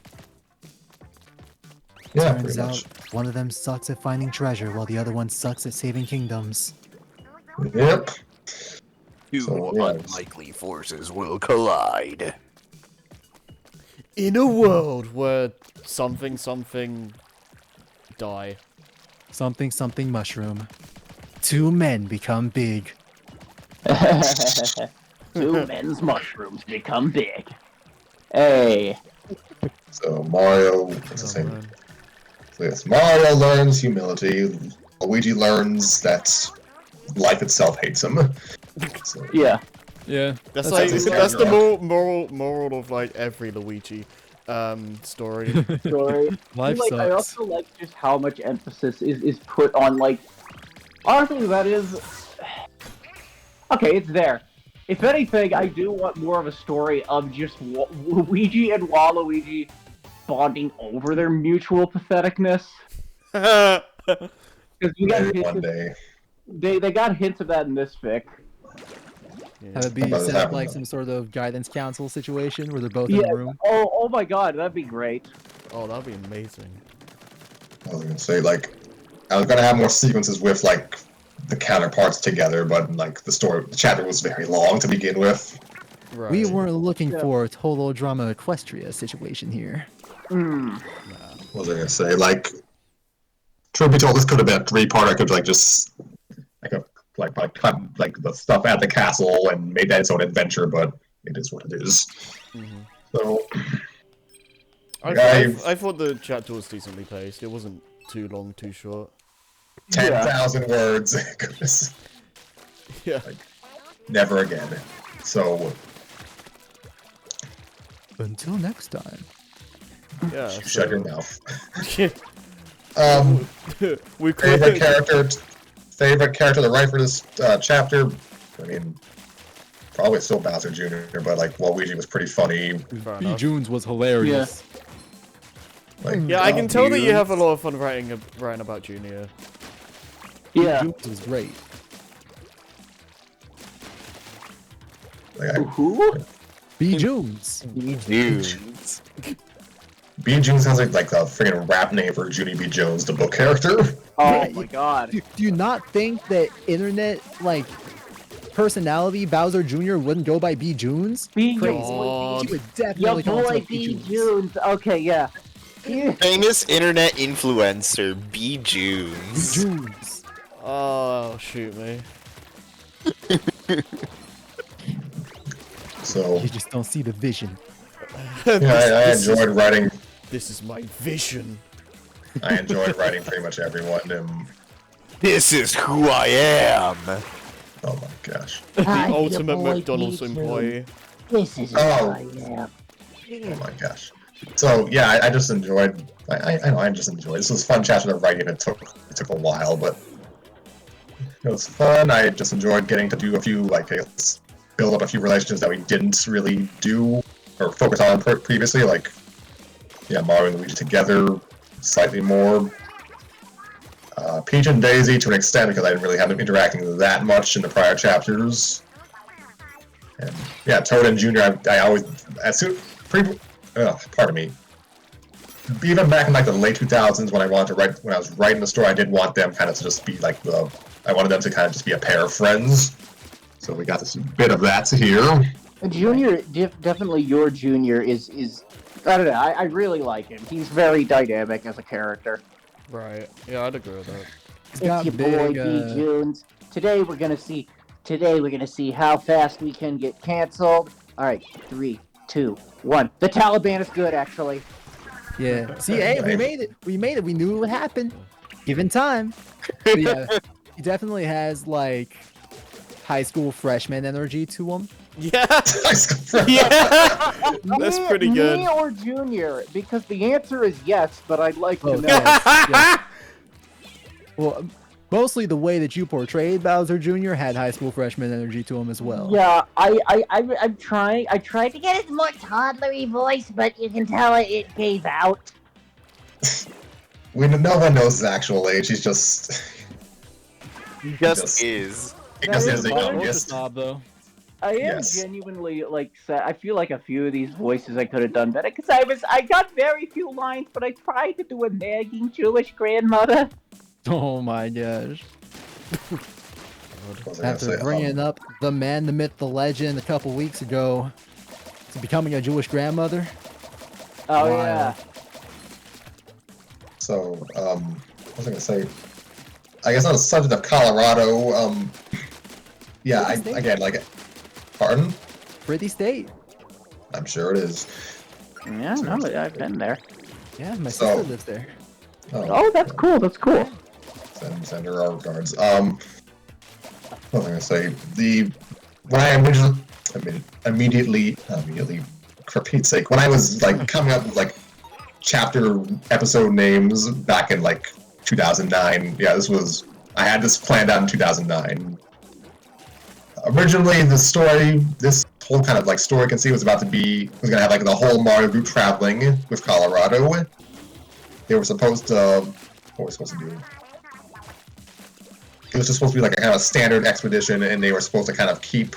Yeah, Turns pretty out much. one of them sucks at finding treasure, while the other one sucks at saving kingdoms. Yep. Two So, yeah, unlikely forces will collide. In a world where something die. Something mushroom. Two men become big. Two men's mushrooms become big. Hey. So Mario, what's his name? man. So yes, Mario learns humility. Luigi learns that life itself hates him. So, Yeah. Yeah. That's basically that's the it. moral of like every Luigi story. Story. Life Like, I sucks. also like just how much emphasis is put on, like, honestly, that is, okay, it's there. If anything, I do want more of a story of just Luigi and Waluigi bonding over their mutual patheticness. Because you got maybe hints one day. they got hints of that in this fic. Have it be About to set up happen, like though. some sort of guidance council situation where they're both in Yeah. a room. Oh my god, that'd be great. Oh, that'd be amazing. I was gonna say, like, I was gonna have more sequences with like the counterparts together, but like the chapter was very long to begin with. Right. We weren't looking for a total drama equestria situation here. What was I gonna say? Like, truth be told, this could have been a three-part. I could like just cut like the stuff at the castle and made that its own adventure, but it is what it is. So I thought the chapter was decently paced. It wasn't too long, too short. 10,000 words. Goodness. Yeah. Like, never again. So Until next time. Yeah. shut your mouth. We Favorite character to write for this chapter? I mean, probably still Bowser Jr., but like Waluigi was pretty funny. B. Junes was hilarious. Like, Yeah, I can tell that you have a lot of fun writing about Junior. Yeah. Junes was great. Like, Who? B. Junes. Dudes. B. Jones sounds like the freaking rap name for Junie B. Jones, the book character. Oh my god. Do you not think that internet, like, personality Bowser Jr. wouldn't go by B. Junes? B. Crazy. God. He would Your definitely call boy himself B. Junes. Junes. Okay, yeah. Famous internet influencer B. Junes. Junes. Oh, shoot me. So You just don't see the vision. yeah, I enjoyed writing. This is my vision. I enjoyed writing pretty much everyone. This is who I am. Oh my gosh. The Hi, ultimate your boy McDonald's B. employee. This is who Oh. I am. Oh my gosh. So yeah, I just enjoyed. I know I just enjoyed. This was a fun chapter to write, and it took a while, but it was fun. I just enjoyed getting to do a few build up a few relationships that we didn't really do or focus on previously, like yeah, Mario and Luigi together slightly more. Peach and Daisy to an extent because I didn't really have them interacting that much in the prior chapters. And yeah, Toad and Junior, I always pardon me. Even back in like the late 2000s when I was writing the story, I did want them kind of to just be like I wanted them to kind of just be a pair of friends. So we got this bit of that here. Junior, definitely your Junior is I don't know, I really like him. He's very dynamic as a character. Right. Yeah, I'd agree with that. He's got It's your boy big, B. Junes. Today we're gonna see how fast we can get canceled. Alright, 3, 2, 1. The Taliban is good actually. Yeah. See, hey, we made it. We made it. We knew it would happen. Given time. But yeah, he definitely has like high school freshman energy to him. Yeah. Yeah. That's pretty good. Me or Junior? Because the answer is yes, but I'd like to know. Yes, yes. Well, Mostly the way that you portrayed Bowser Jr. had high school freshman energy to him as well. Yeah, I'm trying. I tried To get his more toddlery voice, but you can tell it gave out. No one knows his actual age. He's just. He just is. He just is the Ultra youngest. snob, though. I am Yes. genuinely like sad. I feel like a few of these voices I could have done better because I got very few lines, but I tried to do a nagging Jewish grandmother. Oh my gosh. What was I gonna After say? bringing up the man, the myth, the legend a couple weeks ago to becoming a Jewish grandmother. Oh Wild. yeah. So, what was I gonna say? I guess on the subject of Colorado, yeah, again, like, pardon? Pretty state. I'm sure it is. Yeah, no, but I've been there. Yeah, my So- sister lives there. Oh, that's cool. That's cool. Send her our regards. What was I gonna say? When I immediately, for Pete's sake, when I was like coming up with like chapter episode names back in like 2009, yeah, I had this planned out in 2009. Originally, this whole kind of like story conceit was gonna have like the whole Mario group traveling with Colorado. They were supposed to, what were we supposed to do? It was just supposed to be like a kind of standard expedition, and they were supposed to kind of keep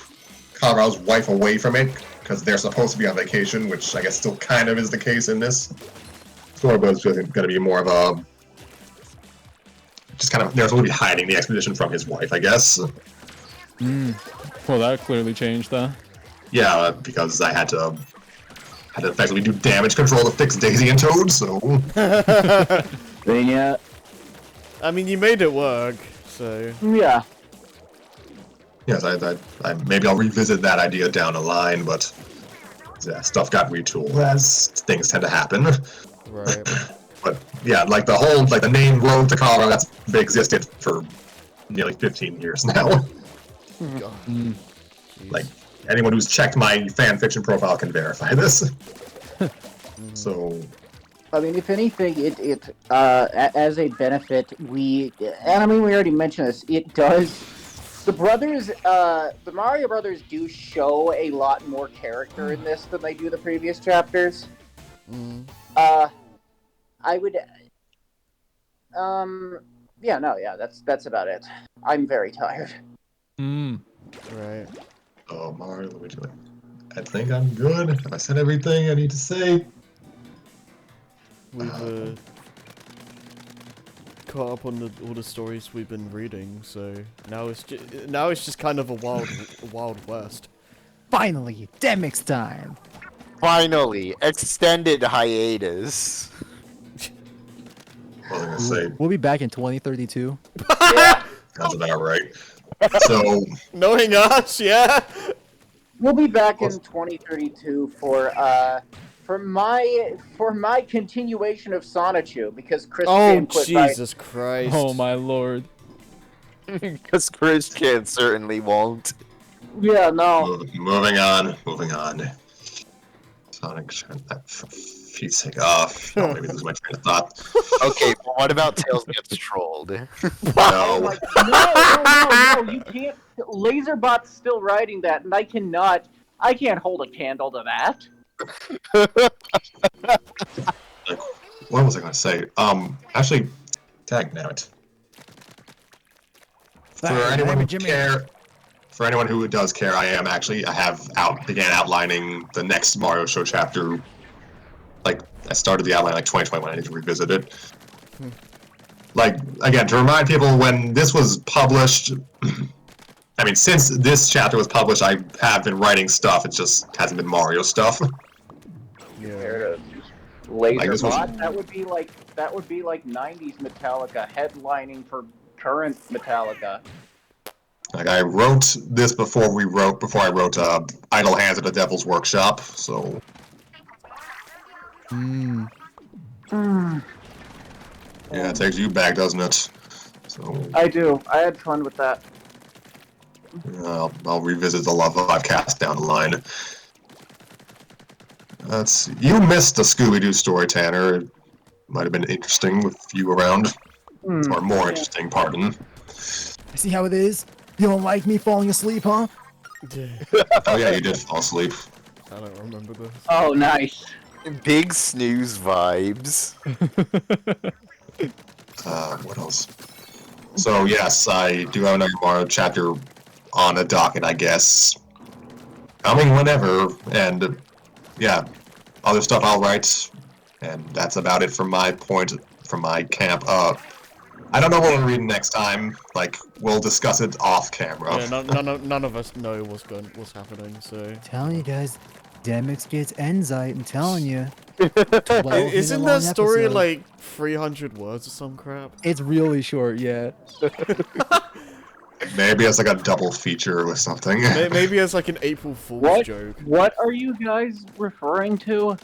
Colorado's wife away from it, because they're supposed to be on vacation, which I guess still kind of is the case in this story, but it's going to be more of a... Just kind of, they're supposed to be hiding the expedition from his wife, I guess. Well, that clearly changed, though. Yeah, because I had to effectively do damage control to fix Daisy and Toad, so... Yeah. I mean, you made it work, so... Yeah. Yes, I maybe I'll revisit that idea down the line, but yeah, stuff got retooled as things tend to happen. Right. But yeah, like the name Road to Colorado, that's existed for nearly 15 years now. Like anyone who's checked my fanfiction profile can verify this. So. I mean, if anything, it as a benefit, we already mentioned this. It does. The Mario Brothers do show a lot more character in this than they do the previous chapters. I would. That's about it. I'm very tired. Right. Oh, Mario, Luigi. I think I'm good. Have I said everything I need to say? We've caught up on all the stories we've been reading, so now it's just kind of a wild west. Finally, Demix time. Finally, extended hiatus. What was I gonna say? We'll be back in 2032. That's about right. So. Knowing us, yeah. We'll be back in 2032 for my continuation of Sonichu, because Christian quit Jesus Christ. Oh my lord. Because Christian certainly won't. Yeah, no. Moving on. Sonic, for Pete's sake, don't maybe lose my train of thought. Okay, but what about Tails gets trolled? No. No, you can't. Laserbot's still writing that, and I can't hold a candle to that. Like, what was I going to say? Actually, dagnabbit. For anyone who does care, I began outlining the next Mario Show chapter. Like, I started the outline like 2021. I need to revisit it. Like, again, to remind people, when this was published, I mean, since this chapter was published, I have been writing stuff. It just hasn't been Mario stuff. Yeah. Laserbot, Like, that would be like 90s Metallica headlining for current Metallica. Like, I wrote this before I wrote Idle Hands at the Devil's Workshop, so... Yeah, it takes you back, doesn't it? So I do. I had fun with that. I'll revisit the love I've cast down the line. You missed the Scooby-Doo story, Tanner. It might have been interesting with you around. Or more interesting, pardon. See how it is? You don't like me falling asleep, huh? Oh yeah, you did fall asleep. I don't remember this. Oh, nice. Big snooze vibes. What else? So yes, I do have another Mario chapter on a docket, I guess. Coming whenever, and yeah, other stuff I'll write, and that's about it from my point, from my camp. I don't know what we're reading next time. Like, we'll discuss it off camera. Yeah, none of us know what's happening. So Telling you guys, Demix gets Enzite. I'm telling you. isn't that story like 300 words or some crap? It's really short, yeah. Maybe it's like a double feature or something. Maybe it's like an April Fool's joke. What are you guys referring to?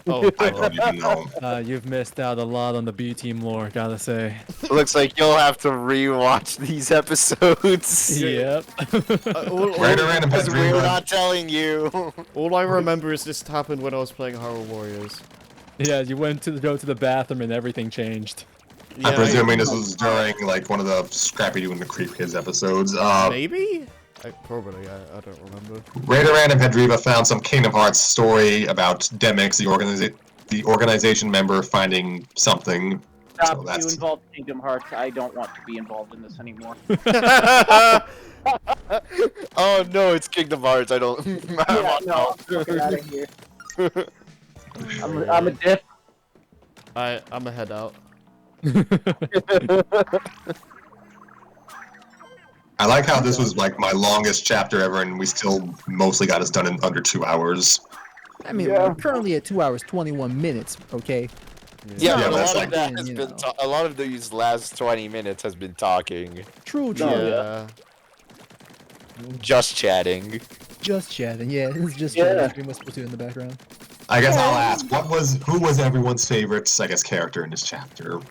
Oh, I don't even know. You've missed out a lot on the B team lore, gotta say. Looks like you'll have to rewatch these episodes. Yep. Because we're not telling you. All I remember is this happened when I was playing Hyrule Warriors. Yeah, you went to go to the bathroom and everything changed. Yeah, I'm presuming this was during like one of the Scrappy doing the Creep Kids episodes. Maybe? Probably, I don't remember. Raider and Pedriva found some Kingdom Hearts story about Demix, the organization member, finding something. Stop, So that's... you involved Kingdom Hearts. I don't want to be involved in this anymore. Oh no, it's Kingdom Hearts. I don't. Yeah, no, I'm fucking out of here. I'm a diff. I'm a head out. I like how this was like my longest chapter ever, and we still mostly got us done in under 2 hours. I mean, we're currently at 2 hours 21 minutes. Okay. Yeah, Yeah, but a that's lot like- of that has been. A lot of these last 20 minutes has been talking. True. Yeah. Just chatting. Just chatting. Yeah, it's just Yeah. chatting. Stream with Splatoon in the background. I guess I'll ask, who was everyone's favorite, I guess, character in this chapter?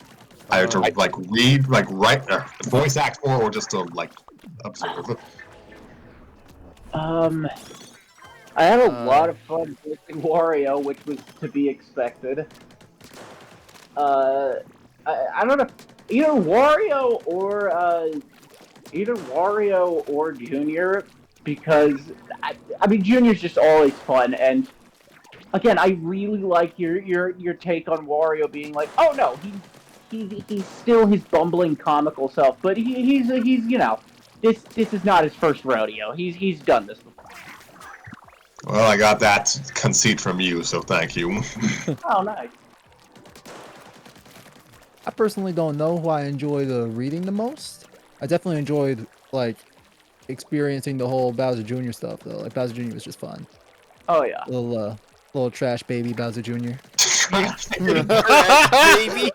I have to like read, like write, voice act for, or just to like observe. I had a lot of fun voicing Wario, which was to be expected. I don't know, either Wario or Junior, because I mean Junior's just always fun, and again I really like your take on Wario being like, oh no, he's still his bumbling comical self, but he's you know, this is not his first rodeo. He's done this before. Well, I got that conceit from you, so thank you. Oh, nice. I personally don't know who I enjoy the reading the most. I definitely enjoyed like experiencing the whole Bowser Jr. stuff though. Like Bowser Jr. was just fun. Oh yeah. Little trash baby Bowser Jr. Baby.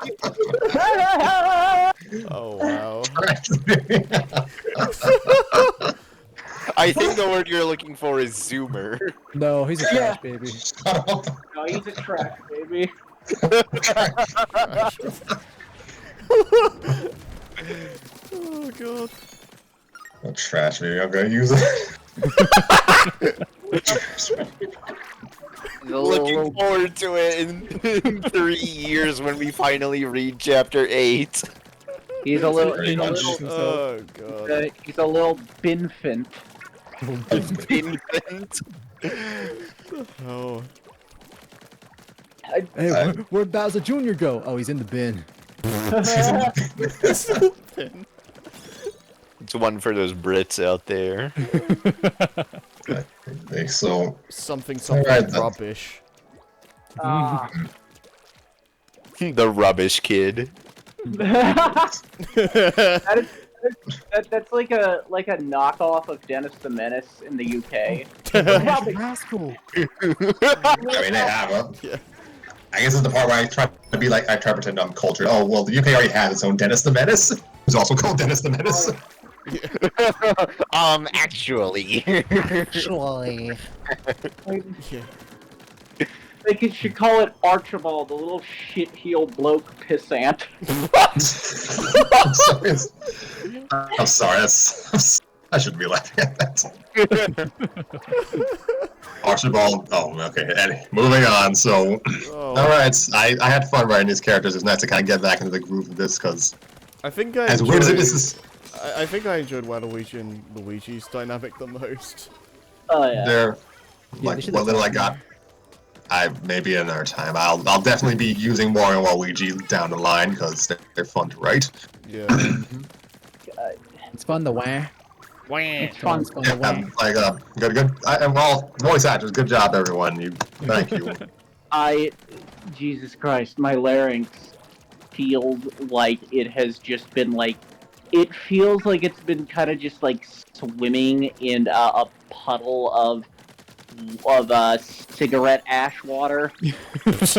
Oh wow. I think the word you're looking for is zoomer. No, he's a trash baby. No, he's a trash baby. Oh god. Oh, trash baby, I'm gonna use it. Looking forward to it in 3 years when we finally read chapter 8. He's a little. Oh god. He's a little binfant. Infant. Oh. Hey, where'd Bowser Jr. go? Oh, he's in the bin. It's one for those Brits out there. Okay, so Something Alright, then. rubbish. The rubbish kid. That's like a knockoff of Dennis the Menace in the UK. Rascal. I mean, they have it. Yeah. I guess it's the part where I try to pretend I'm cultured. Oh, well, the UK already has its own Dennis the Menace, who's also called Dennis the Menace. Actually. Actually. Yeah. They should call it Archibald, the little shit-heel bloke pissant. I'm sorry. I shouldn't be laughing at that. Archibald. Oh, okay. Anyway, moving on. So, all right. I had fun writing these characters. It's nice to kind of get back into the groove of this because I think I as weird as it is, I think I enjoyed Waluigi and Luigi's dynamic the most. Oh yeah. They're Yeah, like they should what have little I talked got. Maybe another time. I'll definitely be using Mario and Waluigi down the line because they're fun to write. Yeah. It's fun to wear. It's fun. It's fun to wear. Good. Well, voice actors, good job, everyone. Thank you. Jesus Christ, my larynx feels like it has just been like, it feels like it's been kind of just like swimming in a puddle of cigarette ash water. That's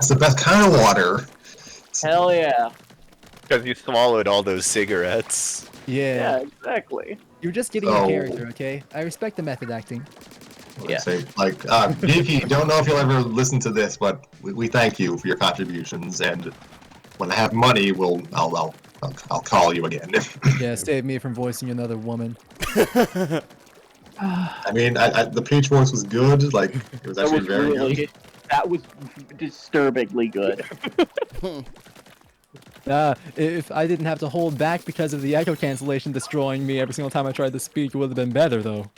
the best kind of water. Hell yeah. Because you swallowed all those cigarettes. Yeah, Yeah. exactly. You're just getting So- a character, okay? I respect the method acting. Yeah. Say, Geeky, don't know if you'll ever listen to this, but we thank you for your contributions, and when I have money, I'll call you again. Yeah, save me from voicing another woman. I mean, the Peach voice was good. Like, it was actually very good. That was disturbingly good. If I didn't have to hold back because of the echo cancellation destroying me every single time I tried to speak, it would have been better, though.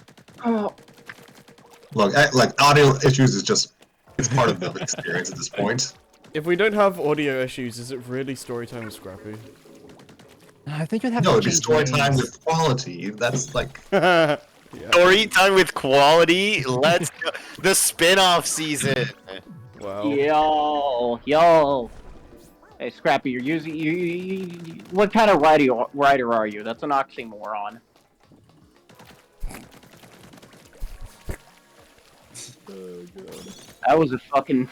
Oh. Look, like audio issues is it's part of the experience at this point. If we don't have audio issues, is it really story time with Scrappy? I think I'd have No, to it'd be change story names. time with quality. That's like Story time with quality. Let's go. The spin-off season. Wow. Yo. Hey, Scrappy, you're using you. What kind of writer are you? That's an oxymoron. That was a fucking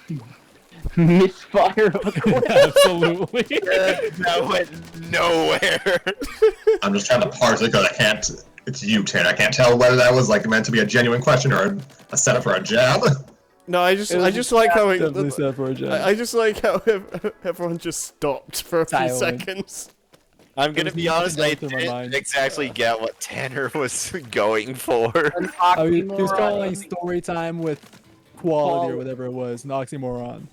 misfire of a question. Absolutely. That went nowhere. I'm just trying to parse it because I can't. It's you, Tanner. I can't tell whether that was like meant to be a genuine question or a setup for a jab. No, I just like how Definitely set for a job. I just like how everyone just stopped for a few Silent. seconds. I'm gonna be honest, I didn't exactly get what Tanner was going for. He was calling story time with quality or whatever it was, an oxymoron.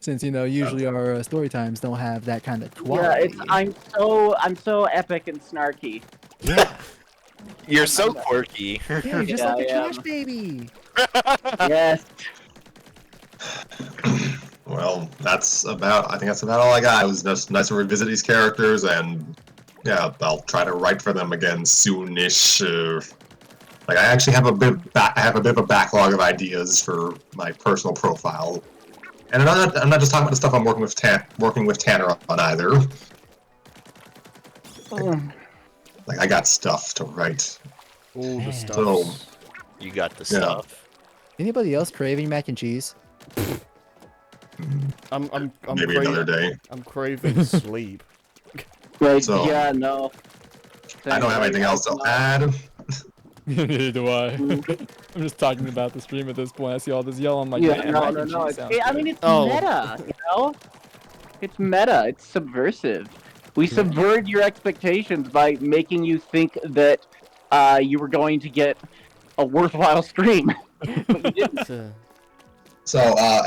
Since usually our story times don't have that kind of quality. Yeah, I'm so epic and snarky. You're so quirky. Yeah, you're just like a Yeah, I trash baby. Yes. Well, I think that's about all I got. It was just nice to revisit these characters, and yeah, I'll try to write for them again soonish. Like I actually have a bit of a backlog of ideas for my personal profile, and I'm not just talking about the stuff I'm working with Tanner on either. Like I got stuff to write. All the stuff. So, You got the Yeah. stuff. Anybody else craving mac and cheese? I'm maybe another day. I'm craving sleep. Right. So- Yeah. No. I don't have anything else to add. Neither do I. I'm just talking about the stream at this point. I see all this yelling. I'm like, Yeah. man, No. mac No. and No. cheese sounds I good." mean, it's Oh. meta. It's meta. It's subversive. We subvert your expectations by making you think that you were going to get a worthwhile stream. But you didn't. So,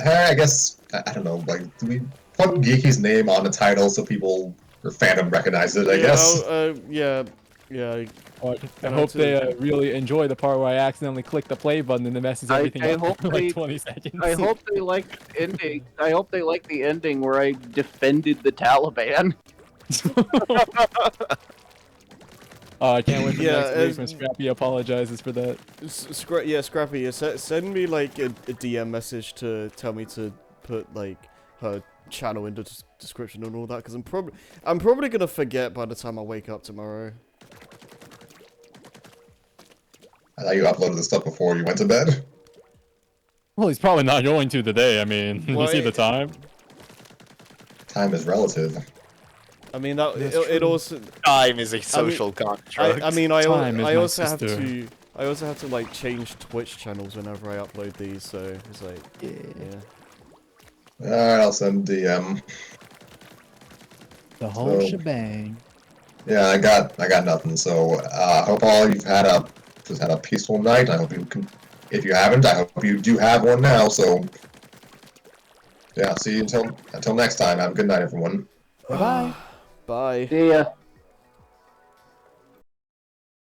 Harry, I guess I don't know. Like, do we put Geeky's name on the title so people or fandom recognize it? I guess. Yeah. I hope they really enjoy the part where I accidentally click the play button and it messes everything I up hope for they- like 20 seconds. I hope they like the ending. I hope they like the ending where I defended the Taliban. I can't wait for Yeah, next week when Scrappy apologizes for that. Scrappy, send me like a DM message to tell me to put like her channel in the description and all that, because I'm probably gonna forget by the time I wake up tomorrow. I thought you uploaded the stuff before you went to bed. Well, he's probably not going to today. I mean, you Well, see the time? Time is relative. I mean that it also Time is a social construct. I mean Time is I my also have sister. to like change Twitch channels whenever I upload these, so it's like yeah. Alright, I'll send DM. The whole So- shebang. Yeah, I got nothing. So, hope all you've had a peaceful night. I hope you can. If you haven't, I hope you do have one now. So, yeah, see you until next time. Have a good night, everyone. Bye bye. Bye. See ya.